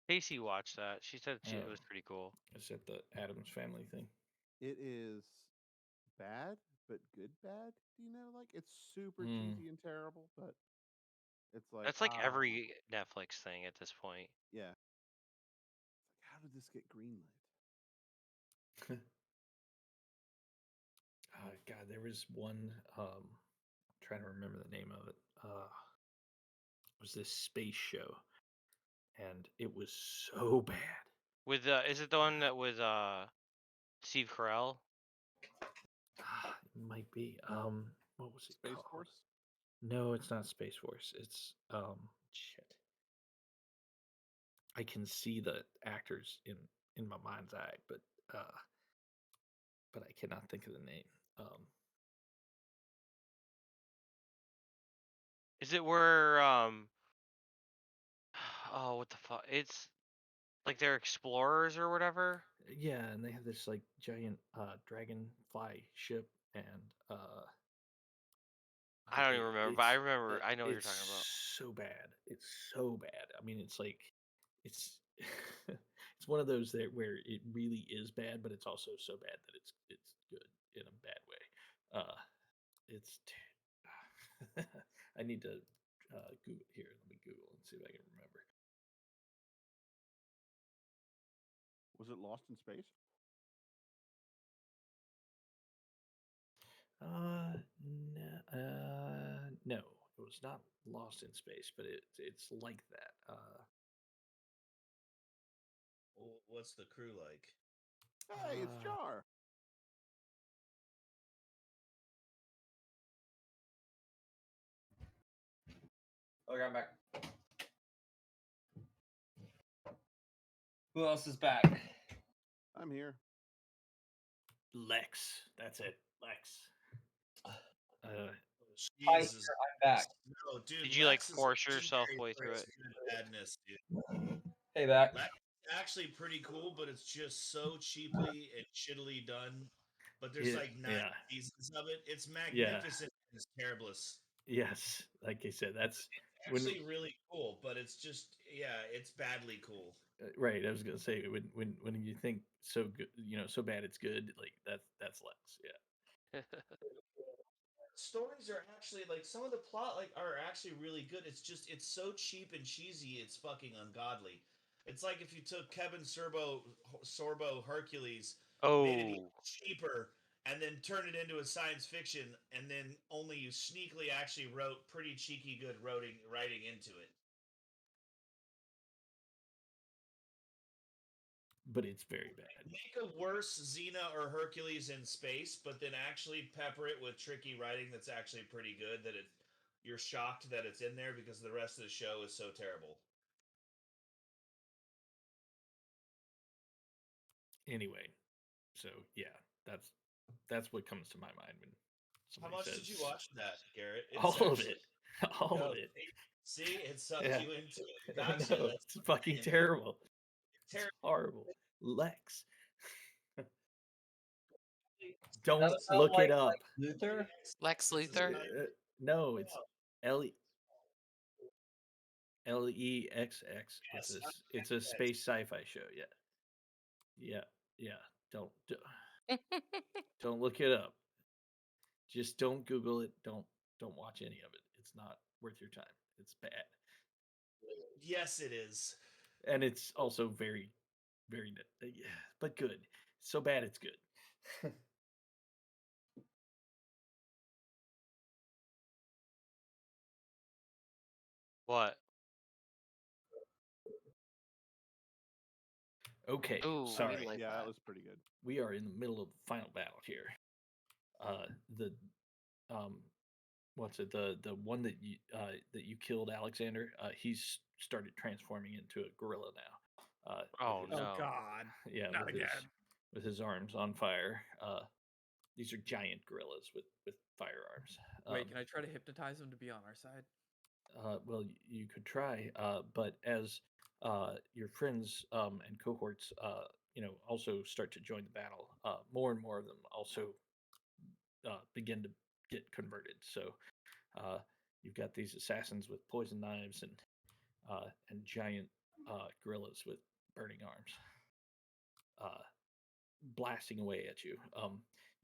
Casey watched that. She said it Oh. was pretty cool. Is that the Adams Family thing? It is bad, but good bad. You know, like it's super Mm. cheesy and terrible, but it's like That's like every Netflix thing at this point. yeah. It's like, how did this get greenlit? God, there was one. I'm trying to remember the name of it. It was this space show, and it was so bad. With is it the one that with Steve Carell? It might be. What was it Space called? Force? No, it's not Space Force. It's shit. I can see the actors in my mind's eye, but I cannot think of the name. Is it where oh, what the fuck? It's like they're explorers or whatever. Yeah, and they have this like giant dragonfly ship, and I don't even remember, but I remember. I know what you're it's talking about. so bad. It's so bad. I mean, it's like it's it's one of those that where it really is bad, but it's also so bad that it's good in a bad way. It's I need to Google here. Let me Google and see if I can remember. Was it Lost in Space? No, it was not Lost in Space, but it's like that. What's the crew like? Hey, it's Jar. Okay, I'm back. Who else is back? I'm here. Lex. That's it. Lex. Hi, Jesus. sir, I'm back. No, dude. Did you like Lex is force yourself legendary way for through its it? good badness, dude. Hey, back. Lex is actually pretty cool, but it's just so cheaply and shittily done. But there's like 9 seasons of it. It's magnificent and it's terriblest. Yes, like I said, that's Actually really cool, but it's just it's badly cool. right. I was gonna say when you think so good, so bad it's good. Like that's Lex. Yeah. Stories are actually like some of the plot are actually really good. It's so cheap and cheesy. It's fucking ungodly. It's like if you took Kevin Sorbo Hercules, made it even Oh, cheaper, and then turned it into a science fiction, and then only you sneakily actually wrote pretty cheeky good writing into it. But it's very bad. Make a worse Xena or Hercules in space, but then actually pepper it with tricky writing that's actually pretty good. You're shocked that it's in there because the rest of the show is so terrible. Anyway, so yeah, that's what comes to my mind when How somebody much says did you watch that, Garrett? all of it. All No, of it. See, it sucked Yeah. you into it. I Got you. know, That's it's fucking terrible. It's terrible. horrible. Lex. Don't Does it sound look like it up. Luther? Lex Luthor. No, it's LEXX. It's a space sci-fi show. Yeah. Don't look it up. Just don't Google it. Don't watch any of it. It's not worth your time. It's bad, Yes, it is. and it's also very, very, yeah, but good. So bad it's good. What? Okay, Ooh, we sorry. like Yeah, that that. was pretty good. We are in the middle of the final battle here. The um, what's it? The one that you killed, Alexander. He's started transforming into a gorilla now. Oh With his, Oh no. God, yeah, not with again. his arms on fire. These are giant gorillas with firearms. Wait, can I try to hypnotize him to be on our side? Well, you could try, but as your friends and cohorts, also start to join the battle, more and more of them also begin to get converted. So uh, you've got these assassins with poison knives and giant gorillas with burning arms, uh, blasting away at you.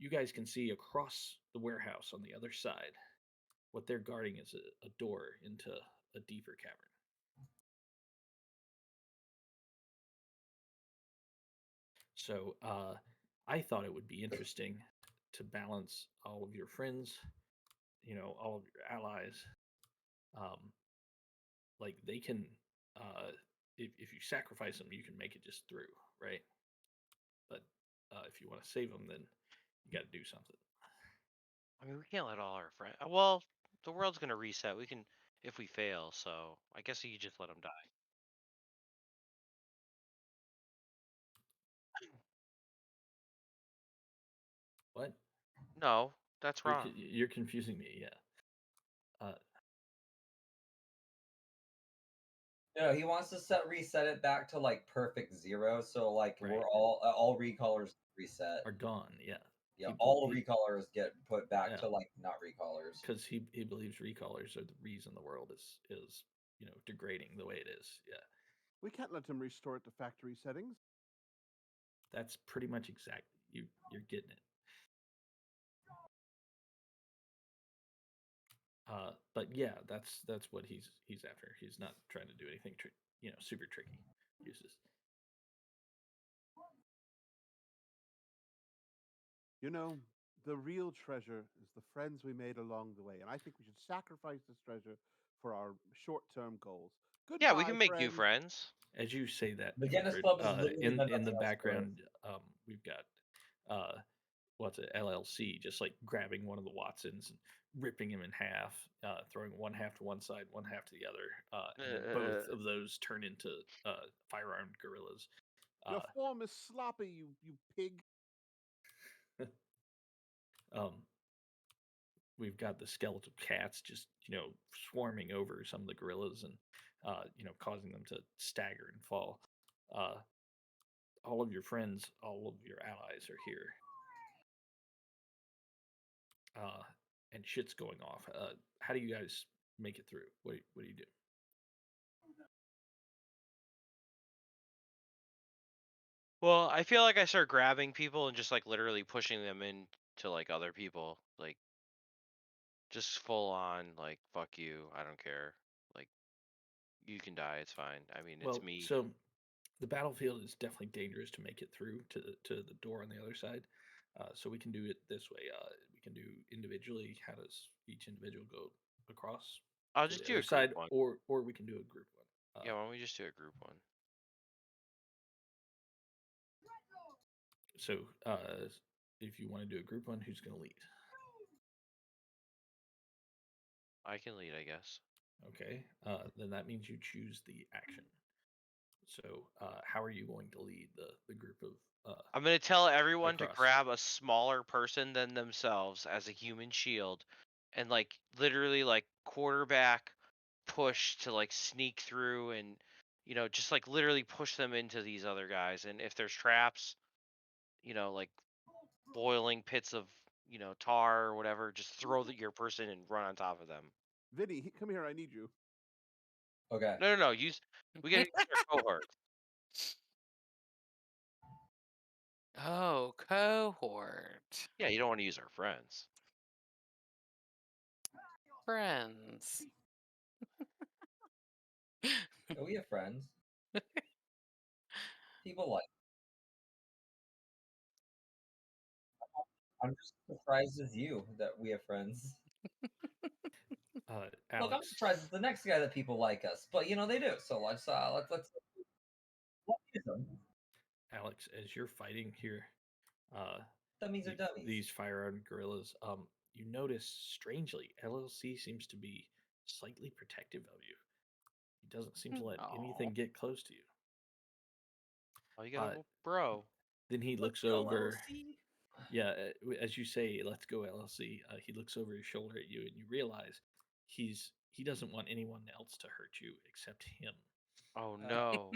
You guys can see across the warehouse on the other side. What they're guarding is a door into a deeper cavern. So I thought it would be interesting to balance all of your friends, all of your allies. Um, like they can, uh, if you sacrifice them, you can make it just through, right? But if you want to save them, then you got to do something. I mean, we can't let all our friends. Well, the world's gonna reset. We can if we fail. So I guess you just let them die. What? No, that's wrong. You're confusing me. Yeah. No, he wants to reset it back to like perfect zero, so like Right. we're all recolors reset. Are gone. Yeah. Yeah, all recolors get put back Yeah. to like not recolors. Because he believes recolors are the reason the world is degrading the way it is. Yeah. We can't let him restore it to factory settings. That's pretty much exactly you're getting it. But yeah, that's what he's after. He's not trying to do anything super tricky. Uses. You know, the real treasure is the friends we made along the way, and I think we should sacrifice this treasure for our short-term goals. Yeah, we Goodbye, can make new friends. friends. As you say that, The Guinness Clifford, Club is literally been in the nothing else for us. background, we've got what's it, LLC, just like grabbing one of the Watsons and ripping him in half, throwing one half to one side, one half to the other, and then both of those turn into firearmed gorillas. Your form is sloppy, you pig. We've got the skeletal cats just swarming over some of the gorillas and causing them to stagger and fall. All of your friends, all of your allies are here. And shit's going off. How do you guys make it through? What do you do? Well, I feel like I start grabbing people and just like literally pushing them into like other people, like just full on like fuck you, I don't care. Like you can die, it's fine. I mean, it's Well, me. so the battlefield is definitely dangerous to make it through to the door on the other side. So we can do it this way. We can do individually. How does each individual go across I'll to just the do a other group side, one. or we can do a group one. Yeah, why don't we just do a group one? So if you want to do a group one, who's going to lead? I can lead, I guess. Okay, then that means you choose the action. So how are you going to lead the group of? I'm gonna tell everyone to across. grab a smaller person than themselves as a human shield, and like literally like quarterback push to like sneak through and just like literally push them into these other guys. And if there's traps, like boiling pits of tar or whatever, just throw your person and run on top of them. Vinny, come here. I need you. Okay. No. We gotta use our cohort. Oh, cohort. Yeah, you don't want to use our friends. Friends. Yeah, we have friends. People like. I'm just surprised as you that we have friends. Look, I'm Alex. surprised it's the next guy that people like us, but they do. So let's use them. Alex, as you're fighting here, Dummies are dummies. these firearmed guerrillas, you notice strangely, LLC seems to be slightly protective of you. He doesn't seem to let anything Aw. get close to you. Oh, you got Uh, a bro. Then he looks over. Yeah, as you say, let's go LLC. He looks over his shoulder at you, and you realize he doesn't want anyone else to hurt you except him. Oh Uh, no.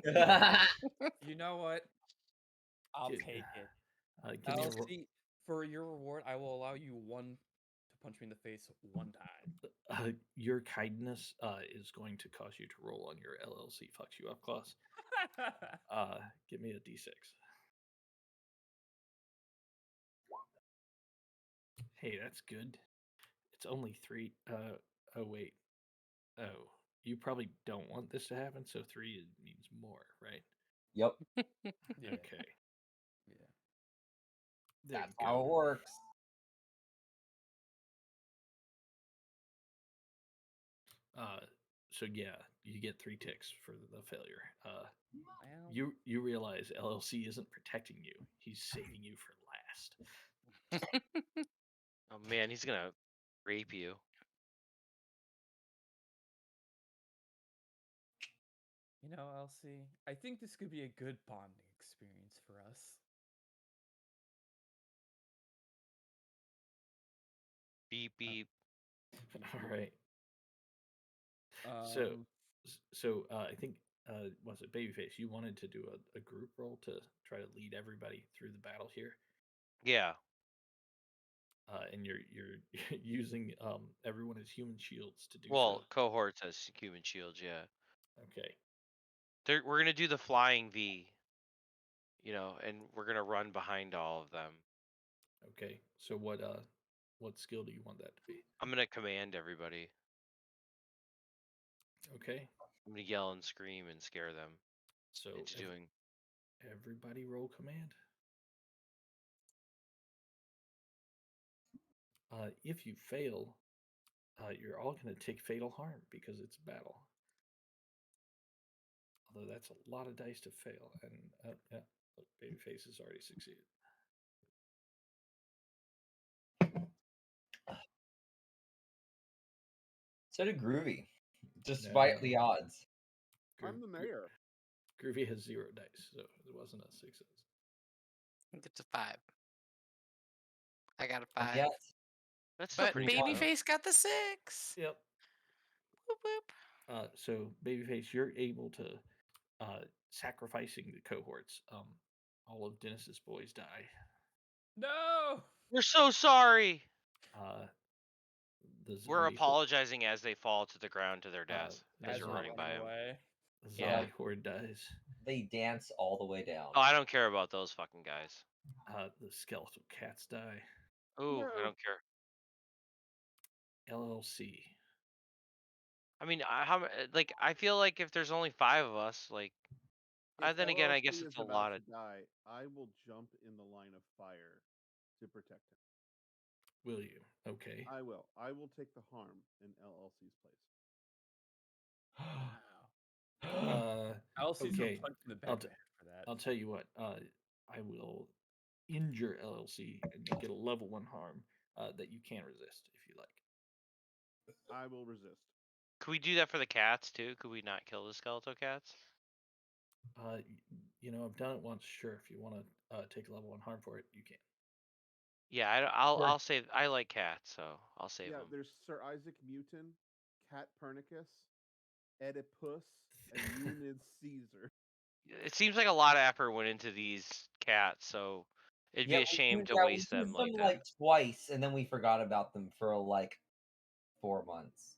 You know what? I'll Gi- take it. Give me a LLC, for your reward, I will allow you to punch me in the face one time. your kindness is going to cause you to roll on your LLC fucks you up clause. Give me a d6. Hey, that's good. It's only 3. Oh wait. Oh, you probably don't want this to happen, so 3 means more, right? Yep, Yeah. Okay. Yeah. There that's you how it go. works. So yeah, you get 3 ticks for the failure. Well, You realize LLC isn't protecting you; he's saving you for last. Oh man, he's gonna rape you. you know, LC, I think this could be a good bonding experience for us. Beep beep. All right. So, Um, I think was it Babyface? You wanted to do a group role to try to lead everybody through the battle here, Yeah. and you're using everyone as human shields to do Well, cohorts as human shields. Yeah. so. Okay. We're gonna do the flying V. And we're gonna run behind all of them. Okay. So what skill do you want that to be? I'm gonna command everybody. Okay. I'm gonna yell and scream and scare them So into doing. everybody roll command. If you fail, you're all going to take fatal harm because it's a battle. Although that's a lot of dice to fail, and yeah, look, Babyface has already succeeded. So did Groovy, despite the odds. I'm the mayor. Groovy has 0 dice, so it wasn't a success. It's a 5. I got a 5. Yes. That's still But pretty good. though. Babyface got the 6. Yep. Whoop, whoop. So Babyface, you're able to sacrificing the cohorts. All of Dennis's boys die. no! We're so sorry. The We're zombie apologizing as they fall to the ground to their death as as you're we're running by running them. away. Yeah. zombie horde dies. They dance all the way down. Oh, I don't care about those fucking guys. The skeletal cats die. Ooh, No. I don't care. LLC. I mean, I feel like if there's only 5 of us, If then again, I guess LLC it's is a about lot to of. die, I will jump in the line of fire to protect him. Will you? Okay. I will. I will take the harm in LLC's place. Wow. LC's Okay, punched in the back I'll of t- the head for that. I'll tell you what. I will injure LLC and make it a level 1 harm that you can resist if you like. I will resist. Could we do that for the cats too? Could we not kill the skeletal cats? I've done it once. Sure, if you want to take a level 1 harm for it, you can. Yeah, I'll save. I like cats, so I'll save Yeah, them. there's Sir Isaac Newton, Cat Pernicus, Oedipus, and Eunice Caesar. It seems like a lot of effort went into these cats, so it'd be a shame to waste we them used like them that. like twice, and then we forgot about them for like 4 months.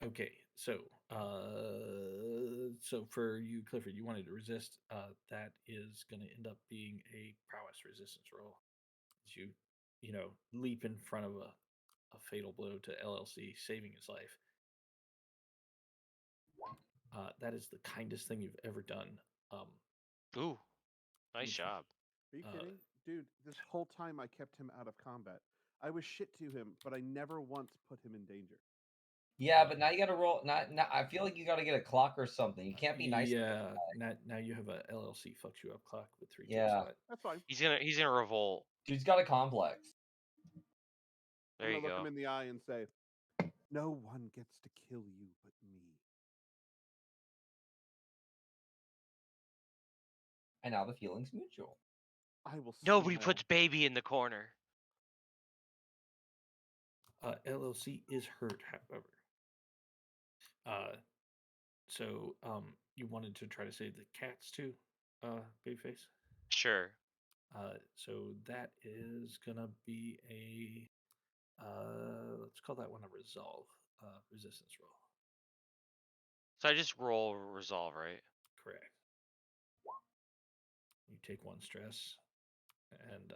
Okay, so for you, Clifford, you wanted to resist. That is going to end up being a prowess resistance roll. As you leap in front of a fatal blow to LLC, saving his life. That is the kindest thing you've ever done. Ooh, nice Which- job. Are you Uh, kidding? Dude, this whole time I kept him out of combat. I was shit to him, but I never once put him in danger. Yeah, but now you gotta roll. Not. I feel like you gotta get a clock or something. You can't be nice. Yeah, now you have a LLC fucks you up clock with 3 ticks Yeah. on it. That's fine. He's gonna revolt. Dude's got a complex. There I'm you gonna look go. him in the eye and say, "No one gets to kill you but me." And now the feeling's mutual. I will. Nobody smile. puts baby in the corner. LLC is hurt, however. So you wanted to try to save the cats too, Babyface? Sure. So that is gonna be a let's call that one a resolve resistance roll. So I just roll resolve, right? Correct. You take 1 stress, and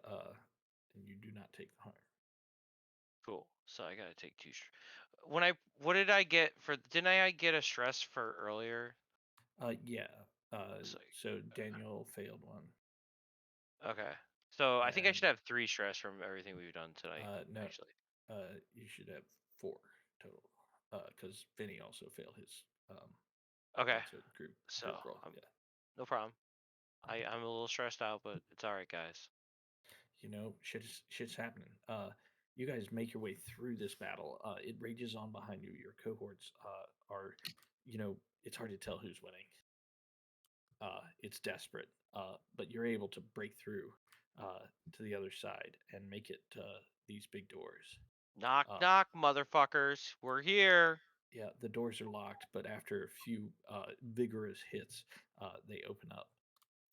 you do not take the harm. Cool. So I gotta take 2. What did I get for? Didn't I get a stress for earlier? Yeah. So- So Daniel failed 1. Okay. So I think I And, should have 3 stress from everything we've done tonight. no. Actually. You should have 4 total. Because Vinny also failed his Okay. group So roll. I'm- Yeah. No problem. I'm a little stressed out, but it's all right, guys. You know, shit's happening. You guys make your way through this battle. It rages on behind you. Your cohorts are, it's hard to tell who's winning. It's desperate, but you're able to break through to the other side and make it these big doors. Knock, knock, motherfuckers. We're here. Yeah, the doors are locked, but after a few vigorous hits, they open up,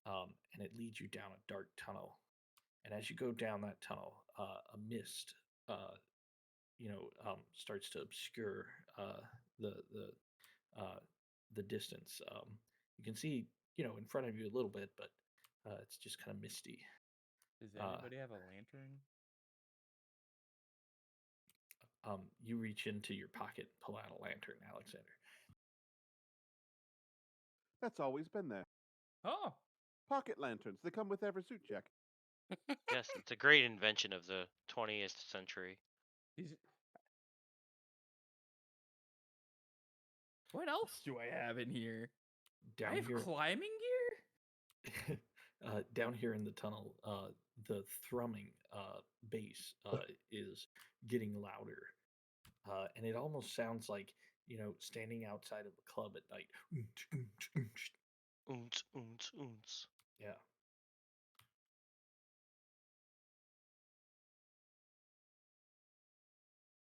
and it leads you down a dark tunnel. And as you go down that tunnel, a mist, starts to obscure the the distance. You can see, in front of you a little bit, but it's just kind of misty. Does anybody have a lantern? You reach into your pocket, pull out a lantern, Alexander. That's always been there. Oh, Pocket lanterns. They come with every suit check. Yes, it's a great invention of the 20th century. he's. What else do I have in here? Down I have here, climbing gear. down here in the tunnel, the thrumming bass is getting louder, and it almost sounds like standing outside of a club at night. Oons, oons, oons. Yeah.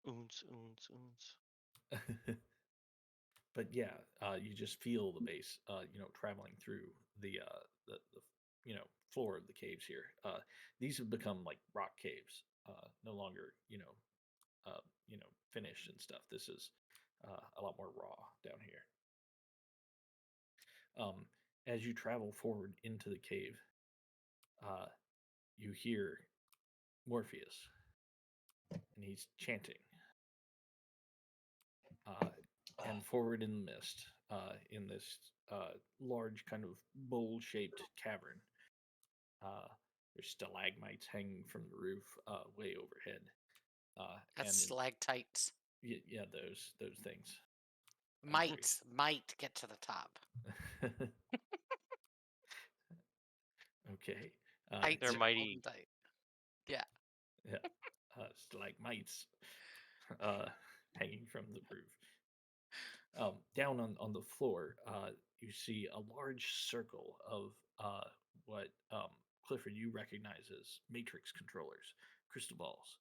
Oons, oons, oons. But yeah, you just feel the bass, traveling through the floor of the caves here. These have become like rock caves, no longer finished and stuff. This is a lot more raw down here. As you travel forward into the cave, you hear Morpheus, and he's chanting. And forward in the mist, in this large kind of bowl-shaped cavern, there's stalagmites hanging from the roof way overhead. That's and stalactites. yeah, those things. Might get to the top. Okay. Heights They're are mighty. tight. Yeah. Yeah. Stalagmites hanging from the roof. Down on the floor, you see a large circle of what Clifford you recognize as matrix controllers, crystal balls.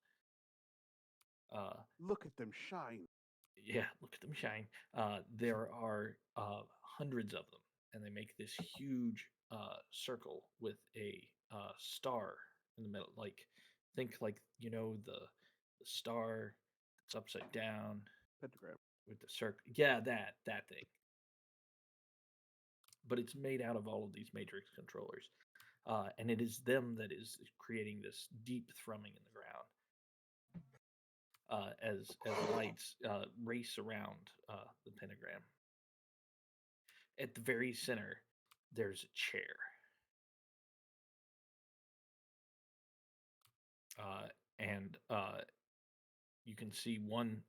Look at them shine. Yeah, look at them shine. There are hundreds of them, and they make this huge circle with a star in the middle. Think like the star that's upside down Pentagram. with the circle. Yeah, that thing. But it's made out of all of these matrix controllers, and it is them that is creating this deep thrumming in the ground. As lights race around the pentagram. At the very center, there's a chair. and you can see one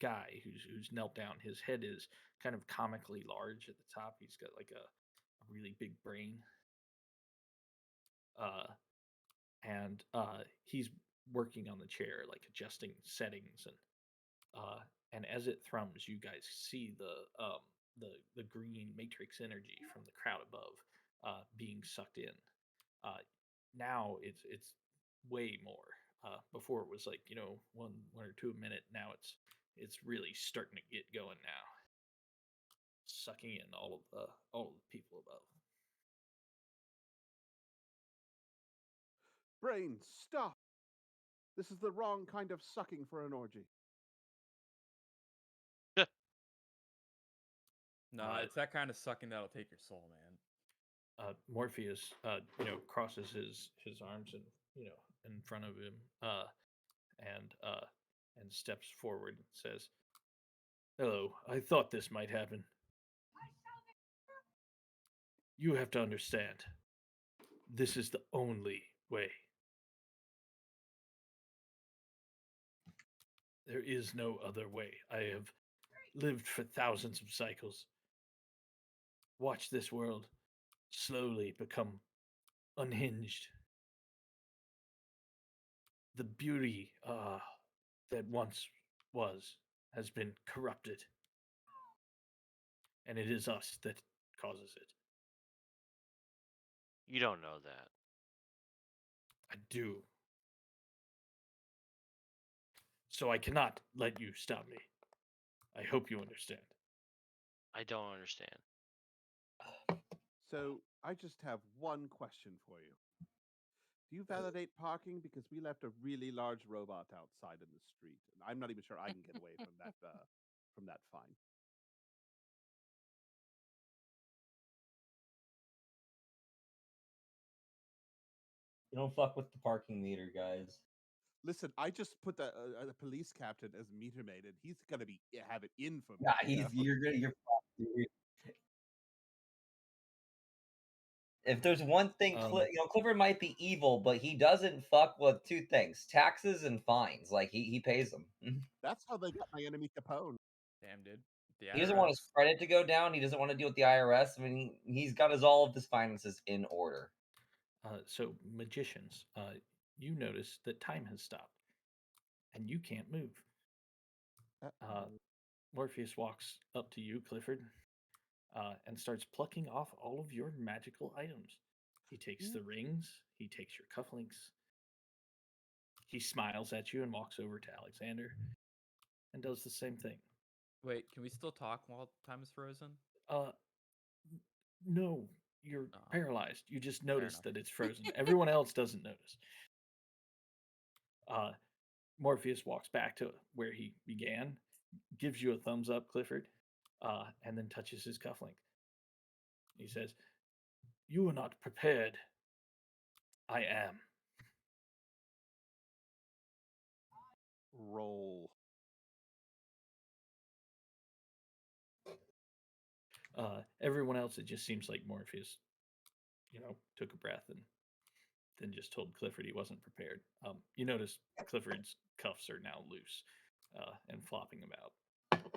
guy who's knelt down. His head is kind of comically large at the top. He's got like a really big brain, and he's working on the chair, like adjusting settings, and as it thrums, you guys see the green matrix energy from the crowd above being sucked in. Now it's way more. Before it was like one or two a minute. Now it's really starting to get going now, sucking in all of the people above. Brain, stop! This is the wrong kind of sucking for an orgy. No, Uh, it's that kind of sucking that'll take your soul, man. Morpheus, crosses his arms and in front of him, and steps forward and says, "Hello, I thought this might happen. You have to understand, this is the only way. There is no other way. I have lived for thousands of cycles. Watch this world slowly become unhinged. The beauty that once was has been corrupted. And it is us that causes it. You don't know that. I do. So I cannot let you stop me. I hope you understand." I don't understand. So I just have one question for you. Do you validate parking? Because we left a really large robot outside in the street, and I'm not even sure I can get away from that fine. You don't fuck with the parking meter, guys. Listen, I just put the police captain as meter maid, and he's gonna have it in for me. Nah, you know? you're fucked, dude. If there's one thing, Clifford might be evil, but he doesn't fuck with two things: taxes and fines. Like he pays them. That's how they got my enemy Capone. Damn, dude. The He doesn't want his IRS. credit to go down. He doesn't want to deal with the IRS. I mean, he's got all of his finances in order. So magicians, you notice that time has stopped, and you can't move. Morpheus walks up to you, Clifford, and starts plucking off all of your magical items. He takes the rings, he takes your cufflinks. He smiles at you and walks over to Alexander and does the same thing. Wait, can we still talk while time is frozen? No, you're paralyzed. You just notice enough. that it's frozen. Everyone else doesn't notice. Morpheus walks back to where he began, gives you a thumbs up, Clifford, and then touches his cufflink. He says, "You are not prepared. I am." Roll. Everyone else, it just seems like Morpheus, took a breath and then just told Clifford he wasn't prepared. You notice Clifford's cuffs are now loose and flopping about.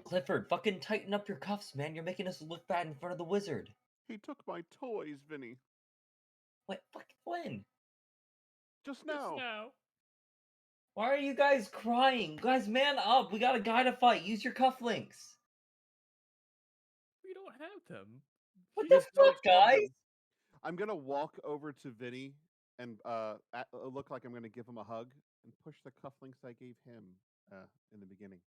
Clifford, fucking tighten up your cuffs, man. You're making us look bad in front of the wizard. He took my toys, Vinny. What? Fucking when? Just now. Why are you guys crying? Guys, man up. We got a guy to fight. Use your cufflinks. We don't have them. What We the fuck, don't have guys? them. I'm gonna walk over to Vinny and look like I'm gonna give him a hug and push the cufflinks I gave him in the beginning,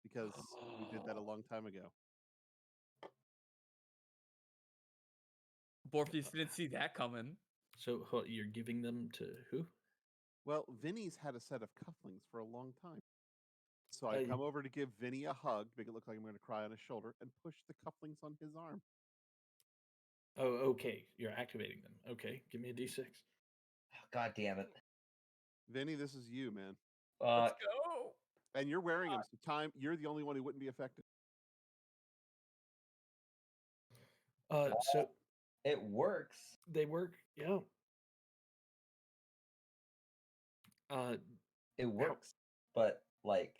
because we did that a long time ago. Morpheus didn't see that coming. So you're giving them to who? Well, Vinny's had a set of cufflinks for a long time. So I come over to give Vinny a hug, make it look like I'm going to cry on his shoulder, and push the cufflinks on his arm. Oh, okay. You're activating them. Okay, give me a D6. God damn it. Vinny, this is you, man. Let's go. And you're wearing them. So you're the only one who wouldn't be affected. So it works. They work, yeah. It works, but like,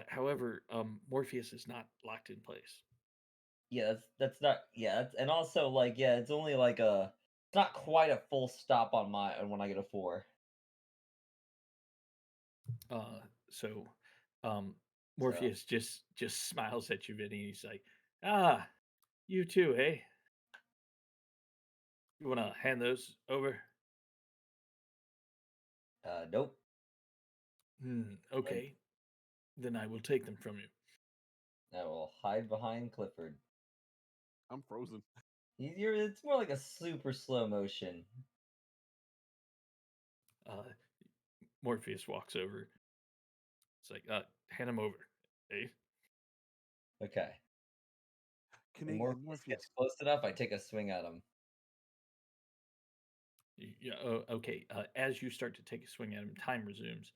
However, Morpheus is not locked in place. yeah, that's not, yeah, and also like, yeah, it's only like it's not quite a full stop on my when I get a 4. So So Morpheus just smiles at you, Vinny. He's like, "Ah, you too, hey? You want to hand those over?" nope. Okay, then I will take them from you. I will hide behind Clifford. I'm frozen. It's more like a super slow motion. Morpheus walks over. It's like, hand him over, hey? Okay. When Morpheus Morpheus. gets close enough, I take a swing at him. Yeah. Oh, okay. As you start to take a swing at him, time resumes.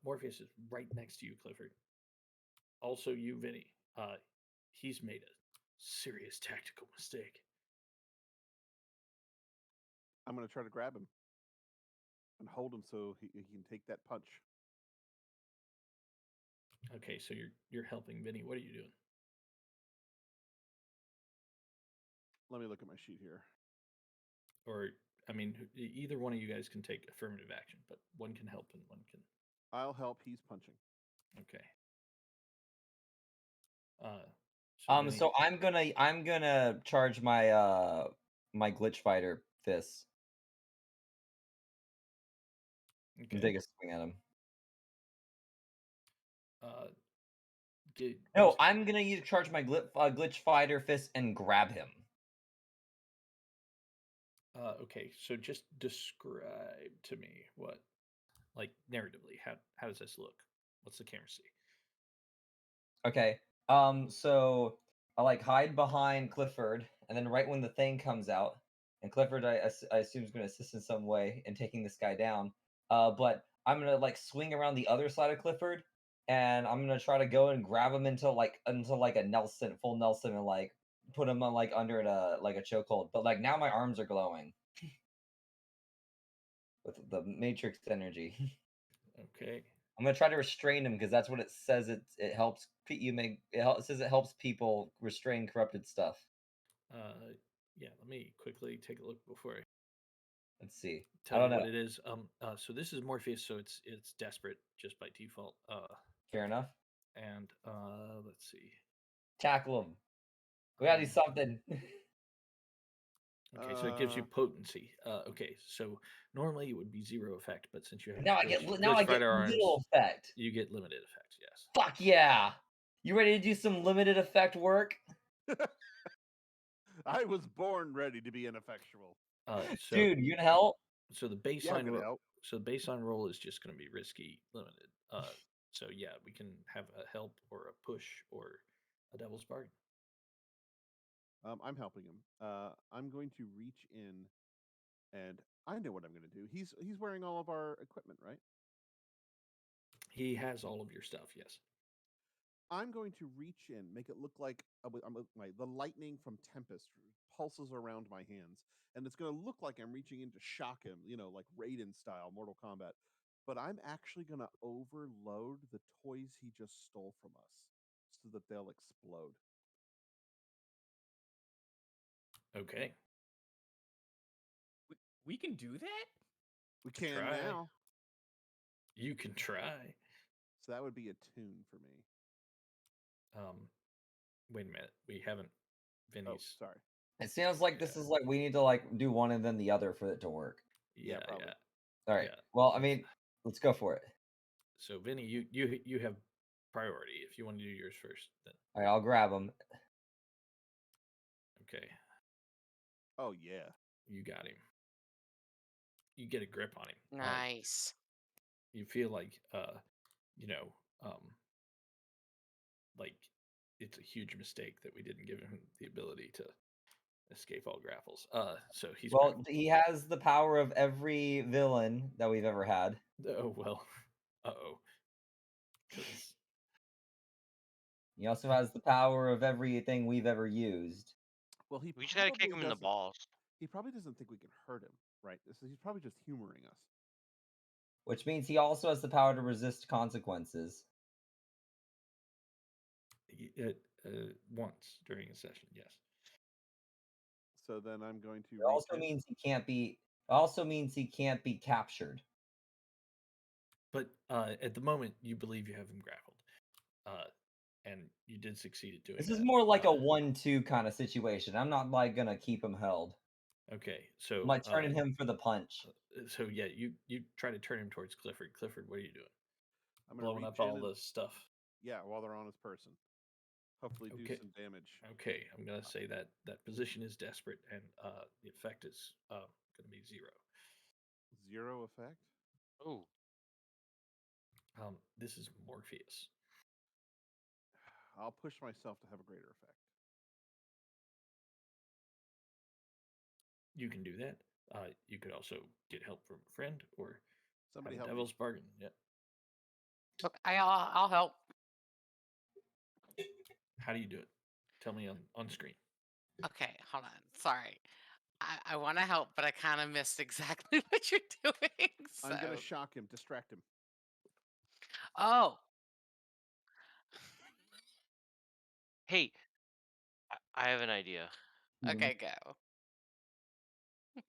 Morpheus is right next to you, Clifford. Also, you, Vinny. He's made a serious tactical mistake. I'm gonna try to grab him and hold him so he can take that punch. Okay, so you're helping Vinny. What are you doing? Let me look at my sheet here. Or I mean, either one of you guys can take affirmative action, but one can help and one can. I'll help. He's punching. Okay. Vinny, So I'm gonna charge my my glitch fighter fists and okay. take a swing at him. No, I'm gonna charge my glitch fighter fist and grab him. Okay, so just describe to me what, like narratively, how does this look? What's the camera see? Okay. So I like hide behind Clifford, and then right when the thing comes out, and Clifford, I assume is going to assist in some way in taking this guy down. But I'm gonna like swing around the other side of Clifford, and I'm gonna try to go and grab him until like a Nelson, full Nelson, and like put him on like under a like a chokehold. But like now my arms are glowing with the Matrix energy. Okay. I'm gonna try to restrain him because that's what it says. It helps it says it helps people restrain corrupted stuff. Yeah. Let me quickly take a look before I Let's see. I tell don't you what know. it is. So this is Morpheus, so it's desperate just by default. Fair enough. And let's see. Tackle him. We gotta do something. Okay, so it gives you potency. Okay, so normally it would be 0 effect, but since you have now I glitch get fighter arms, little effect. you get limited effects. Yes. Fuck yeah! You ready to do some limited effect work? I was born ready to be ineffectual. So Dude, you can help. so the Yeah, I'm baseline gonna help. so the baseline roll is just going to be risky limited. So yeah, we can have a help or a push or a devil's bargain. I'm helping him. I'm going to reach in, and I know what I'm going to do. He's wearing all of our equipment, right? He has all of your stuff. Yes. I'm going to reach in, make it look like the lightning from Tempest pulses around my hands, and it's going to look like I'm reaching in to shock him, like Raiden style, Mortal Kombat. But I'm actually going to overload the toys he just stole from us, so that they'll explode. Okay. We can do that? We can Try. now, You can try. so that would be a tune for me. Wait a minute. We haven't Oh, Vinny's. sorry. It sounds like this is like we need to like do one and then the other for it to work. Yeah, probably. yeah. All right. Yeah. Well, I mean, let's go for it. So Vinny, you have priority. If you want to do yours first, then All right, I'll grab him. okay. Oh yeah. You got him. You get a grip on him. Nice. You feel like you know, like it's a huge mistake that we didn't give him the ability to escape all grapples. So he's Well, grappled. he has the power of every villain that we've ever had. Oh well. Uh-oh. He also has the power of everything we've ever used. Well, he We just gotta kick probably him in the doesn't. balls. He probably doesn't think we can hurt him, right? So he's probably just humoring us. which means he also has the power to resist consequences. Once during a session, yes. So then I'm going to It also repin. means he can't be. Also means he can't be captured. But at the moment, you believe you have him grappled, and you did succeed at doing This that. is more like a 1-2 kind of situation. I'm not like gonna keep him held. Okay, so I'm like turning him for the punch. so yeah, you try to turn him towards Clifford. Clifford, what are you doing? I'm going to Blowing reach up all in the stuff. yeah, while they're on his person. Hopefully do Okay. some damage. Okay, I'm gonna say that that position is desperate, and the effect is gonna be 0. 0 effect. Ooh. This is Morpheus. I'll push myself to have a greater effect. You can do that. You could also get help from a friend or Somebody have a help me. devil's bargain. Yeah. Okay, I'll help. How do you do it? Tell me on screen. Okay, hold on. Sorry. I want to help, but I kind of missed exactly what you're doing. So, I'm going to shock him, distract him. oh, Hey, I have an idea. okay, go.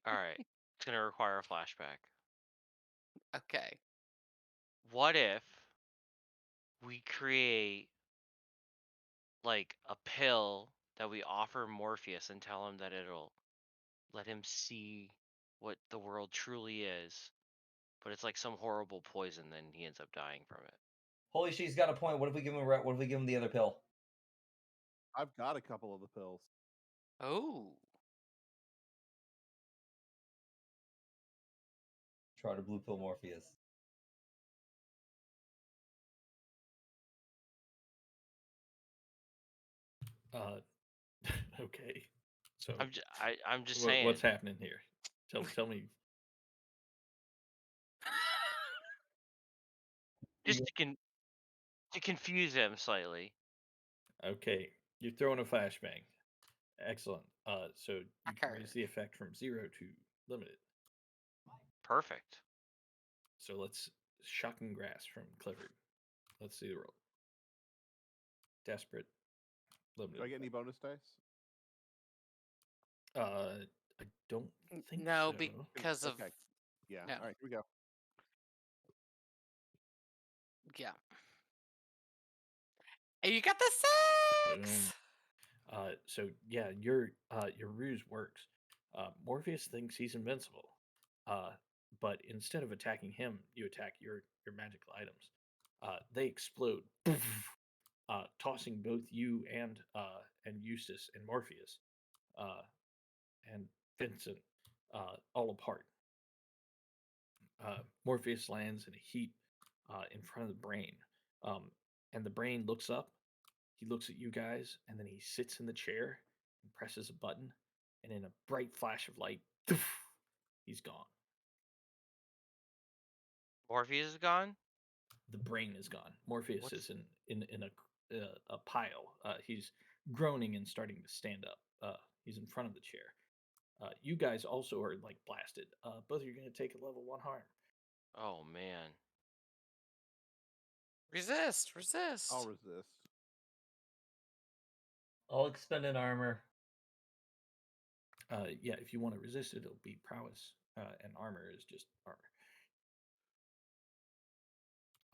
All right. It's going to require a flashback. Okay. What if we create like a pill that we offer Morpheus and tell him that it'll let him see what the world truly is, but it's like some horrible poison, then he ends up dying from it. Holy shit, he's got a point. What if we give him what if we give him the other pill? I've got a couple of the pills. Oh, Try to blue pill Morpheus. Okay. So I'm just saying. what's happening here? Tell me. Just to confuse him slightly. Okay, you're throwing a flashbang. Excellent. So you can raise occurred. the effect from 0 to limited. Perfect. So let's shocking grass from Clifford. Let's see the roll. Desperate. Limited. Do I get any bonus dice? I don't think No, so. because of Okay. Yeah. no. All right, here we go. Yeah. And you got the Boom. 6. So yeah, your ruse works. Morpheus thinks he's invincible, but instead of attacking him, you attack your magical items. They explode, tossing both you and Eustace and Morpheus and Vincent all apart. Morpheus lands in a heap in front of the brain, and the brain looks up. He looks at you guys, and then he sits in the chair and presses a button, and in a bright flash of light, he's gone. Morpheus is gone? The brain is gone. Morpheus What's- is in a pile. He's groaning and starting to stand up. He's in front of the chair. You guys also are like blasted. Both of you are going to take a level 1 harm. Oh man. Resist, resist. I'll resist. I'll expend an armor. Yeah, if you want to resist it, it'll be prowess, and armor is just armor.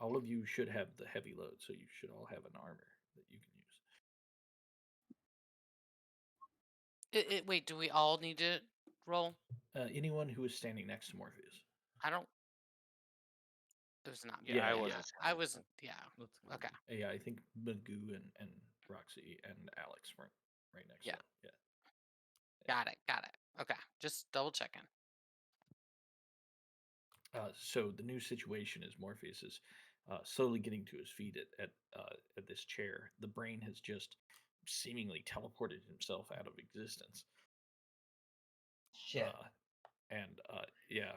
All of you should have the heavy load, so you should all have an armor that you can use. Wait, do we all need to roll? Anyone who is standing next to Morpheus. I don't. There's not. Yeah, Yeah, I yeah. wasn't. I was. Yeah. Let's go. Okay. Yeah, I think Magoo and Roxy and Alex weren't right next Yeah. to them. Yeah. Got it. Got it. Okay. Just double checking. So the new situation is Morpheus is slowly getting to his feet at this chair. The brain has just seemingly teleported himself out of existence. Shit. Yeah.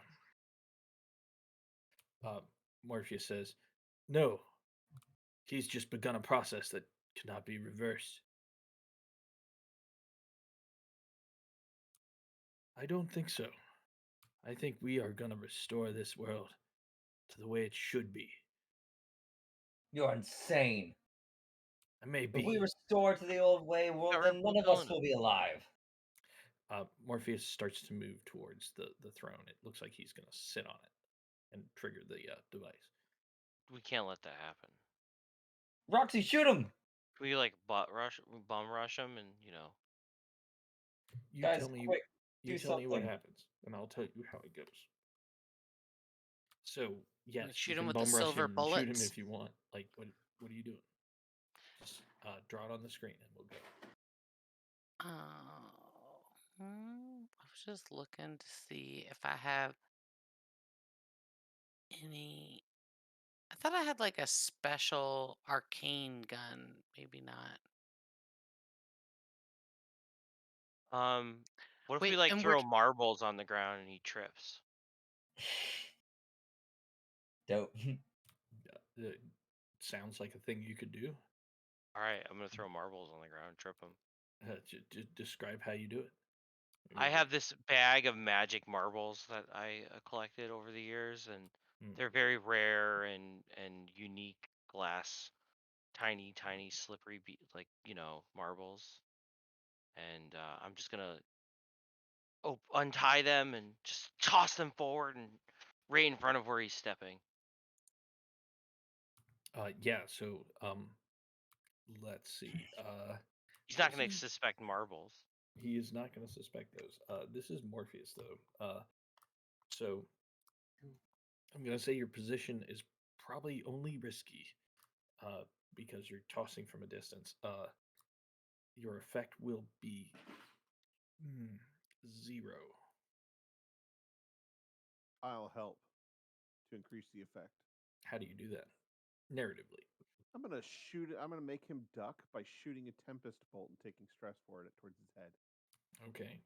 Morpheus says, "No, he's just begun a process that cannot be reversed." I don't think so. I think we are going to restore this world. to the way it should be. You're insane. I may If we be. restore to the old way, well, Got then Red none Bull of us Kona. will be alive. Morpheus starts to move towards the throne. It looks like he's going to sit on it and trigger the device. We can't let that happen. Roxy, shoot him! Can we like bum rush him, and You Guys, tell me. quick, You do tell me what something. happens, and I'll tell you how it goes. So yes, you shoot him can with the bum rush silver him and shoot him bullets? if you want. Like, what are you doing? Just draw it on the screen, and we'll go. Oh, I was just looking to see if I have any. I thought I had like a special arcane gun. Maybe not. What if we Wait, like and throw marbles on the ground and he trips? Dope. It sounds like a thing you could do. All right, I'm gonna throw marbles on the ground and trip him. Describe how you do it. I have this bag of magic marbles that I collected over the years, and they're very rare and unique glass, tiny, slippery, marbles. And I'm just gonna untie them and just toss them forward and right in front of where he's stepping. Yeah. So let's see. He's not gonna this is- suspect marbles. He is not going to suspect those. This is Morpheus, though. So I'm going to say your position is probably only risky because you're tossing from a distance. Your effect will be 0. I'll help to increase the effect. How do you do that? Narratively. I'm gonna shoot it. I'm gonna make him duck by shooting a tempest bolt and taking stress for it towards his head. Okay.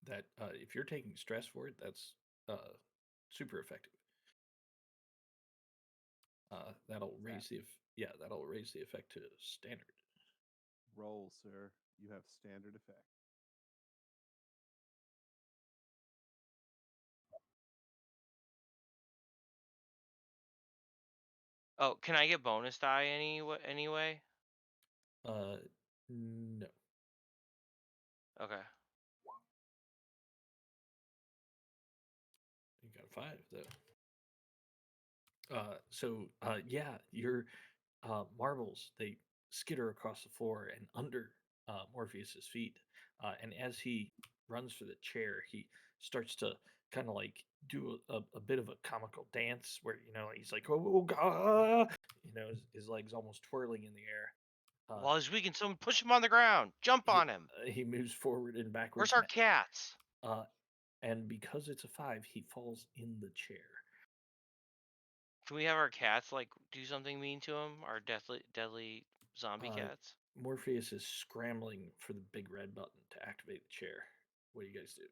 That if you're taking stress for it, that's super effective. That'll raise that'll raise the effect to standard. Roll, sir. You have standard effect. Oh, can I get bonus die anyway? No. Okay. You got 5 though. So yeah, your marbles, they skitter across the floor and under Morpheus's feet. And as he runs for the chair, he starts to kind of like do a bit of a comical dance where he's like, oh god, his legs almost twirling in the air. While he's weak and someone push him on the ground. Jump on him. He moves forward and backwards. Where's our cats? And because it's a 5, he falls in the chair. Can we have our cats like do something mean to him? Our deadly zombie cats? Morpheus is scrambling for the big red button to activate the chair. What do you guys do?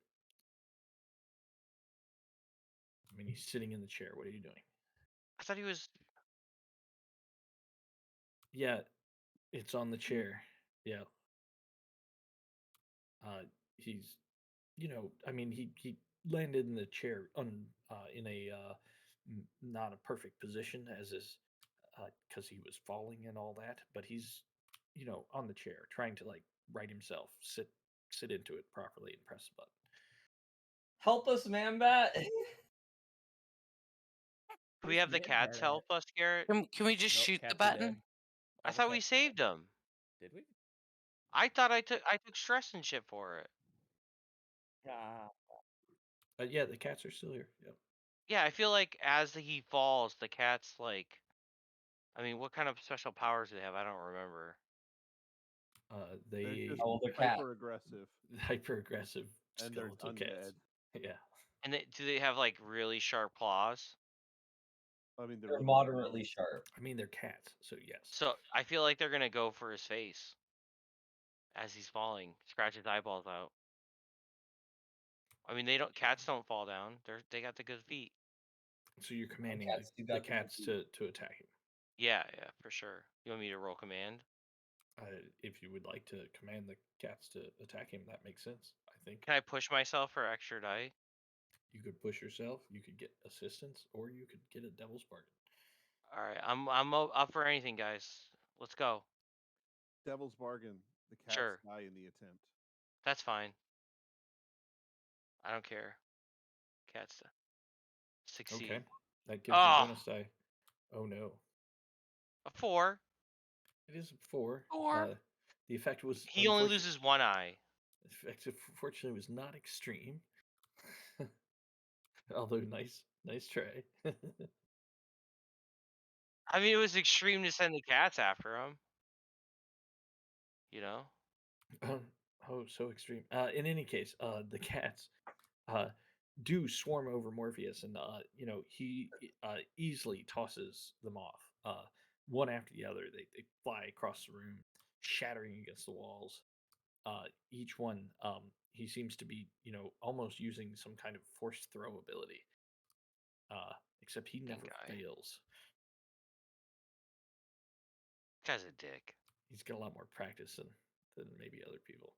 I mean, he's sitting in the chair. What are you doing? I thought he was. Yeah, it's on the chair. Yeah. He's, I mean, he landed in the chair in a not a perfect position as is because he was falling and all that, but he's, on the chair trying to like right himself, sit into it properly and press the button. Help us, man, bat. Can we have the cats help us, Garrett? Can we just Nope, shoot the cats are button? dead. I All the thought we cats are saved dead. them. Did we? I thought I took stress and shit for it. Yeah, the cats are still here. Yep. Yeah, I feel like as he falls, the cats like. I mean, what kind of special powers do they have? I don't remember. They're They just Oh, they're cat. hyper aggressive, hyper aggressive and they're skeletal undead. cats. Yeah. And do they have like really sharp claws? I mean, They're moderately sharp. I mean, they're cats, so yes. So I feel like they're gonna go for his face as he's falling, scratch his eyeballs out. I mean, cats don't fall down. They got the good feet. So you're commanding cats do the got the good cats feet. to attack him. Yeah, for sure. You want me to roll command? If you would like to command the cats to attack him, that makes sense. I think. Can I push myself for extra die? You could push yourself. You could get assistance, or you could get a devil's bargain. All right, up for anything, guys. Let's go. Devil's bargain. The cats Sure, die in the attempt. that's fine. I don't care. Cats succeed. Okay, that gives you Ah, bonus die. Oh no, a 4. it is a 4. Or The effect was He only loses one eye. The effect, unfortunately, was not extreme. Although nice try. I mean, it was extreme to send the cats after him. You know. Um, oh, so extreme. In any case, the cats uh, do swarm over Morpheus, and he easily tosses them off, one after the other. They fly across the room, shattering against the walls. Each one, he seems to be, almost using some kind of forced throw ability. Except he never guy. fails. Guy's a dick. He's got a lot more practice than maybe other people.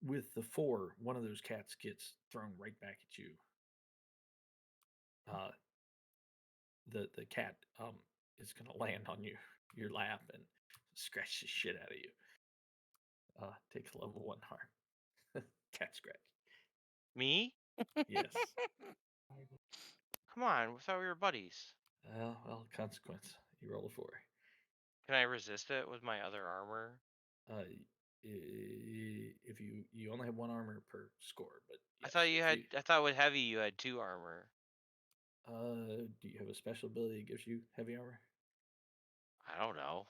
With the 4, one of those cats gets thrown right back at you. The cat is gonna land on your lap and scratch the shit out of you. Takes level 1 harm. Cat scratch. Me? Yes. Come on, we thought we were buddies. Well, consequence. You roll a 4. Can I resist it with my other armor? If you only have 1 armor per score, but I yes, thought you if had. I thought with heavy you had 2 armor. do you have a special ability that gives you heavy armor? I don't know.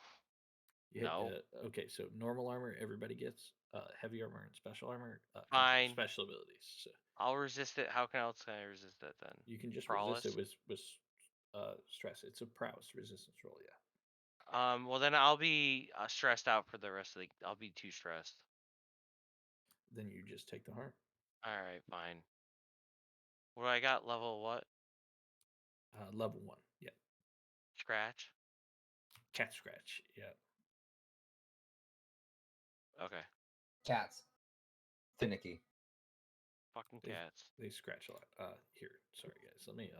No. No. Okay, so normal armor everybody gets. Heavy armor and special armor comes with Fine. special abilities. So I'll resist it. How else can I resist it then? you can just Prowess? resist it with stress. It's a prowess resistance roll, yeah. Well then I'll be stressed out for the rest of the. I'll be too stressed. Then you just take the harm. All right, fine. What do I got? Level what? Level 1, yeah. Scratch. Cat scratch, yeah. Okay. Cats. Finicky. Fucking They- cats. They scratch a lot. Here, sorry guys. Let me.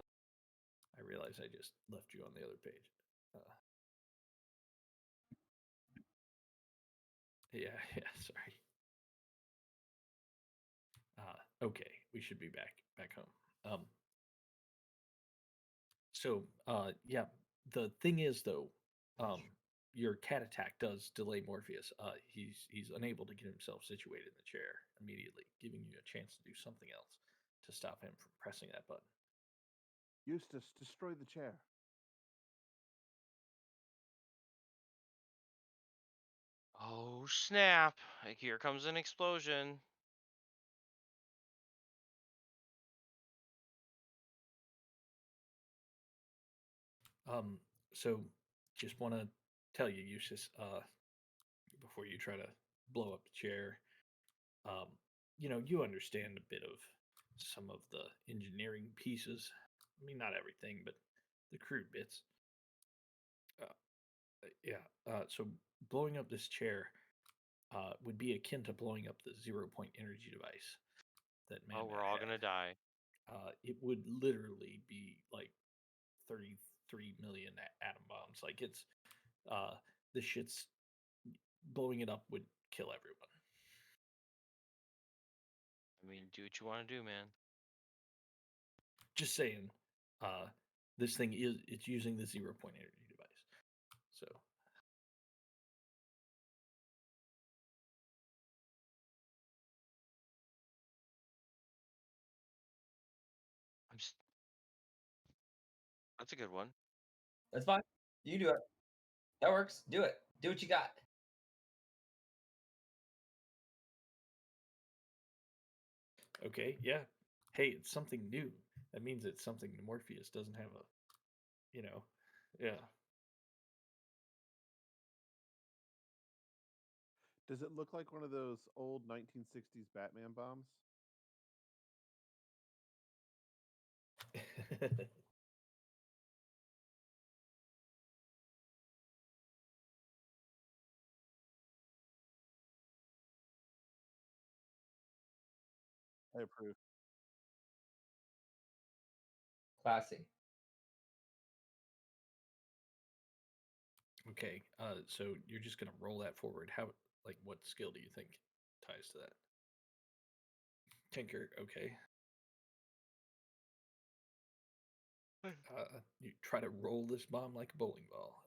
I realize I just left you on the other page. Yeah, sorry. Okay, we should be back home. Yeah, the thing is though, your cat attack does delay Morpheus. He's unable to get himself situated in the chair immediately, giving you a chance to do something else to stop him from pressing that button. Eustace, destroy the chair. Oh snap! Here comes an explosion. So just want to tell you, Eustace, before you try to blow up the chair, you understand a bit of some of the engineering pieces. I mean, not everything, but the crude bits. Yeah. So blowing up this chair would be akin to blowing up the 0-point energy device that Oh, Man we're all had. gonna die. It would literally be like 33 million atom bombs. Like it's this shit's blowing it up would kill everyone. I mean, do what you want to do, man. Just saying, this thing it's using the 0-point energy device. So I'm just. That's a good one. That's fine. You do it. That works. Do it. Do what you got. okay, yeah. Hey, it's something new. That means it's something Morpheus doesn't have yeah. Does it look like one of those old 1960s Batman bombs? I approve. Classy. Okay, so you're just gonna roll that forward. How, like, what skill do you think ties to that? Tinker. Okay. You try to roll this bomb like a bowling ball.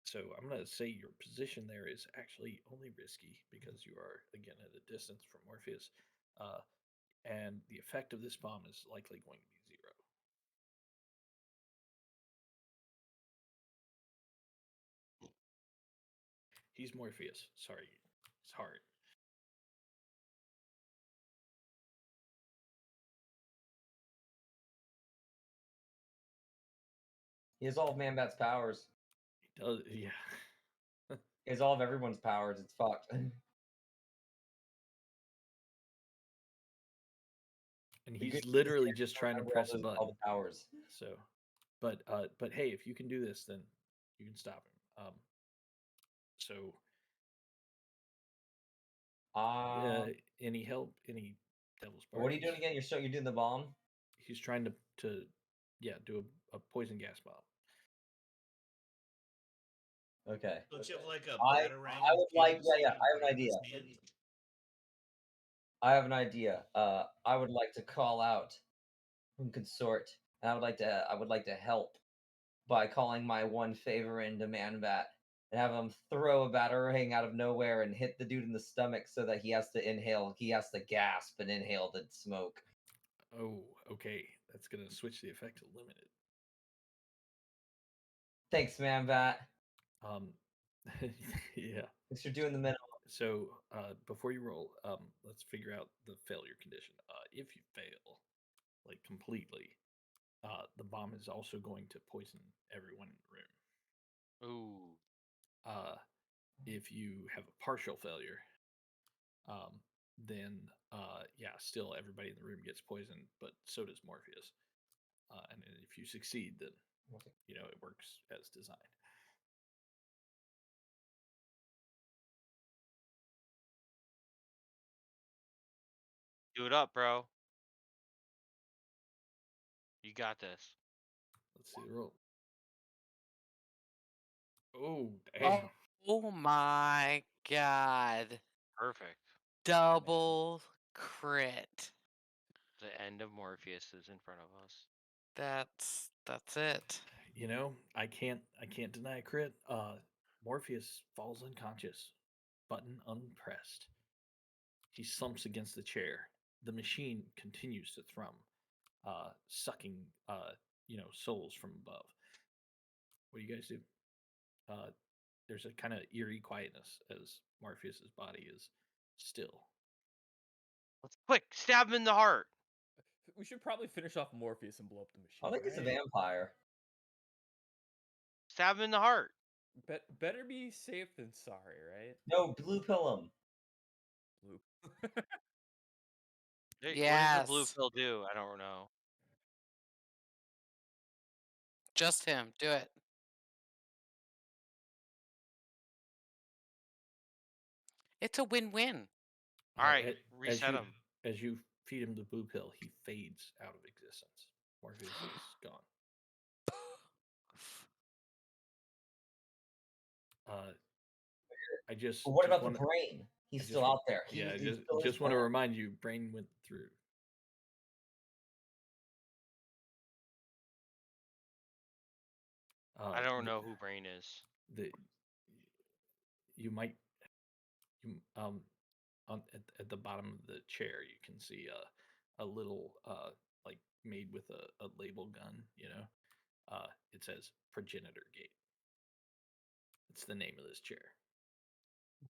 So I'm gonna say your position there is actually only risky because you are again at a distance from Morpheus, uh, and the effect of this bomb is likely going to be 0. He's Morpheus. Sorry, it's hard. He has all of Man-Bat's powers. He does, yeah. He has all of everyone's powers. It's fucked. And The he's good news literally is just I trying to remember press a all button. the powers. So, but hey, if you can do this, then you can stop him. So, any help? Any devil's What are you parties? doing again? You're doing the bomb? He's trying to yeah, do a poison gas bomb. Okay. Don't you have like a I batarang? I would like fuse that yeah, you I have an grab in his idea. hand? I have an idea. I would like to call out consort, and I would like to help by calling my one favor into Man-Bat and have him throw a batarang out of nowhere and hit the dude in the stomach so that he has to gasp and inhale the smoke. Oh, okay. That's gonna switch the effect to limited. Thanks, Man-Bat. Yeah. Thanks for doing the minimum. So before you roll, let's figure out the failure condition. If you fail, like completely, the bomb is also going to poison everyone in the room. Ooh. If you have a partial failure, then yeah, still everybody in the room gets poisoned, but so does Morpheus. And then if you succeed, then it works as designed. Do it up, bro. You got this. Let's see the roll. Oh, damn. Oh my god. Perfect. Double crit. The end of Morpheus is in front of us. That's it. I can't deny a crit. Morpheus falls unconscious, button unpressed. He slumps against the chair. The machine continues to thrum, sucking souls from above. What do you guys do? There's a kind of eerie quietness as Morpheus's body is still. Let's quick stab him in the heart. We should probably finish off Morpheus and blow up the machine. I think he's a right? vampire. Stab him in the heart. Better be safe than sorry, right? No, blue pill him. Blue. What does the blue Yes. pill do? I don't know. Just him. Do it. It's a win-win. All right, as reset you him. as you feed him the blue pill, he fades out of existence. Morpheus is gone. I just. But what just about wanna, the brain? He's I still just, out there. Yeah, He's still just want to his remind you, brain went through. I don't know who Brain is. You might at the bottom of the chair you can see a little like made with a label gun. It says progenitor gate. It's the name of this chair.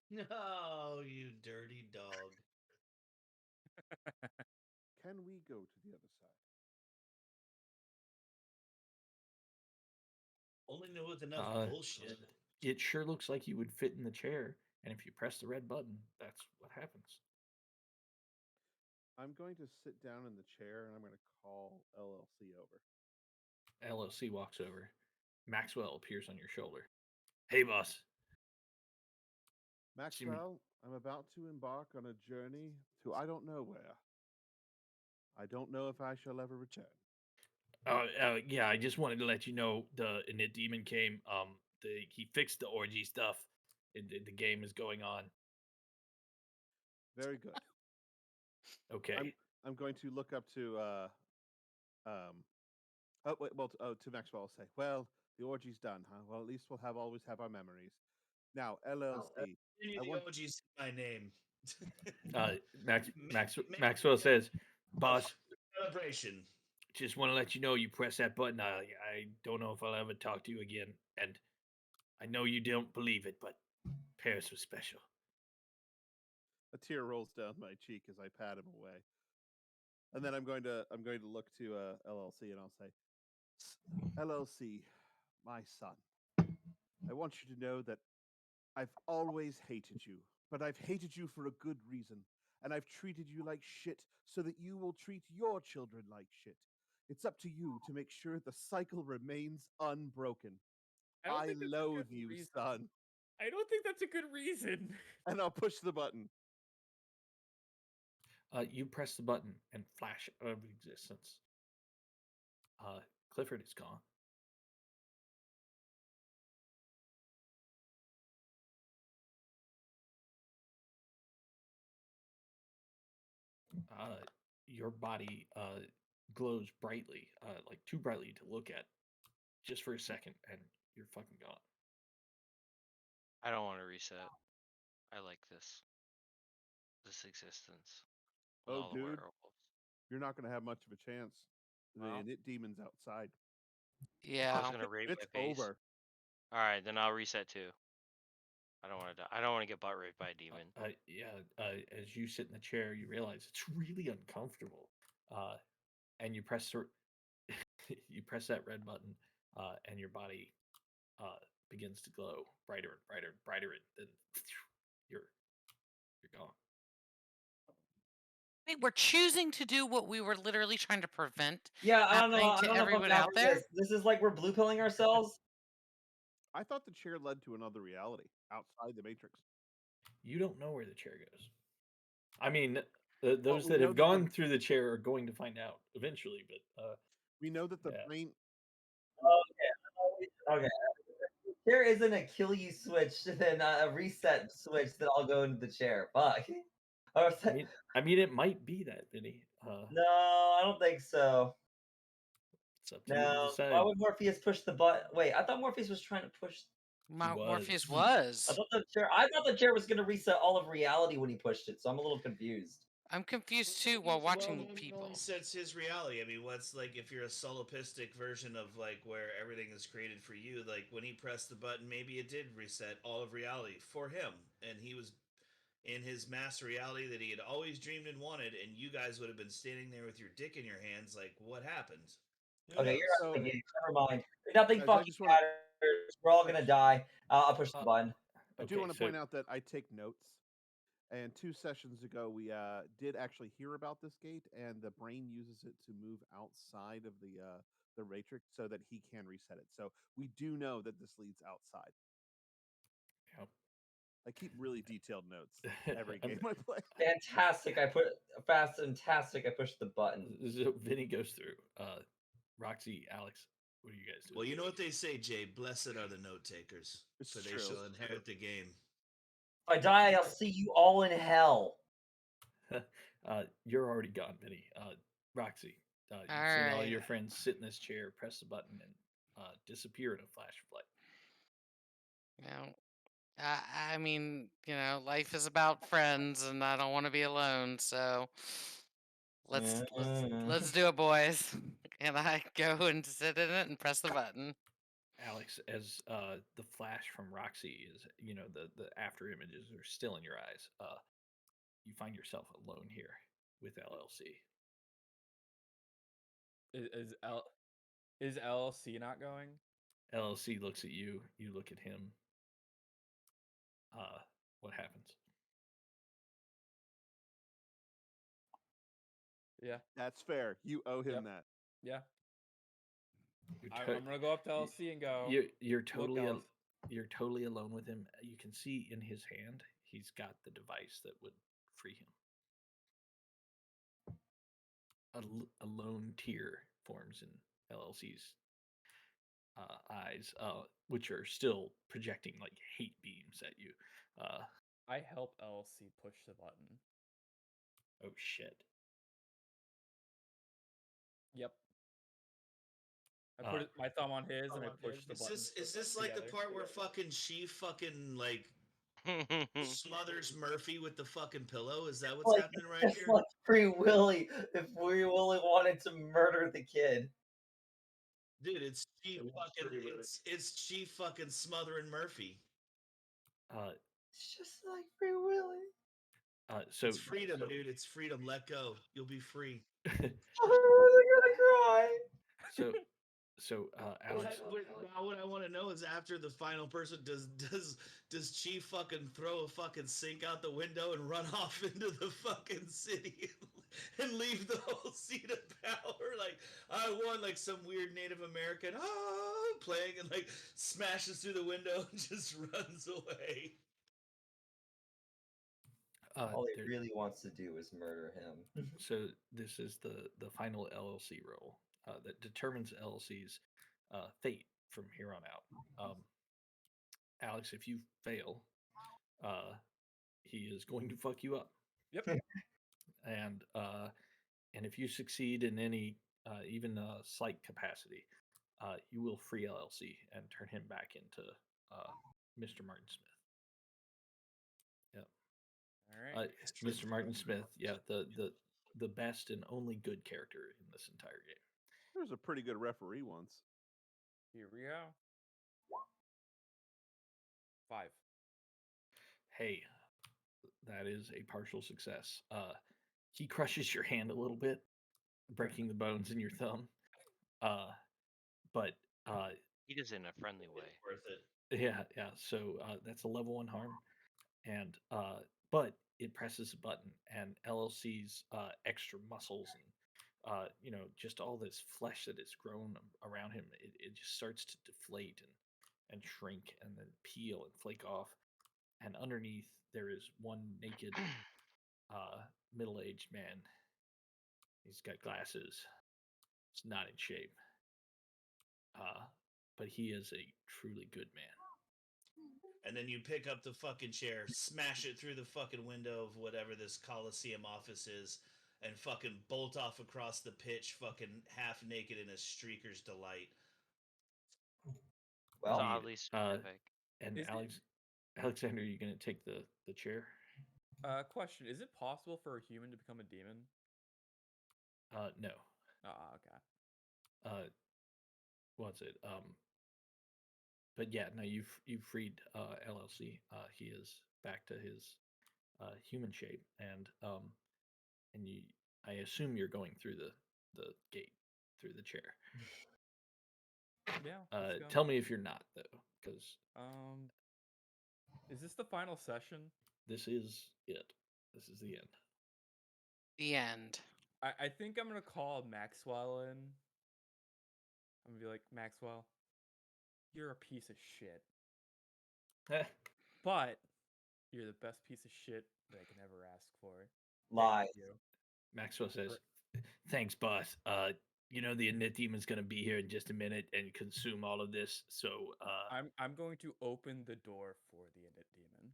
No, you dirty dog. Can we go to the other side? Only knew with enough bullshit. It sure looks like you would fit in the chair, and if you press the red button, that's what happens. I'm going to sit down in the chair and I'm going to call LLC over. LLC walks over. Maxwell appears on your shoulder. Hey, boss. Maxwell, I'm about to embark on a journey to I don't know where. I don't know if I shall ever return. Yeah, I just wanted to let you know the Init Demon came. He fixed the orgy stuff. The game is going on. Very good. Okay. I'm going to look up to oh wait, well to Maxwell I'll say, well, the orgy's done, huh? Well, at least we'll always have our memories. Now, LLC. Any I of the want OGs my name. Maxwell says, "Boss, Celebration. just want to let you know you press that button. I don't know if I'll ever talk to you again, and I know you don't believe it, but Paris was special." a tear rolls down my cheek as I pat him away. And then I'm going to look to LLC and I'll say, LLC, my son, I want you to know that I've always hated you, but I've hated you for a good reason. And I've treated you like shit so that you will treat your children like shit. It's up to you to make sure the cycle remains unbroken. don't I think that's a loathe good you, reason. son. I don't think that's a good reason. And I'll push the button. You press the button and flash out of existence. Clifford is gone. Your body glows brightly, like too brightly to look at, just for a second, and you're fucking gone. I don't want to reset. I like this existence with Oh, all the dude, werewolves. you're not going to have much of a chance. The Well. Knit Demon's outside. I was Yeah. gonna rape It's my face. over. All right, then I'll reset too. I don't want to die. I don't want to get butt raped by a demon. As you sit in the chair, you realize it's really uncomfortable, and you press you press that red button, and your body begins to glow brighter and brighter and brighter, and then you're gone. Wait, we're choosing to do what we were literally trying to prevent Yeah, I don't know. happening I to don't know if I'm everyone down out for there. this. This is like we're blue pilling ourselves. I thought the chair led to another reality outside the Matrix. You don't know where the chair goes. I mean, those we that know have that the- gone through the chair are going to find out eventually. But We know that the Yeah. brain. Okay. There isn't a kill you switch, then a reset switch that I'll go into the chair. Fuck. Or is that- I mean, it might be that, Vinny. no, I don't think so. It's up to you to No. decide. Why would Morpheus push the button? Wait, I thought Morpheus was trying to push. Morpheus was. I was. thought the chair was going to reset all of reality when he pushed it. So I'm a little confused. I'm confused too while watching Well, people. He sets his reality. I mean, what's like if you're a solipsistic version of like where everything is created for you? Like when he pressed the button, maybe it did reset all of reality for him, and he was in his master reality that he had always dreamed and wanted, and you guys would have been standing there with your dick in your hands, like, what happened? Who Okay, knows? you're not thinking. Never mind. Nothing Guys, I fucking just wanna- matters. We're all gonna die. I'll push the button. I do want to point out that I take notes. And 2 sessions ago, we did actually hear about this gate, and the brain uses it to move outside of the matrix so that he can reset it. So we do know that this leads outside. Yep. I keep really detailed notes every game I play. Fantastic. Fantastic. I pushed the button. So Vinny goes through. Roxy, Alex, what are you guys doing? Well, you know what they say, Jay. Blessed are the note takers, It's for they true. shall inherit the game. If I die, I'll see you all in hell. You're already gone, Vinny. Roxy, you've seen all your friends sit in this chair, press the button, and disappear in a flash of light. I mean, life is about friends, and I don't want to be alone. So let's do it, boys. And I go and sit in it and press the button. Alex, as the flash from Roxy is, the after images are still in your eyes. You find yourself alone here with LLC. Is LLC not going? LLC looks at you. You look at him. What happens? Yeah. That's fair. You owe him that. Yeah. You're I'm gonna go up to LLC and go. You're totally Look, you're totally alone with him. You can see in his hand he's got the device that would free him. A lone tear forms in LLC's eyes, which are still projecting like hate beams at you. I help LLC push the button. Oh shit! Yep. I put my thumb on his and I on push his. the Is button. this like the together. part where fucking she fucking like smothers Murphy with the fucking pillow? Is that what's Like, happening right it's here? like Free Willy. If Free Willy wanted to murder the kid. Dude, it's she It was fucking Free Willy. it's she fucking smothering Murphy. It's just like Free Willy. So It's freedom, dude. It's freedom. Let go. You'll be free. I'm gonna cry. so Alex, Now what I want to know is after the final person, does Chief fucking throw a fucking sink out the window and run off into the fucking city and leave the whole seat of power? Like I won, like some weird Native American playing and like smashes through the window and just runs away. All he there- really wants to do is murder him. so this is the final LLC roll that determines LLC's fate from here on out. Alex, if you fail, he is going to fuck you up. Yep. And if you succeed in any even slight capacity, you will free LLC and turn him back into Mr. Martin Smith. Yep. All right. Mr. Martin Smith, yeah, the best and only good character in this entire game. There was a pretty good referee once. Here we go. 5. Hey, that is a partial success. He crushes your hand a little bit, breaking the bones in your thumb. But He does it in a friendly way. Worth it. yeah. So that's a level 1 harm, and but it presses a button, and LLC's extra muscles and just all this flesh that has grown around him, it just starts to deflate and shrink and then peel and flake off, and underneath there is one naked middle-aged man. He's got glasses. He's not in shape. But he is a truly good man. And then you pick up the fucking chair, smash it through the fucking window of whatever this Coliseum office is, and fucking bolt off across the pitch, fucking half naked in a streaker's delight. Well, It's oddly specific. And Is it- Alexander, are you going to take the chair? Question: is it possible for a human to become a demon? No. Okay. What's it? But yeah, no, you've freed LLC. He is back to his human shape, and you. I assume you're going through the gate through the chair. Yeah. let's go. Tell me if you're not though, because Is this the final session? this is it. This is the end. The end. I think I'm gonna call Maxwell in. I'm gonna be like, Maxwell, you're a piece of shit, but you're the best piece of shit that I can ever ask for. lies. Thank you. Maxwell says, "Thanks, boss. The Init Demon's gonna be here in just a minute and consume all of this. So, I'm going to open the door for the Init Demon.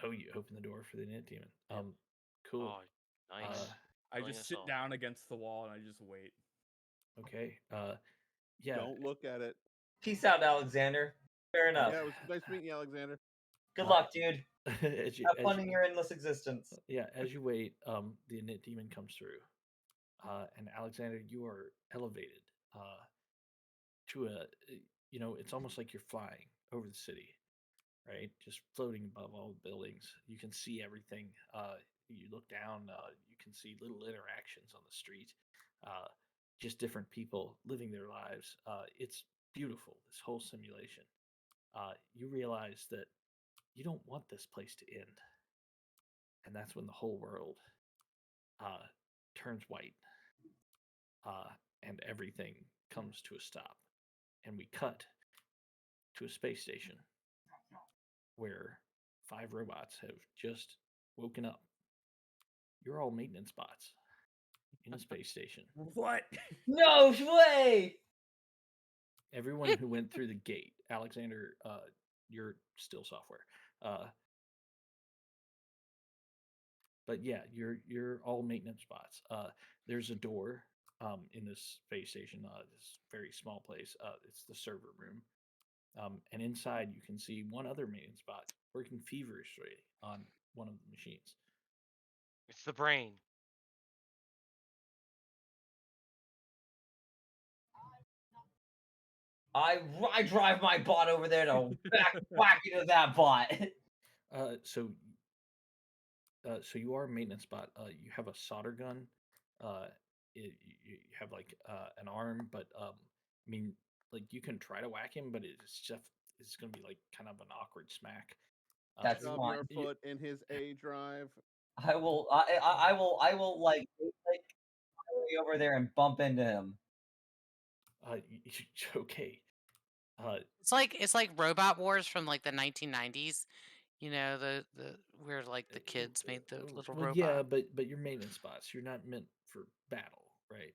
oh, you open the door for the Init Demon. Yep. Cool. Oh, nice. I Killing just us sit all. down against the wall and I just wait. Okay. Yeah. Don't look at it. Peace out, Alexander. Fair enough. Yeah, it was nice meeting you, Alexander. Good luck, dude. as you, Have as fun you- in your endless existence. yeah, as you wait, the Init Demon comes through, and Alexander, you are elevated to it's almost like you're flying over the city, right? Just floating above all the buildings. You can see everything. You look down, you can see little interactions on the street, just different people living their lives. It's beautiful, this whole simulation. You realize that you don't want this place to end. And that's when the whole world turns white, and everything comes to a stop. And we cut to a space station where 5 robots have just woken up. You're all maintenance bots in a space station. What? No way! Everyone who went through the gate, Alexander, you're still software. But yeah, you're all maintenance bots. There's a door in this space station, this very small place. It's the server room. And inside you can see one other maintenance bot working feverishly on one of the machines. It's the brain. I drive my bot over there to whack into that bot. So you are a maintenance bot. You have a solder gun. You have like an arm, but I mean, like you can try to whack him, but it's gonna be like kind of an awkward smack. That's Shove fine. your foot in his A drive. I will like way over there and bump into him. Okay. It's like Robot Wars from like the 1990s. You know, the where like the kids made the little Well, robot. yeah, but you're maintenance bots. You're not meant for battle, right?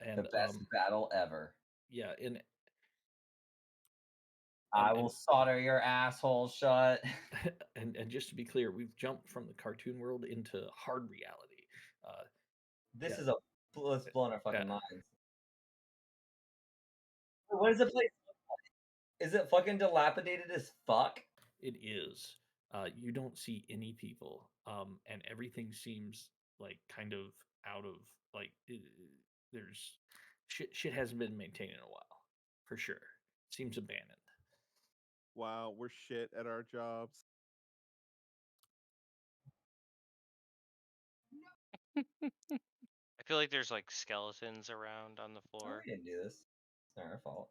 And The best battle ever. yeah, I will solder your asshole shut. and just to be clear, we've jumped from the cartoon world into hard reality. This Yeah. is it's blowing our fucking Yeah. minds. What does the place look like? Is it fucking dilapidated as fuck? It is. You don't see any people, and everything seems like kind of out of like there's shit hasn't been maintained in a while, for sure. Seems abandoned. Wow, we're shit at our jobs. I feel like there's like skeletons around on the Oh, floor. we didn't do this. It's not our fault.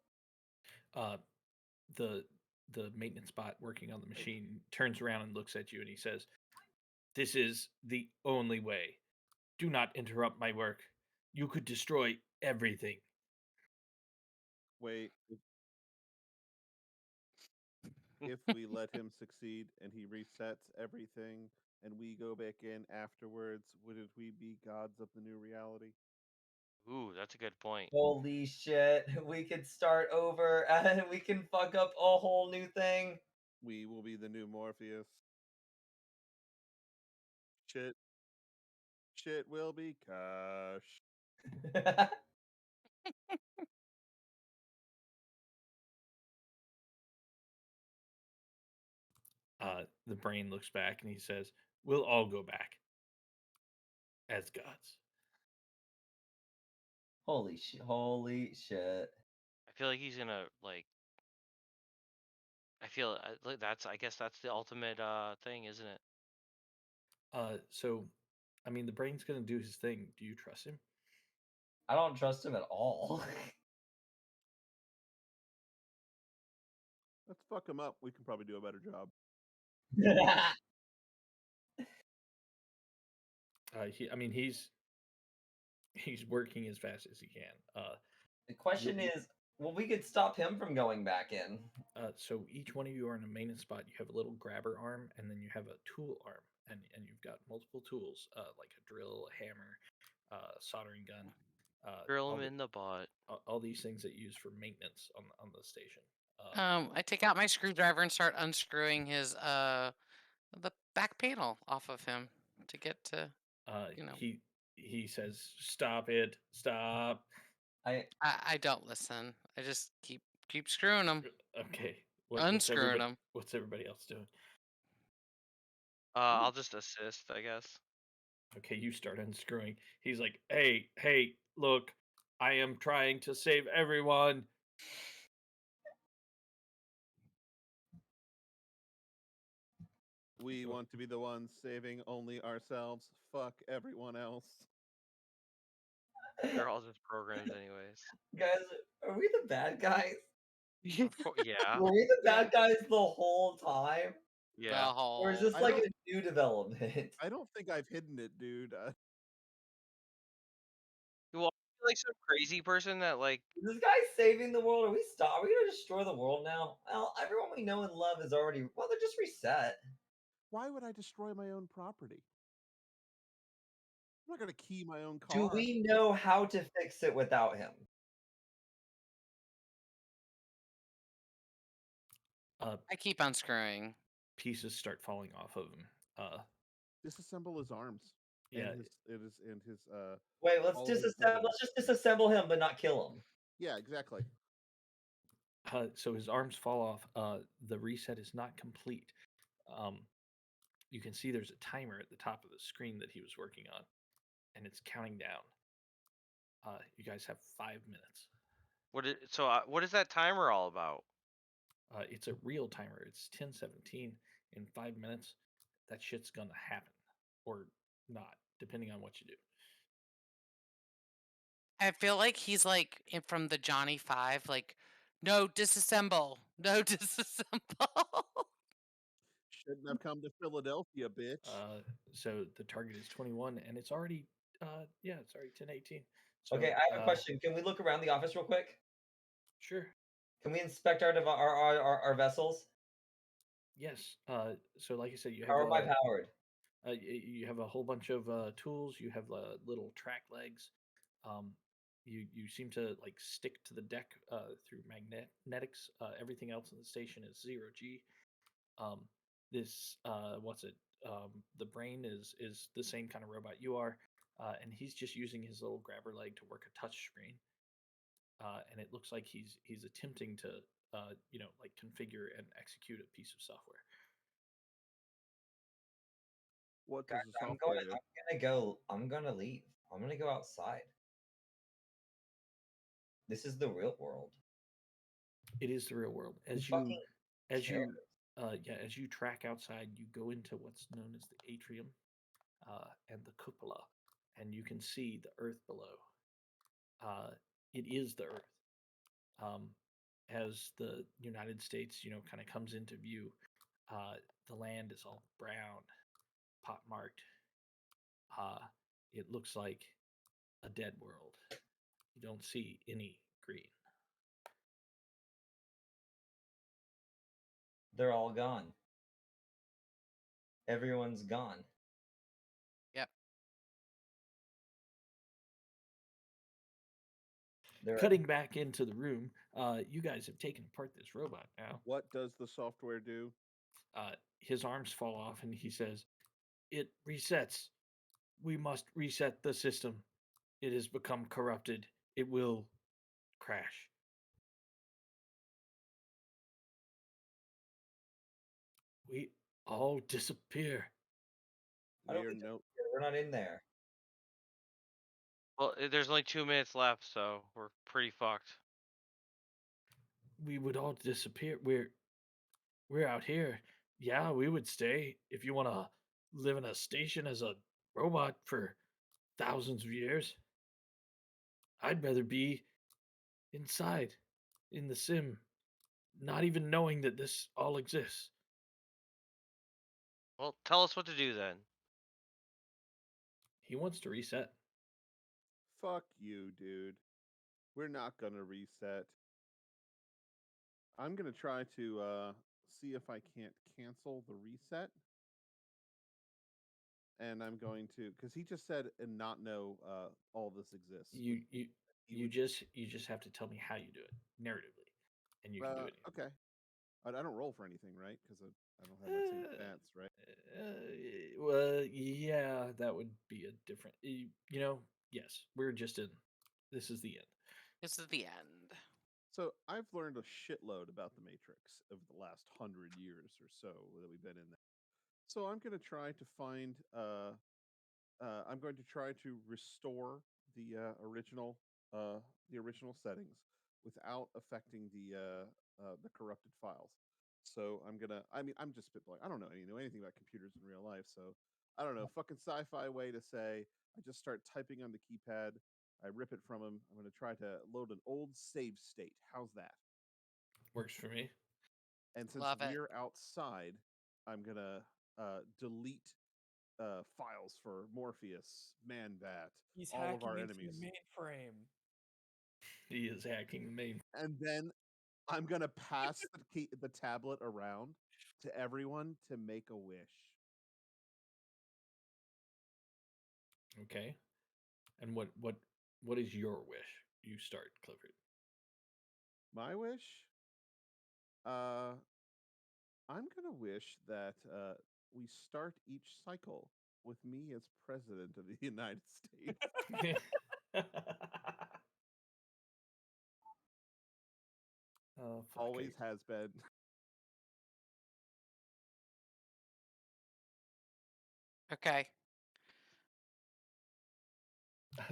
The maintenance bot working on the machine turns around and looks at you, and he says, "This is the only way. Do not interrupt my work. You could destroy everything." Wait, if we let him succeed and he resets everything and we go back in afterwards, wouldn't we be gods of the new reality? Ooh, that's a good point. Holy shit. We could start over and we can fuck up a whole new thing. We will be the new Morpheus. Shit will be cash. The brain looks back and he says, "We'll all go back as gods." Holy shit. Holy shit. I feel like he's gonna like. I feel like I guess that's the ultimate thing, isn't it? So, I mean, the brain's gonna do his thing. Do you trust him? I don't trust him at all. Let's fuck him up. We can probably do a better job. He's working as fast as he can. The question is, well, we could stop him from going back in. So each one of you are in a maintenance spot. You have a little grabber arm, and then you have a tool arm, and you've got multiple tools, like a drill, a hammer, soldering gun. Drill him in the butt. All these things that you use for maintenance on the station. I take out my screwdriver and start unscrewing his the back panel off of him to get to. You know. He says, "Stop it! Stop!" I don't listen. I just keep screwing them. Okay. Unscrewing them. What's everybody else doing? I'll just assist, I guess. Okay, you start unscrewing. He's like, hey, look, I am trying to save everyone. We want to be the ones saving only ourselves. Fuck everyone else. They're all just programs, anyways. Guys, are we the bad guys? Yeah. Were we the bad guys the whole time? Yeah. Or is this like a new development? I don't think I've hidden it, dude. Well, I like some crazy person that like This guy's saving the world. Are we stop? Are we gonna destroy the world now? Well, everyone we know and love is already. Well, they're just reset. Why would I destroy my own property? I'm not going to key my own Do car. we know how to fix it without him? I keep unscrewing. Pieces start falling off of him. Disassemble his arms. Yeah. And his Wait, let's all of his disassemble. bones. Let's just disassemble him, but not kill him. Yeah, exactly. So his arms fall off. The reset is not complete. You can see there's a timer at the top of the screen that he was working on, and it's counting down. You guys have 5 minutes. what is that timer all about? It's a real timer. It's 10:17. In 5 minutes, that shit's gonna happen, or not, depending on what you do. I feel like he's like from the Johnny Five, like, no disassemble, no disassemble. Shouldn't have come to Philadelphia, bitch. So the target is 21, and it's already, it's already 10:18. So, Okay, I have a question. Can we look around the office real quick? Sure. Can we inspect our vessels? Yes. So like I said, you How have am I powered? you have a whole bunch of tools. You have little track legs. You seem to like stick to the deck through magnetics. Everything else in the station is 0G. This what's it? The brain is the same kind of robot you are, and he's just using his little grabber leg to work a touch screen. And it looks like he's attempting to like configure and execute a piece of software. What does Guys, the software do? I'm gonna leave. I'm gonna go outside. This is the real world. It is the real world. Who As fucking as cares? as you track outside, you go into what's known as the atrium and the cupola, and you can see the earth below. It is the earth. As the United States, kind of comes into view, the land is all brown, pot marked. It looks like a dead world. You don't see any green. They're all gone. Everyone's gone. Yep. They're Cutting back into the room, you guys have taken apart this robot now. What does the software do? His arms fall off, and he says, "It resets. We must reset the system. It has become corrupted. It will crash." We all disappear. I don't We're think no. we're not in there. Well, there's only 2 minutes left, so we're pretty fucked. We would all disappear. We're out here. Yeah, we would stay if you want to live in a station as a robot for thousands of years. I'd rather be inside in the sim, not even knowing that this all exists. Well, tell us what to do then. He wants to reset. Fuck you, dude. We're not gonna reset. I'm gonna try to see if I can't cancel the reset. And I'm going to, because he just said and not know all this exists. You He you would- just have to tell me how you do it narratively, and you can do it. Okay. I don't roll for anything, right? Because I don't have my same stats, right? Well, yeah, that would be a different. Yes, we're just in. This is the end. This is the end. So I've learned a shitload about the Matrix over the last 100 years or so that we've been in there. So I'm going to try to find. I'm going to try to restore the original settings without affecting the corrupted files. So I'm gonna. I mean, I'm just spitballing. I don't know anything about computers in real life, so I don't know. Fucking sci-fi way to say. I just start typing on the keypad. I rip it from him. I'm gonna try to load an old save state. How's that? Works for me. And since Love it. we're outside, I'm gonna delete files for Morpheus, Man Bat, He's all of our hacking into enemies, the mainframe. He is hacking the main. and then I'm gonna pass the tablet around to everyone to make a wish. Okay. And what is your wish? You start, Clifford. My wish, uh, I'm gonna wish that we start each cycle with me as president of the United States. Oh, fuck Always it. has been. Okay.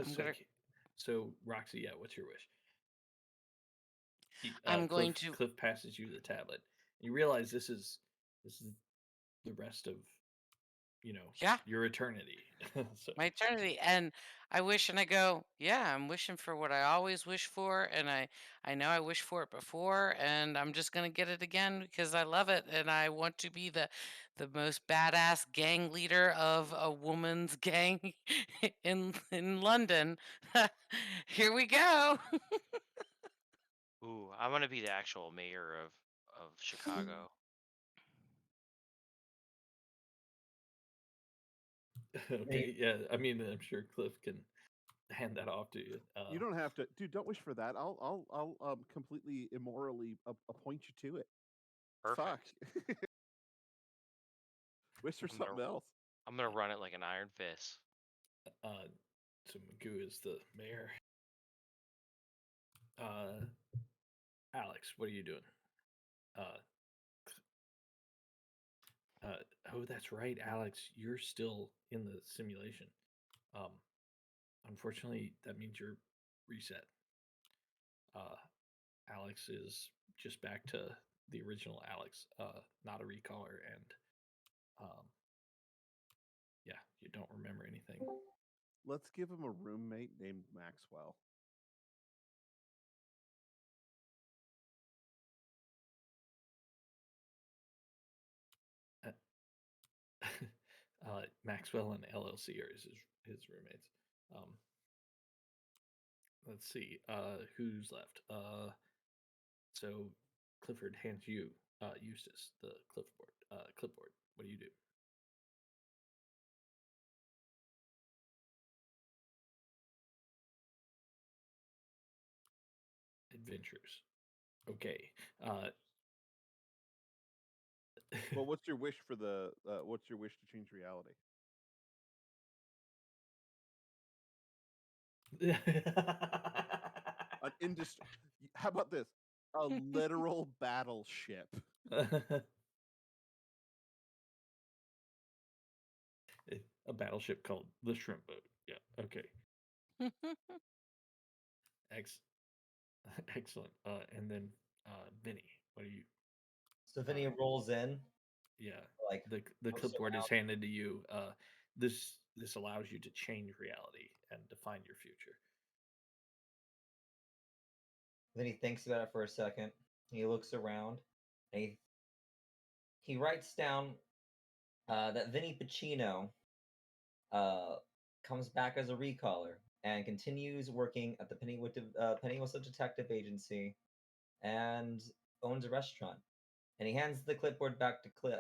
So, gonna- so Roxy, yeah, what's your wish? I'm going Cliff, to. Cliff passes you the tablet. You realize this is the rest of Yeah. your eternity. So My eternity, and I wish, and I go, yeah, I'm wishing for what I always wish for, and I know I wished for it before, and I'm just gonna get it again because I love it, and I want to be the most badass gang leader of a woman's gang in London. Here we go. Ooh, I want to be the actual mayor of Chicago. okay, yeah. I mean, I'm sure Cliff can hand that off to you. You don't have to, dude. Don't wish for that. I'll completely immorally appoint you to it. Perfect. Fuck. Wish for I'm gonna something else. I'm gonna run it like an iron fist. So Magoo is the mayor. Alex, what are you doing? Oh, that's right, Alex. You're still in the simulation. Unfortunately, that means you're reset. Alex is just back to the original Alex, not a recaller, and yeah, you don't remember anything. Let's give him a roommate named Maxwell. Maxwell and LLC are his roommates. Let's see. Who's left? So Clifford hands you Eustace the clipboard. What do you do? Adventures. Okay. Well, what's your wish for the? What's your wish to change reality? An industry. How about this? A literal battleship. A battleship called the Shrimp Boat. Yeah. Okay. Ex- Excellent. And then Vinny, what do you? So Vinny rolls in, Yeah. like The looks clipboard around. is handed to you. This allows you to change reality and define your future. Then he thinks about it for a second. He looks around, and he writes down that Vinny Pacino comes back as a recaller and continues working at the Pennywood Detective Agency and owns a restaurant. And he hands the clipboard back to Cliff.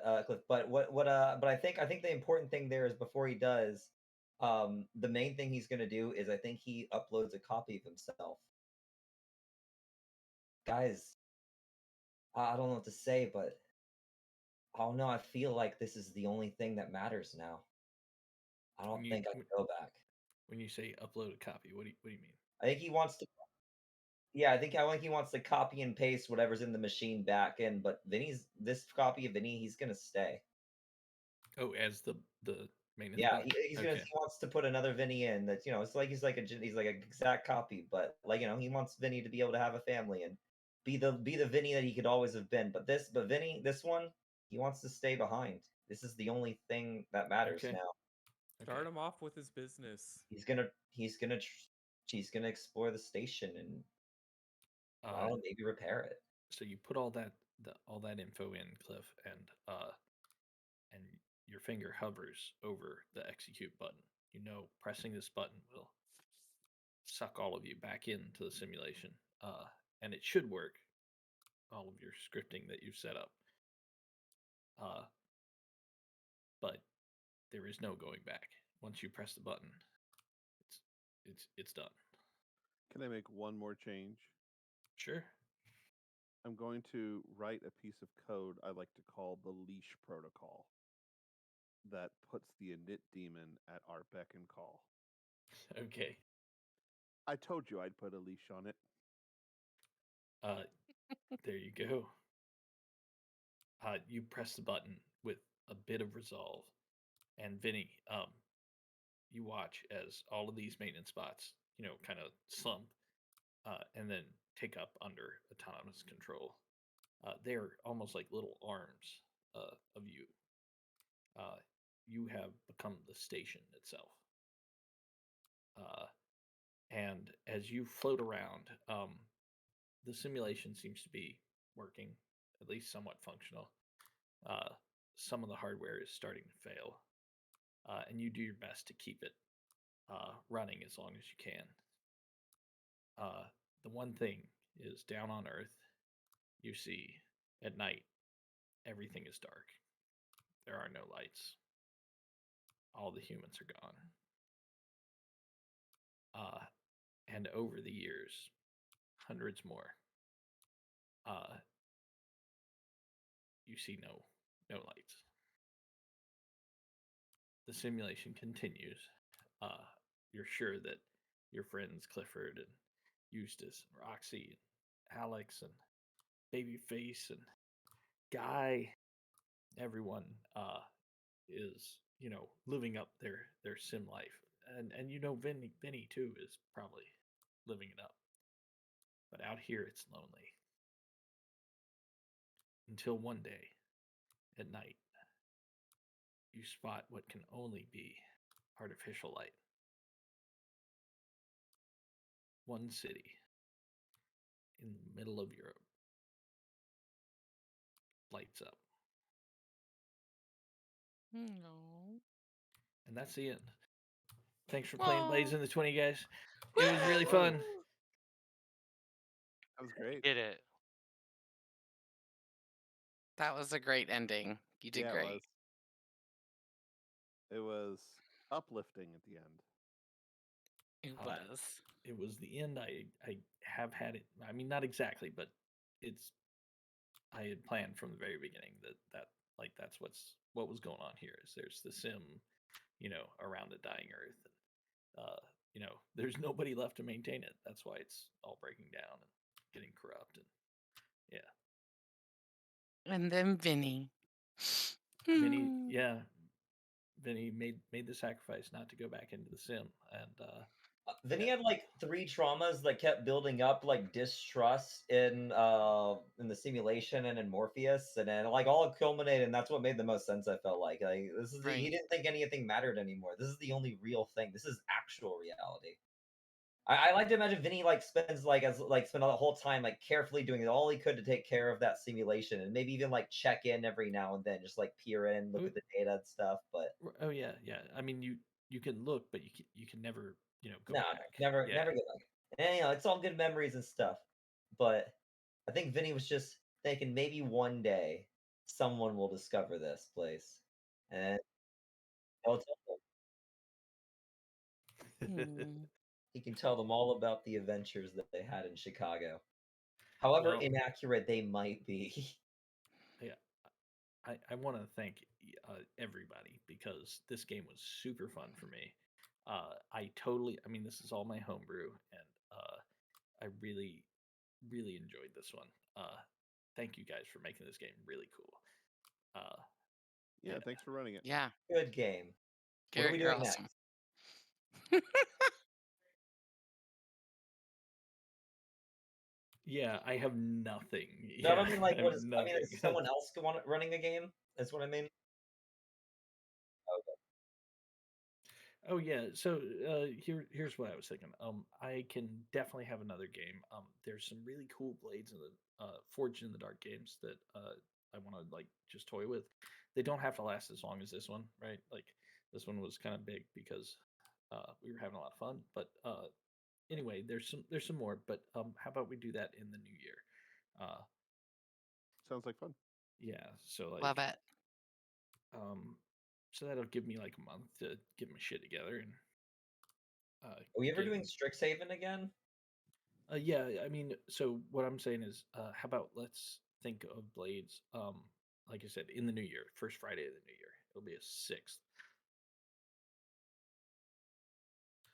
But but I think the important thing there is before he does, the main thing he's gonna do is I think he uploads a copy of himself. Guys, I don't know what to say, but I don't know. I feel like this is the only thing that matters now. I don't think I can go back. When you say upload a copy, what do you mean? I think he wants to. Yeah, I think he wants to copy and paste whatever's in the machine back in. But this copy of Vinny, he's gonna stay. Oh, as the main Yeah, event? he's Okay. he wants to put another Vinny in that it's like he's like an exact copy, but like he wants Vinny to be able to have a family and be the Vinny that he could always have been. But Vinny, this one, he wants to stay behind. This is the only thing that matters Okay. now. Start Okay. him off with his business. He's gonna explore the station and I don't know, maybe repair it. So you put all that info in, Cliff, and your finger hovers over the execute button. You know, pressing this button will suck all of you back into the simulation, and it should work. All of your scripting that you've set up, uh, but there is no going back. Once you press the button, it's done. Can I make one more change? Sure. I'm going to write a piece of code I like to call the leash protocol that puts the init daemon at our beck and call. Okay. I told you I'd put a leash on it. There you go. You press the button with a bit of resolve, and Vinny, you watch as all of these maintenance spots, kind of slump, and then take up under autonomous control. They're almost like little arms of you. You have become the station itself. And as you float around, the simulation seems to be working, at least somewhat functional. Some of the hardware is starting to fail, and you do your best to keep it running as long as you can. The one thing is, down on Earth, you see at night, everything is dark. There are no lights. All the humans are gone. And over the years, hundreds more, you see no lights. The simulation continues. You're sure that your friends Clifford and Eustace, and Roxy, and Alex, and Babyface, and Guy, everyone is living up their sim life, and Vinny too is probably living it up. But out here, it's lonely. Until one day, at night, you spot what can only be artificial light. One city in the middle of Europe lights up. No. And that's the end. Thanks for playing Blades Aw. in the 20, guys. It was really fun. That was great. Did it. That was a great ending. You did Yeah, great. it was uplifting at the end. It Uh, was. It was the end. I have had it. I mean, not exactly, but I had planned from the very beginning that like that's what was going on here. Is there's the sim, around a dying Earth, and there's nobody left to maintain it. That's why it's all breaking down and getting corrupt, and yeah. And then Vinny. Vinny, Hmm. yeah, Vinny made the sacrifice not to go back into the sim, and Vinny yeah. had like 3 traumas that kept building up, like distrust in the simulation and in Morpheus, and then like all culminated, and that's what made the most sense. I felt like this is he Right. didn't think anything mattered anymore. This is the only real thing. This is actual reality. I like to imagine Vinny like spends like spent the whole time like carefully doing all he could to take care of that simulation, and maybe even like check in every now and then, just like peer in, look at the data and stuff. But Oh yeah. I mean, you can look, but you can never go no, back. never Yeah. never get like and it's all good memories and stuff. But I think Vinny was just thinking maybe one day someone will discover this place, and they'll tell him. Hmm. He can tell them all about the adventures that they had in Chicago. However Well, inaccurate they might be. yeah. I want to thank everybody, because this game was super fun for me. I mean, this is all my homebrew, and I really, really enjoyed this one. Thank you guys for making this game really cool. Yeah, And thanks for running it. Yeah. Good game. What are Garrett, we you're doing awesome. next? yeah, I have nothing. No, Yeah, I mean like I what have is I mean nothing. is someone else running a game? That's what I mean. Okay. Oh yeah, so here's what I was thinking. I can definitely have another game. There's some really cool Blades in the Forged in the Dark games that I want to like just toy with. They don't have to last as long as this one, right? Like this one was kind of big because we were having a lot of fun. But anyway, there's some more. But how about we do that in the new year? Uh, Sounds like fun. yeah. So like Love it. so that'll give me like a month to get my shit together and Are we ever get doing in. Strixhaven again? Yeah, I mean, so what I'm saying is, how about let's think of Blades, like I said, in the new year, first Friday of the new year. It'll be a 6th.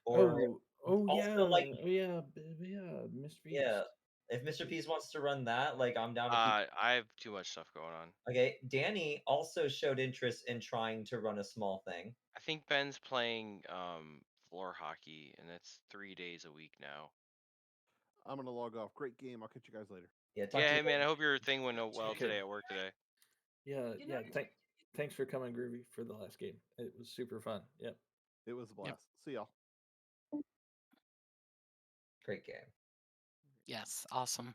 Or Yeah, also like yeah, Mr. yeah, Beast. if Mr. Pease wants to run that, like I'm down to keep. I have too much stuff going on. Okay, Danny also showed interest in trying to run a small thing. I think Ben's playing floor hockey, and it's 3 days a week now. I'm gonna log off. Great game. I'll catch you guys later. Yeah, talk Yeah, to hey you man, I later. hope your thing went well Okay. today at work today. Yeah, thanks for coming, Groovy, for the last game. It was super fun. Yep. It was a blast. See y'all. Great game. Yes. Awesome.